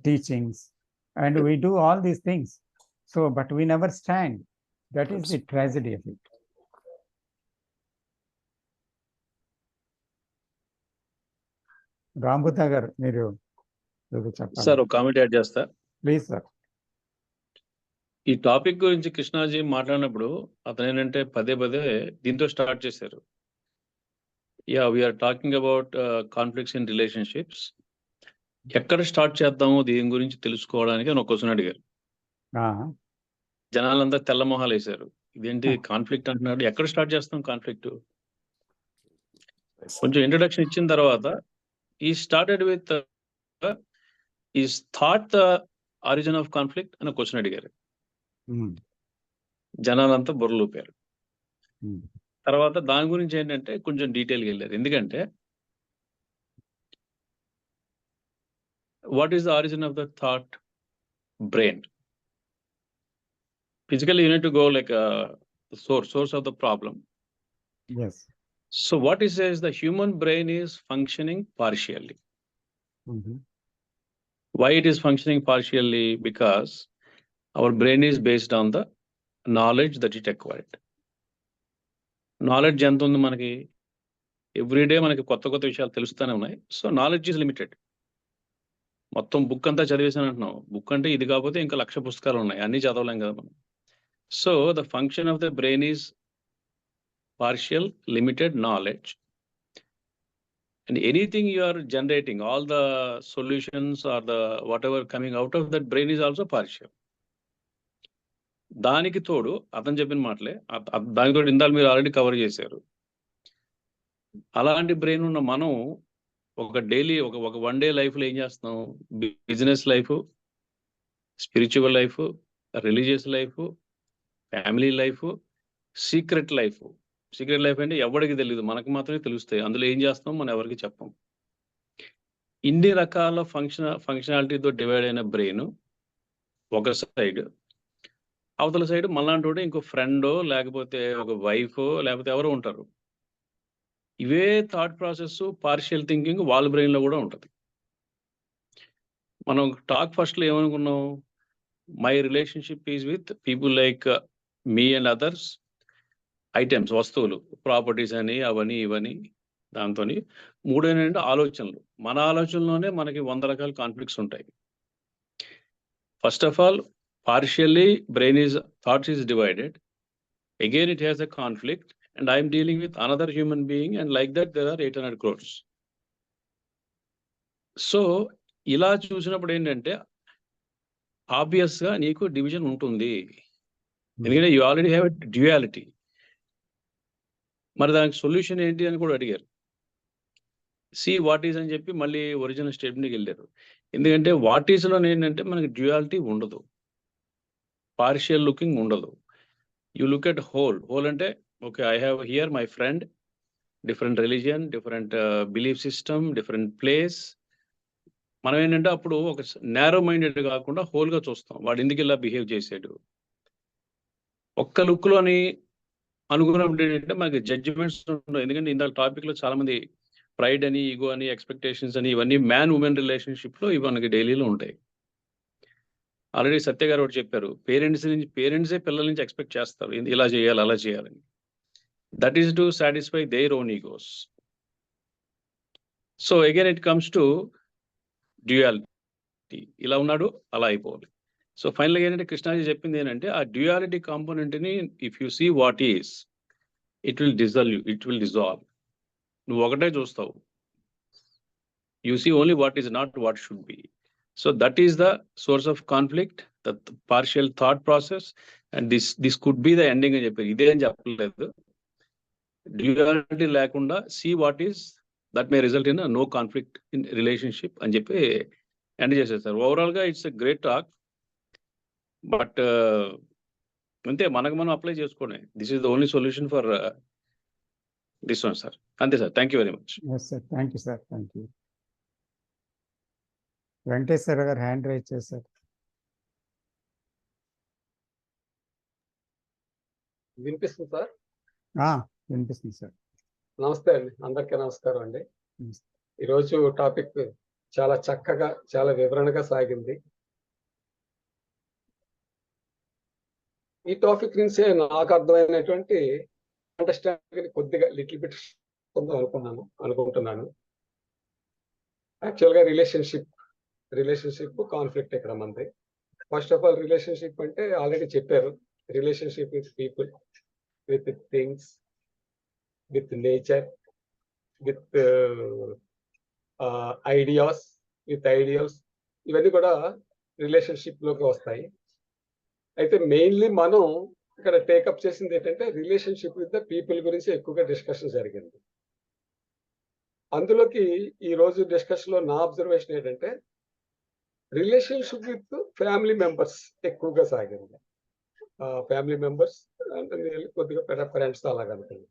teachings, and we do all these things. So, but we never stand. That is the tragedy of it. రాంబుద్ధ గారు, మీరు చెప్పండి. Sir ఒక comment add చేస్తా. Please sir. ఈ topic గురించి కృష్ణాజీ మాట్లాడినప్పుడు అతను ఏంటంటే పదే దీంతో స్టార్ట్ చేశారు. We are talking about conflicts in relationships. ఎక్కడ స్టార్ట్ చేద్దాము దీని గురించి తెలుసుకోవడానికి అని ఒక క్వశ్చన్ అడిగారు. జనాలంతా తెల్ల మొహాలు వేశారు. ఇదేంటి కాన్ఫ్లిక్ట్ అంటున్నాడు, ఎక్కడ స్టార్ట్ చేస్తాం కాన్ఫ్లిక్ట్? కొంచెం ఇంట్రడక్షన్ ఇచ్చిన తర్వాత ఈ started with is thought the origin of conflict అని క్వశ్చన్ అడిగారు. జనాలంతా బుర్రలూపారు. తర్వాత దాని గురించి ఏంటంటే కొంచెం డీటెయిల్గా వెళ్ళారు. ఎందుకంటే what is the origin of the thought? Brain. Physically, you need to go like the source of the problem. Yes. So what he says, the human brain is functioning partially. Why it is functioning partially? Because our brain is based on the knowledge that it acquired. Knowledge ఎంత ఉంది మనకి? Everyday మనకి కొత్త విషయాలు తెలుస్తూనే ఉన్నాయి. So knowledge is limited. మొత్తం book అంతా చదివేసాను అంటున్నావు. బుక్ అంటే ఇది కాకపోతే ఇంకా 1,00,000 పుస్తకాలు ఉన్నాయి, అన్నీ చదవలేం కదా మనం. So the function of the brain is partial, limited knowledge, and anything you are generating, all the solutions or the whatever coming out of that brain is also partial. దానికి తోడు అతను చెప్పిన మాటలే, దానికి తోడు ఇందాక మీరు ఆల్రెడీ కవర్ చేశారు. అలాంటి బ్రెయిన్ ఉన్న మనం ఒక డైలీ ఒక వన్ డే లైఫ్లో ఏం చేస్తాం? Business life, spiritual life, religious life, family life, secret life. Secret life అంటే ఎవరికి తెలియదు, మనకు మాత్రమే తెలుస్తాయి. అందులో ఏం చేస్తాం మనం ఎవరికి చెప్పం. ఇన్ని రకాల ఫంక్షనాలిటీతో డివైడ్ అయిన బ్రెయిన్ ఒక సైడ్, అవతల సైడ్ మళ్ళాంటి ఇంకో ఫ్రెండో లేకపోతే ఒక వైఫో లేకపోతే ఎవరో ఉంటారు. ఇవే థాట్ ప్రాసెస్, పార్షియల్ థింకింగ్ వాళ్ళ బ్రెయిన్లో కూడా ఉంటుంది. మనం టాక్ ఫస్ట్లో ఏమనుకున్నాం? My relationship is with people like me and others, items, వస్తువులు, ప్రాపర్టీస్ అని అవని ఇవని. దాంతో మూడేనంటే ఆలోచనలు. మన ఆలోచనలోనే మనకి 100 రకాల కాన్ఫ్లిక్ట్స్ ఉంటాయి. First of all, partially brain is thoughts is divided. Again it has a conflict and I'm dealing with another human being, and like that there are 800 crores. So ఇలా చూసినప్పుడు ఏంటంటే ఆబ్వియస్గా నీకు డివిజన్ ఉంటుంది. ఎందుకంటే you already have a duality. మరి దానికి solution ఏంటి అని కూడా అడిగారు. సి వాట్ ఈజ్ అని చెప్పి మళ్ళీ ఒరిజినల్ స్టేట్మెంట్కి వెళ్ళారు. ఎందుకంటే వాట్ ఈజ్లో ఏంటంటే మనకి డ్యుయాలిటీ ఉండదు, పార్షియల్ లుకింగ్ ఉండదు. You look at whole. Whole అంటే okay, I have here my friend, different religion, different belief system, different place. మనం ఏంటంటే అప్పుడు ఒక నేరో మైండెడ్ కాకుండా హోల్గా చూస్తాం. వాడు ఎందుకు ఇలా బిహేవ్ చేశాడు. ఒక్క లుక్లోని అనుకున్నప్పుడు ఏంటంటే మనకి జడ్జిమెంట్స్ ఉండవు. ఎందుకంటే ఇందాక టాపిక్లో చాలా మంది ప్రైడ్ అని, ఈగో అని, ఎక్స్పెక్టేషన్స్ అని, ఇవన్నీ మ్యాన్ ఉమెన్ రిలేషన్షిప్లో ఇవి మనకి డైలీలో ఉంటాయి. ఆల్రెడీ సత్య గారు ఒకటి చెప్పారు, పేరెంట్సే పిల్లల నుంచి ఎక్స్పెక్ట్ చేస్తారు ఇలా చేయాలి అలా చేయాలని. That is to satisfy their own egos. So again it comes to duality. ఇలా ఉన్నాడు అలా అయిపోవాలి. సో ఫైనల్గా ఏంటంటే కృష్ణాజీ చెప్పింది ఏంటంటే ఆ డ్యుయాలిటీ కాంపోనెంట్ని if you see what is, it will dissolve. నువ్వు ఒకటే చూస్తావు. You see only what is not what should be. So that is the source of conflict, the partial thought process, and this could be the ending అని చెప్పారు. ఇదే అని చెప్పలేదు. Duality లేకుండా see what is that may result in no conflict in relationship అని చెప్పి end చేసేస్తారు. ఓవరాల్గా it's a great talk. But అంతే, మనకు మనం అప్లై చేసుకోండి. This is the only solution for this one sir. అంతే sir. Thank you very much. Yes sir, thank you sir, thank you. Venkateswara గారు హ్యాండ్ రైజ్ చేశారు. వినిపిస్తుంది సార్? వినిపిస్తుంది సార్. నమస్తే అండి, అందరికీ నమస్కారం అండి. ఈరోజు టాపిక్ చాలా చక్కగా, చాలా వివరణగా సాగింది. ఈ టాపిక్ నుంచే నాకు అర్థమైనటువంటి అండర్స్టాండింగ్ కొద్దిగా లిటిల్ బిట్ అనుకుంటున్నాను. యాక్చువల్గా రిలేషన్షిప్ కాన్ఫ్లిక్ట్ ఇక్కడ మంది. ఫస్ట్ ఆఫ్ ఆల్ రిలేషన్షిప్ అంటే ఆల్రెడీ చెప్పారు, relationship with people, with things, with nature, with ideas, with ideals, ఇవన్నీ కూడా రిలేషన్షిప్ లోకి వస్తాయి. అయితే మెయిన్లీ మనం ఇక్కడ టేకప్ చేసింది ఏంటంటే రిలేషన్షిప్ విత్ ద పీపుల్ గురించి ఎక్కువగా డిస్కషన్ జరిగింది. అందులోకి ఈ రోజు డిస్కషన్ లో నా అబ్జర్వేషన్ ఏంటంటే రిలేషన్షిప్ విత్ ఫ్యామిలీ మెంబర్స్ ఎక్కువగా సాగింది. ఫ్యామిలీ మెంబర్స్ అంటే కొద్దిగా ఫ్రెండ్స్ అలాగనుకుంది.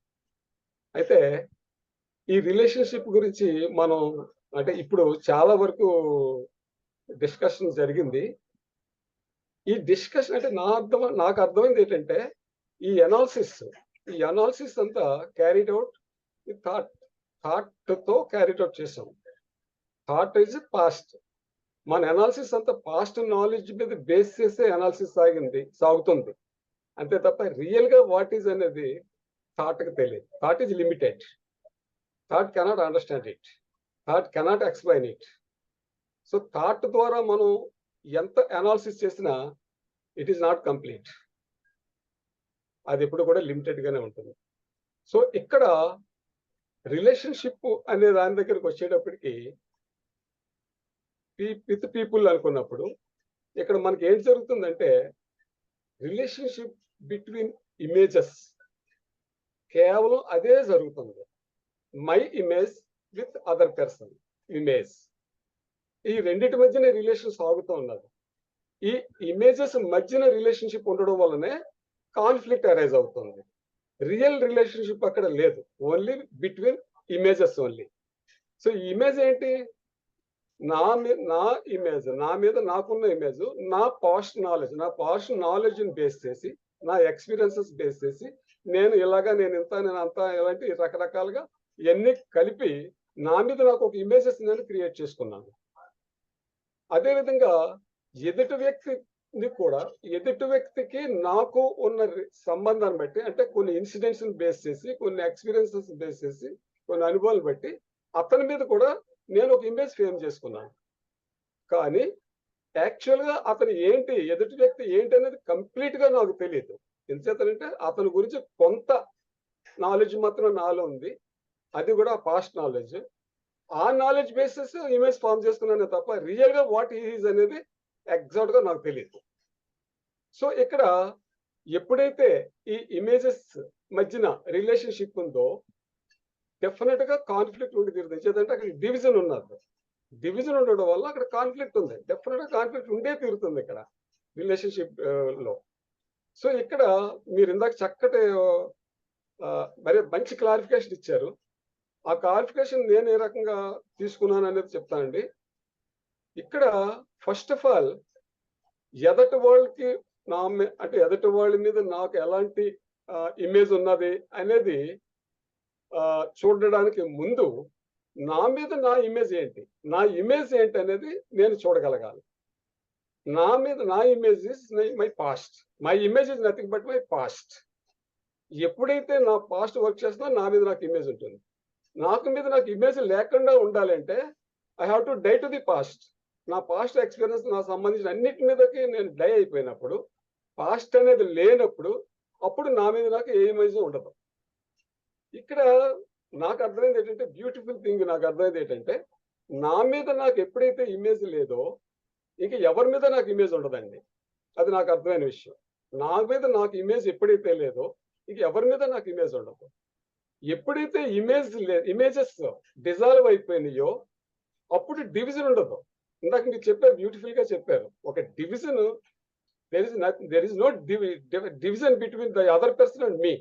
అయితే ఈ రిలేషన్షిప్ గురించి మనం అంటే ఇప్పుడు చాలా వరకు డిస్కషన్ జరిగింది. ఈ డిస్కషన్ అంటే నాకు అర్థమైంది ఏంటంటే ఈ అనాలిసిస్ అంతా క్యారీడ్ అవుట్ విత్ థాట్ తో క్యారీడ్ అవుట్ చేసాం. Thought is past. మన అనాలిసిస్ అంతా పాస్ట్ నాలెడ్జ్ మీద బేస్ చేసే అనాలిసిస్ సాగుతుంది అంతే తప్ప రియల్ గా వాట్ ఈజ్ అనేది థాట్ కి తెలియదు. Thought is limited. Thought cannot understand it. Thought cannot explain it. So thought ద్వారా మనం ఎంత అనాలిసిస్ చేసినా ఇట్ ఈస్ నాట్ కంప్లీట్. అది ఎప్పుడు కూడా లిమిటెడ్ గానే ఉంటుంది. సో ఇక్కడ రిలేషన్షిప్ అనే దాని దగ్గరికి వచ్చేటప్పటికి విత్ పీపుల్ అనుకున్నప్పుడు ఇక్కడ మనకి ఏం జరుగుతుందంటే రిలేషన్షిప్ బిట్వీన్ ఇమేజెస్ కేవలం అదే జరుగుతుంది. My image with other person image, ఈ రెండింటి మధ్యనే రిలేషన్ సాగుతూ ఉన్నది. ఈ ఇమేజెస్ మధ్యన రిలేషన్షిప్ ఉండడం వల్లనే కాన్ఫ్లిక్ట్ అరైజ్ అవుతుంది. రియల్ రిలేషన్షిప్ అక్కడ లేదు, only between images only. So ఈ ఇమేజ్ ఏంటి? నా ఇమేజ్, నా మీద నాకున్న ఇమేజ్, నా పాస్ట్ నాలెడ్జ్ బేస్ చేసి, నా ఎక్స్పీరియన్సెస్ బేస్ చేసి నేను ఇలాగా, నేను ఇంత, నేను అంతా, ఇలాంటి రకరకాలుగా ఇవన్నీ కలిపి నా మీద నాకు ఒక ఇమేజెస్ నేను క్రియేట్ చేసుకున్నాను. అదేవిధంగా ఎదుటి వ్యక్తికి నాకు ఉన్న సంబంధాన్ని బట్టి, అంటే కొన్ని ఇన్సిడెంట్స్ బేస్ చేసి, కొన్ని ఎక్స్పీరియన్సెస్ బేస్ చేసి, కొన్ని అనుభవాలు బట్టి అతని మీద కూడా నేను ఒక ఇమేజ్ ఫ్రేమ్ చేసుకున్నాను. కానీ యాక్చువల్గా అతను ఏంటి, ఎదుటి వ్యక్తి ఏంటి అనేది కంప్లీట్ గా నాకు తెలియదు. ఎందుచేతంటే అతని గురించి కొంత నాలెడ్జ్ మాత్రం నాలో ఉంది, అది కూడా పాస్ట్ నాలెడ్జ్. ఆ నాలెడ్జ్ బేసిస్ ఇమేజ్ ఫామ్ చేసుకున్నానే తప్ప రియల్ గా వాట్ ఈజ్ అనేది ఎగ్జాక్ట్ గా నాకు తెలియదు. సో ఇక్కడ ఎప్పుడైతే ఈ ఇమేజెస్ మధ్యన రిలేషన్షిప్ ఉందో డెఫినెట్ గా కాన్ఫ్లిక్ట్ ఉండి తీరుతుంది. ఎందుకంటే అక్కడ డివిజన్ ఉన్నది. డివిజన్ ఉండడం వల్ల అక్కడ కాన్ఫ్లిక్ట్ ఉంది. డెఫినెట్ గా కాన్ఫ్లిక్ట్ ఉండే తీరుతుంది ఇక్కడ రిలేషన్షిప్ లో. సో ఇక్కడ మీరు ఇందాక చక్కటి మరి మంచి క్లారిఫికేషన్ ఇచ్చారు. ఆ క్లారిఫికేషన్ నేను ఏ రకంగా తీసుకున్నాను అనేది చెప్తానండి. ఇక్కడ ఫస్ట్ ఆఫ్ ఆల్ ఎదటి వాళ్ళకి అంటే ఎదటి వాళ్ళ మీద నాకు ఎలాంటి ఇమేజ్ ఉన్నది అనేది చూడడానికి ముందు నా మీద నా ఇమేజ్ ఏంటి అనేది నేను చూడగలగాలి. నా image is my past. My image is nothing but my past. ఎప్పుడైతే నా పాస్ట్ వర్క్ చేస్తున్నా నా మీద నాకు ఇమేజ్ ఉంటుంది. నాకు ఇమేజ్ లేకుండా ఉండాలంటే I have to die to the past. నా పాస్ట్ ఎక్స్పీరియన్స్, నాకు సంబంధించిన అన్నిటి మీదకి నేను డై అయిపోయినప్పుడు, పాస్ట్ అనేది లేనప్పుడు, అప్పుడు నా మీద నాకు ఏ ఇమేజ్ ఉండదు. ఇక్కడ నాకు అర్థమైంది ఏంటంటే, బ్యూటిఫుల్ థింగ్ నాకు అర్థమైంది ఏంటంటే, నా మీద నాకు ఎప్పుడైతే ఇమేజ్ లేదో ఇక ఎవరి మీద నాకు ఇమేజ్ ఉండదండి. అది నాకు అర్థమైన విషయం. నా మీద నాకు ఇమేజ్ ఎప్పుడైతే లేదో ఇక ఎవరి మీద నాకు ఇమేజ్ ఉండదు. ఎప్పుడైతే ఇమేజెస్ డిజాల్వ్ అయిపోయినాయో అప్పుడు డివిజన్ ఉండదు. ఇందాక మీరు చెప్పారు, బ్యూటిఫుల్ గా చెప్పారు. ఒక division, there is no division between the other person and me.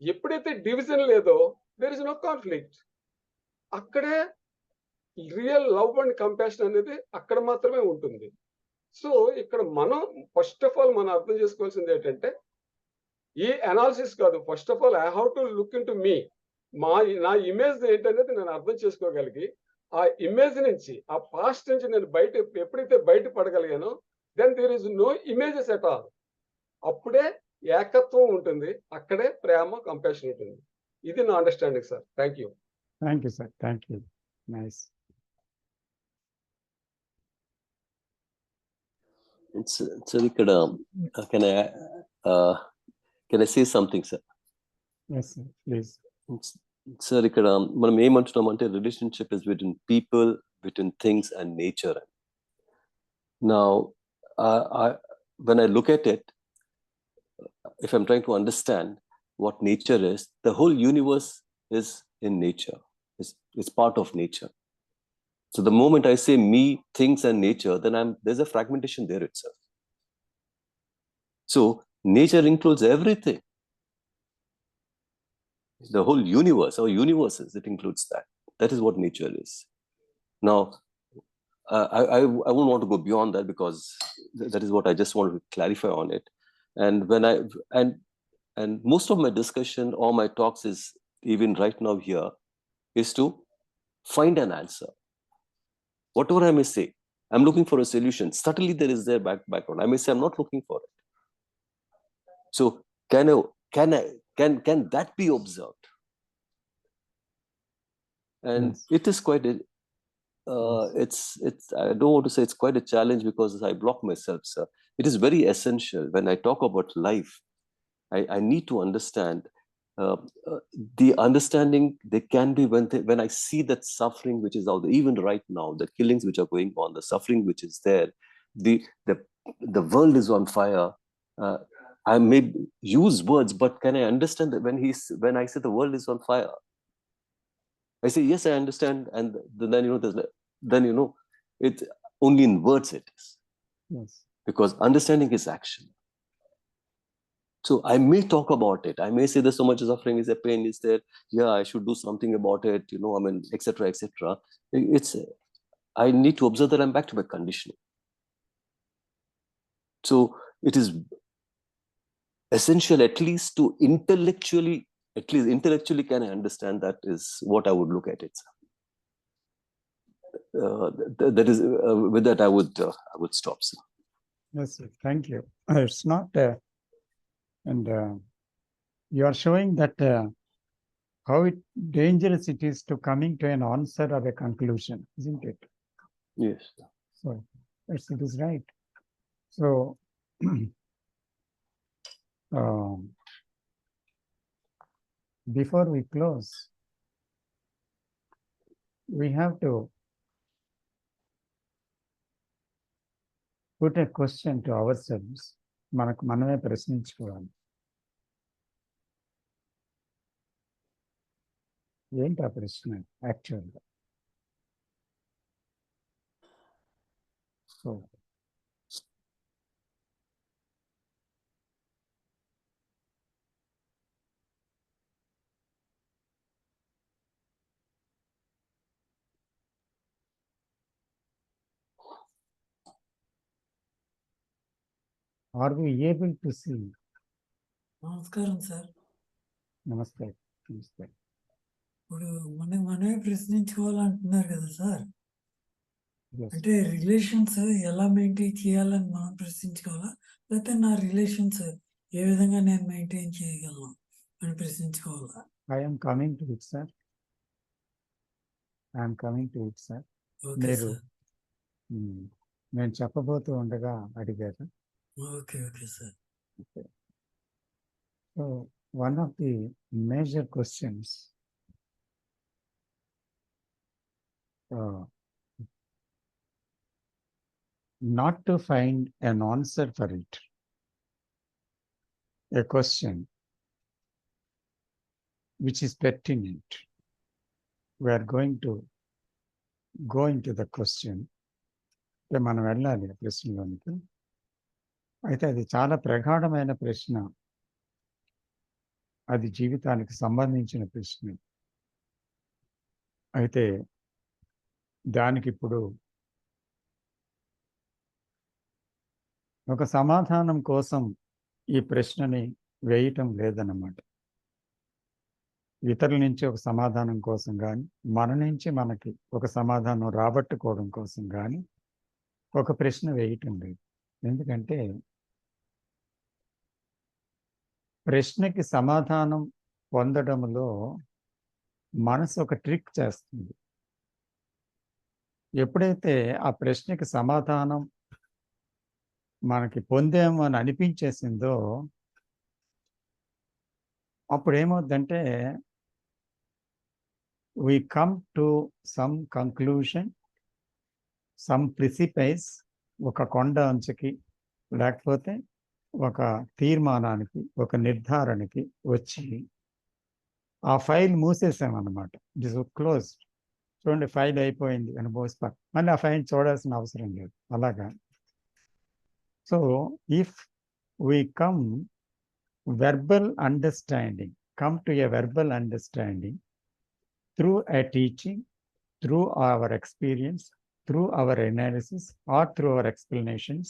ఎప్పుడైతే డివిజన్ లేదో there is no conflict. అక్కడే రియల్ లవ్ అండ్ కంపాషన్ అనేది అక్కడ మాత్రమే ఉంటుంది. సో ఇక్కడ మనం ఫస్ట్ ఆఫ్ ఆల్ మనం అర్థం చేసుకోవాల్సింది ఏంటంటే, ఈ అనాలిసిస్ కాదు, first of all I have to look into me. నా ఇమేజ్ ఏంటనేది నేను అర్థం చేసుకోగలిగి, ఆ ఇమేజ్ నుంచి, ఆ పాస్ట్ నుంచి నేను ఎప్పుడైతే బయటపడగలిగానో, then there is no images at all. అప్పుడే ఏకత్వం ఉంటుంది, అక్కడే ప్రేమ, కంపాషన్ ఉంటుంది. ఇది నా understanding sir. Thank you. Thank you sir. Thank you. Nice. Sir, ఇక్కడ can I say something, sir? Yes, sir. Please. Sir, ఇక్కడ మనం ఏమంటున్నాం అంటే relationship is between people, between things and nature. Now, when I look at it, if I'm trying to understand what nature is, the whole universe is in nature. It's part of nature. So the moment I say me, things and nature, then there's a fragmentation there itself. So nature includes everything. The whole universe, our universes, it includes that. That is what nature is. Now, I won't want to go beyond that, because that is what I just wanted to clarify on it. And when and most of my discussion or my talks is, even right now here, is to find an answer. Whatever I may say, I'm looking for a solution. Subtly there is their background. I may say I'm not looking for it. So can that be observed? And Yes. it is quite a, it's I don't want to say it's quite a challenge, because I block myself, sir. It is very essential when I talk about life. I need to understand the understanding there can be when I see that suffering which is out there, even right now, the killings which are going on, the suffering which is there, the world is on fire. I may use words, but can I understand that when I say the world is on fire, I say yes, I understand, and then it's only in words it is. Yes. Because understanding is action. So I may talk about it. I may say there's so much suffering, is there pain, is there? Yeah, I should do something about it. I mean, etc., etc. I need to observe that I'm back to my conditioning. So it is essential, at least intellectually can I understand. That is what I would look at it. That is with that I would stop, sir. Yes, sir. Thank you. It's not, and you are showing that how dangerous it is to coming to an answer or a conclusion, isn't it? Yes. So yes, it is right. So before we close, we have to put a question to ourselves. మనకు మనమే ప్రశ్నించుకోవాలి. ఏంటి ఆ ప్రశ్న యాక్చువల్గా? So are we able to see? నమస్కారం sir. నమస్తే. నమస్తే. ఇప్పుడు మనమే ప్రశ్నించుకోవాలంటున్నారు కదా సార్. Yes. అంటే రిలేషన్స్ ఎలా మెయింటైన్ చేయాలని మనం ప్రశ్నించుకోవాలా, లేకపోతే నా రిలేషన్స్ ఏ విధంగా నేను మెయింటైన్ చేయగలను అని ప్రశ్నించుకోవాలా? I'm coming to it sir. I'm coming to it sir. Okay మీరు సార్. నేను చెప్పబోతూ ఉండగా అడిగారు. Okay okay sir. So one of the major questions not to find an answer for it. A question. which is pertinent. We are going to go into the question. మనం వెళ్ళాలి ప్రశ్నలోనికి. అయితే అది చాలా ప్రగాఢమైన ప్రశ్న, అది జీవితానికి సంబంధించిన ప్రశ్న. అయితే దానికి ఇప్పుడు ఒక సమాధానం కోసం ఈ ప్రశ్నని వేయటం లేదన్నమాట. ఇతరుల నుంచి ఒక సమాధానం కోసం కానీ, మన నుంచి మనకి ఒక సమాధానం రాబట్టుకోవడం కోసం కానీ ఒక ప్రశ్న వేయటం లేదు. ఎందుకంటే ప్రశ్నకి సమాధానం పొందడంలో మనసు ఒక ట్రిక్ చేస్తుంది. ఎప్పుడైతే ఆ ప్రశ్నకి సమాధానం మనకి పొందాము అని అనిపించేసిందో అప్పుడు ఏమవుద్దంటే we come to some conclusion, some precipice, ఒక కొండ అంచుకి లేకపోతే ఒక తీర్మానానికి, ఒక నిర్ధారణకి వచ్చి ఆ ఫైల్ మూసేసామన్నమాట. It is closed. చూడండి, ఫైల్ అయిపోయింది అని మోస్తా, మళ్ళీ ఆ ఫైల్ చూడాల్సిన అవసరం లేదు. అలాగా. So if we come verbal understanding, come to a verbal understanding through a teaching, through our experience, through our analysis, or through our explanations,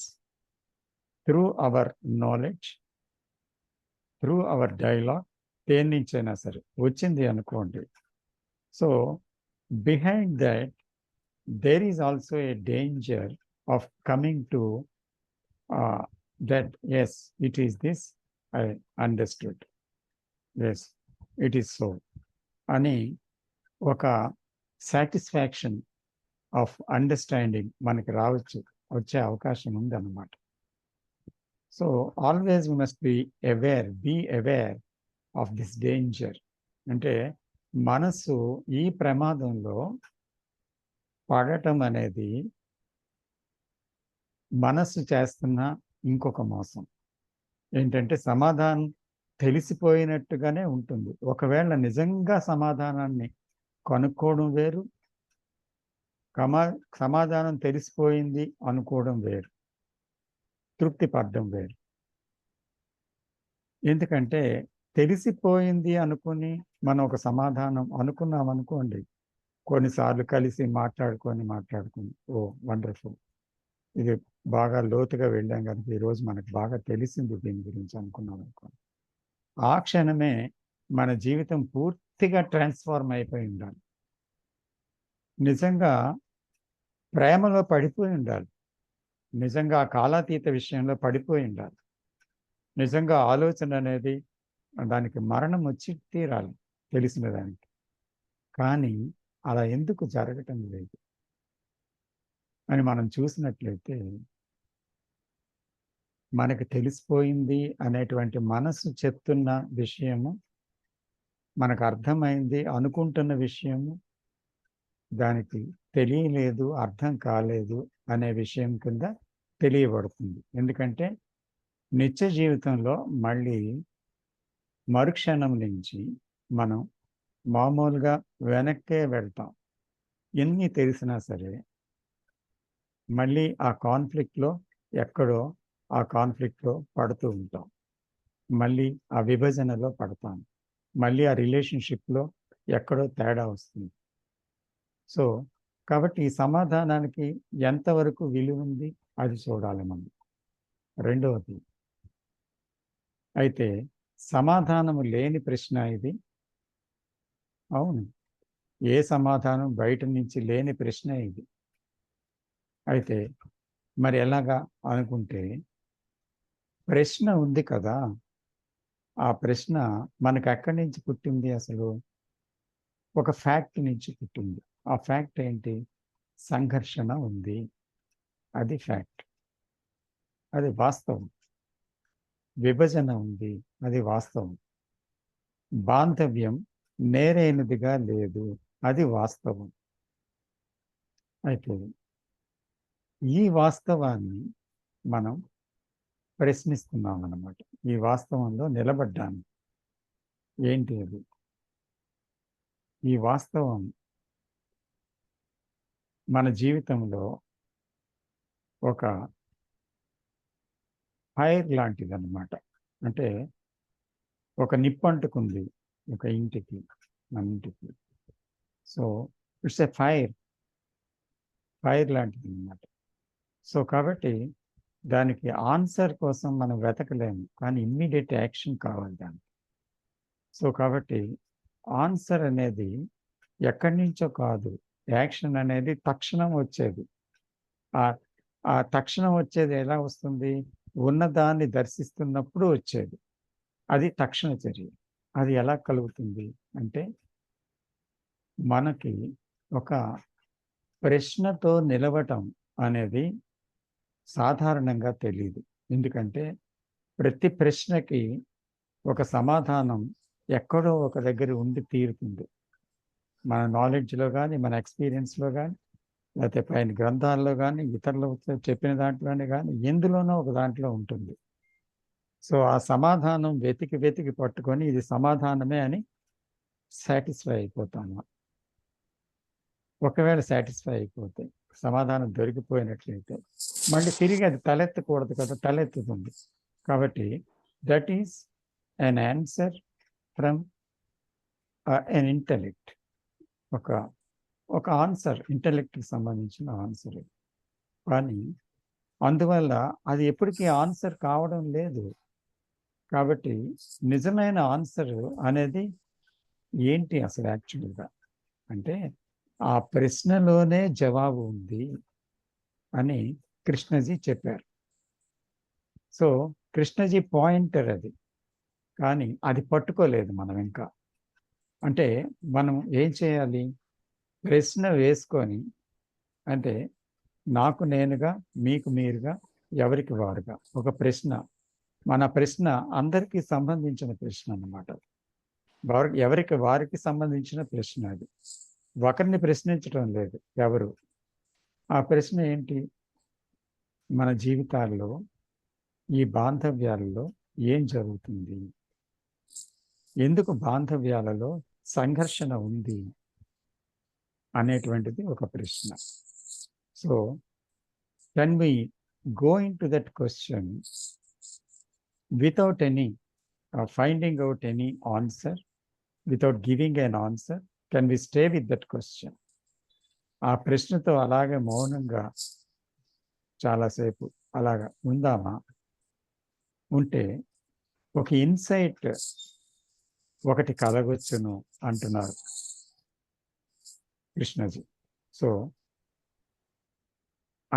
through our knowledge, through our dialogue, దేని నుంచైనా సరే వచ్చింది అనుకోండి. So behind that there is also a danger of coming to that yes, it is this, I understood, yes, it is so అని ఒక satisfaction of understanding మనకి వచ్చే అవకాశం ఉందన్నమాట. So always we must be aware of this danger. అంటే మనసు ఈ ప్రమాదంలో పడటం అనేది మనస్సు చేస్తున్న ఇంకొక మోసం ఏంటంటే సమాధానం తెలిసిపోయినట్టుగానే ఉంటుంది. ఒకవేళ నిజంగా సమాధానాన్ని కనుక్కోవడం వేరు, సమాధానం తెలిసిపోయింది అనుకోవడం వేరు, తృప్తి పడడం వేరు. ఎందుకంటే తెలిసిపోయింది అనుకుని మనం ఒక సమాధానం అనుకున్నాం అనుకోండి, కొన్నిసార్లు కలిసి మాట్లాడుకొని ఓ వండర్ఫుల్, ఇది బాగా లోతుగా వెళ్ళాం కనుక ఈరోజు మనకు బాగా తెలిసింది దీని గురించి అనుకున్నాం అనుకోండి, ఆ క్షణమే మన జీవితం పూర్తిగా ట్రాన్స్ఫార్మ్ అయిపోయి ఉండాలి. నిజంగా ప్రేమలో పడిపోయి ఉండాలి, నిజంగా కాలాతీత విషయంలో పడిపోయి ఉండాలి, నిజంగా ఆలోచన అనేది దానికి మరణం వచ్చి తీరాలి తెలిసిన దానికి. కానీ అలా ఎందుకు జరగటం లేదు అని మనం చూసినట్లయితే, మనకు తెలిసిపోయింది అనేటువంటి మనసు చెప్తున్న విషయము, మనకు అర్థమైంది అనుకుంటున్న విషయము దానికి తెలియలేదు, అర్థం కాలేదు అనే విషయం కింద తెలియబడుతుంది. ఎందుకంటే నిత్య జీవితంలో మళ్ళీ మరుక్షణం నుంచి మనం మామూలుగా వెనక్కే వెళ్తాం. ఎన్ని తెలిసినా సరే మళ్ళీ ఆ కాన్ఫ్లిక్ట్లో ఎక్కడో ఆ కాన్ఫ్లిక్ట్లో పడుతూ ఉంటాం, మళ్ళీ ఆ విభజనలో పడతాం, మళ్ళీ ఆ రిలేషన్షిప్లో ఎక్కడో తేడా వస్తుంది. సో కాబట్టి ఈ సమాధానానికి ఎంతవరకు విలువ ఉంది అది చూడాలి మనం. రెండవది, అయితే సమాధానము లేని ప్రశ్న ఇది. అవును, ఏ సమాధానం బయట నుంచి లేని ప్రశ్న ఇది. అయితే మరి ఎలాగా అనుకుంటే, ప్రశ్న ఉంది కదా, ఆ ప్రశ్న మనకు ఎక్కడి నుంచి పుట్టింది? అసలు ఒక ఫ్యాక్ట్ నుంచి పుట్టింది. ఆ ఫ్యాక్ట్ ఏంటి? సంఘర్షణ ఉంది, అది ఫ్యాక్ట్, అది వాస్తవం. విభజన ఉంది, అది వాస్తవం. బాంధవ్యం నేరైనదిగా లేదు, అది వాస్తవం. అయితే ఈ వాస్తవాన్ని మనం ప్రశ్నిస్తున్నాం అన్నమాట. ఈ వాస్తవంలో నిలబడ్డాను, ఏంటి అది? ఈ వాస్తవం మన జీవితంలో ఒక ఫైర్ లాంటిది అన్నమాట. అంటే ఒక నిప్పు అంటుకుంది ఒక ఇంటికి, మన ఇంటికి. సో ఇట్స్ ఎ ఫైర్ లాంటిది అన్నమాట. సో కాబట్టి దానికి ఆన్సర్ కోసం మనం వెతకలేము, కానీ ఇమ్మీడియట్ యాక్షన్ కావాలి దానికి. సో కాబట్టి ఆన్సర్ అనేది ఎక్కడి నుంచో కాదు, యాక్షన్ అనేది తక్షణం వచ్చేది. ఆ తక్షణం వచ్చేది ఎలా వస్తుంది? ఉన్నదాన్ని దర్శిస్తున్నప్పుడు వచ్చేది. అది తక్షణ చర్య. అది ఎలా కలుగుతుంది అంటే, మనకి ఒక ప్రశ్నతో నిలవటం అనేది సాధారణంగా తెలియదు. ఎందుకంటే ప్రతి ప్రశ్నకి ఒక సమాధానం ఎక్కడో ఒక దగ్గర ఉండి తీరుతుంది. మన నాలెడ్జ్లో కానీ, మన ఎక్స్పీరియన్స్లో కానీ, లేకపోతే పైన గ్రంథాల్లో కానీ, ఇతరులు చెప్పిన దాంట్లోనే కానీ, ఎందులోనో ఒక దాంట్లో ఉంటుంది. సో ఆ సమాధానం వెతికి పట్టుకొని ఇది సమాధానమే అని సాటిస్ఫై అయిపోతాము. ఒకవేళ సాటిస్ఫై అయిపోతే, సమాధానం దొరికిపోయినట్లయితే మళ్ళీ తిరిగి అది తలెత్తకూడదు కదా, తలెత్తుతుంది. కాబట్టి that is an answer from an intellect. ఒక ఆన్సర్, ఇంటెలెక్ట్కి సంబంధించిన ఆన్సర్. కానీ అందువల్ల అది ఎప్పటికీ ఆన్సర్ కావడం లేదు. కాబట్టి నిజమైన ఆన్సర్ అనేది ఏంటి అసలు యాక్చువల్గా అంటే, ఆ ప్రశ్నలోనే జవాబు ఉంది అని కృష్ణజీ చెప్పారు. సో కృష్ణజీ పాయింటర్ అది, కానీ అది పట్టుకోలేదు మనం ఇంకా. అంటే మనం ఏం చేయాలి? ప్రశ్న వేసుకొని, అంటే నాకు నేనుగా, మీకు మీరుగా, ఎవరికి వారుగా ఒక ప్రశ్న. మన ప్రశ్న అందరికీ సంబంధించిన ప్రశ్న అన్నమాట. ఎవరికి వారికి సంబంధించిన ప్రశ్న అది. ఒకరిని ప్రశ్నించడం లేదు ఎవరు. ఆ ప్రశ్న ఏంటి? మన జీవితాల్లో, ఈ బాంధవ్యాలలో ఏం జరుగుతుంది? ఎందుకు బాంధవ్యాలలో సంఘర్షణ ఉంది అనేటువంటిది ఒక ప్రశ్న. So can we go into that question without any finding out any answer, without giving an answer? Can we stay with that question? ఆ ప్రశ్నతో అలాగే మౌనంగా చాలాసేపు అలాగా ఉందామా? ఉంటే ఒక ఇన్సైట్ ఒకటి కలగొచ్చును అంటున్నారు కృష్ణజీ. సో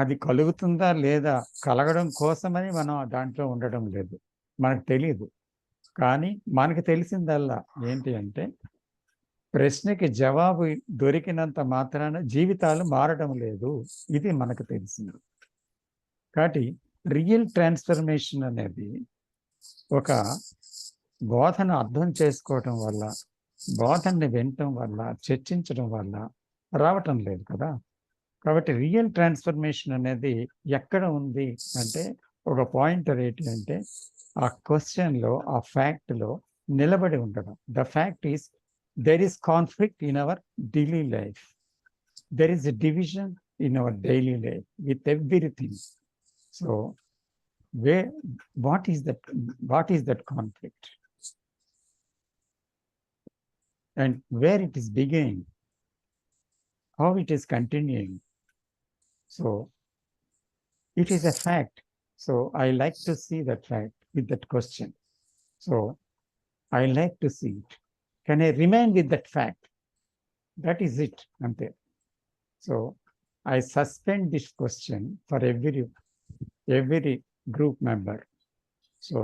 అది కలుగుతుందా లేదా, కలగడం కోసమని మనం దాంట్లో ఉండడం లేదు, మనకు తెలియదు. కానీ మనకు తెలిసిందల్లా ఏంటి అంటే, ప్రశ్నకి జవాబు దొరికినంత మాత్రాన జీవితాలు మారడం లేదు, ఇది మనకు తెలిసింది. కాబట్టి రియల్ ట్రాన్స్ఫర్మేషన్ అనేది ఒక బోధన అర్థం చేసుకోవటం వల్ల, బోధనని వినటం వల్ల, చర్చించడం వల్ల రావటం లేదు కదా. కాబట్టి రియల్ ట్రాన్స్ఫర్మేషన్ అనేది ఎక్కడ ఉంది అంటే, ఒక పాయింటర్ ఏంటి అంటే, ఆ క్వశ్చన్లో, ఆ ఫ్యాక్ట్లో నిలబడి ఉండడం. The fact is there is conflict in our daily life. There is a division in our daily life with everything. So what is that conflict? And where it is beginning? How it is continuing? So it is a fact. So I like to see that fact with that question. So I like to see it. Can I remain with that fact? That is it. Ante. So I suspend this question for every group member. So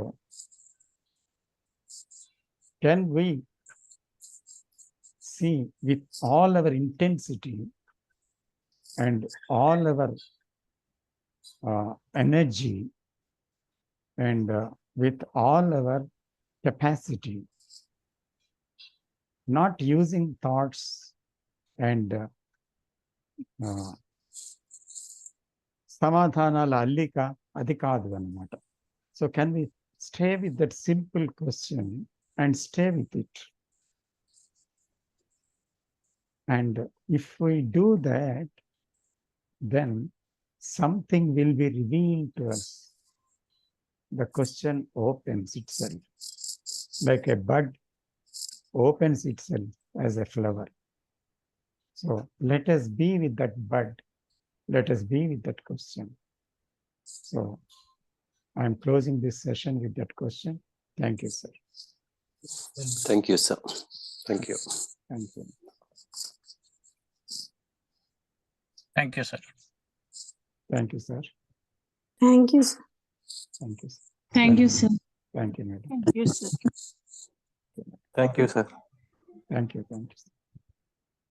can we see with all our intensity and all our energy and with all our capacity, not using thoughts and సమాధానాల అల్లిక, అది కాదు అన్నమాట. So can we stay with that simple question and stay with it? And if we do that, then something will be revealed to us. The question opens itself, like a bud opens itself as a flower. So let us be with that bud. Let us be with that question. So I'm closing this session with that question. Thank you, sir. Thank you, sir. Thank you. Thank you. Thank you, sir. Thank you, sir. Thank you, sir. Thank you. Thank you, sir. Thank you, madam. Thank you, sir. Thank you, sir. Thank you. Thank you.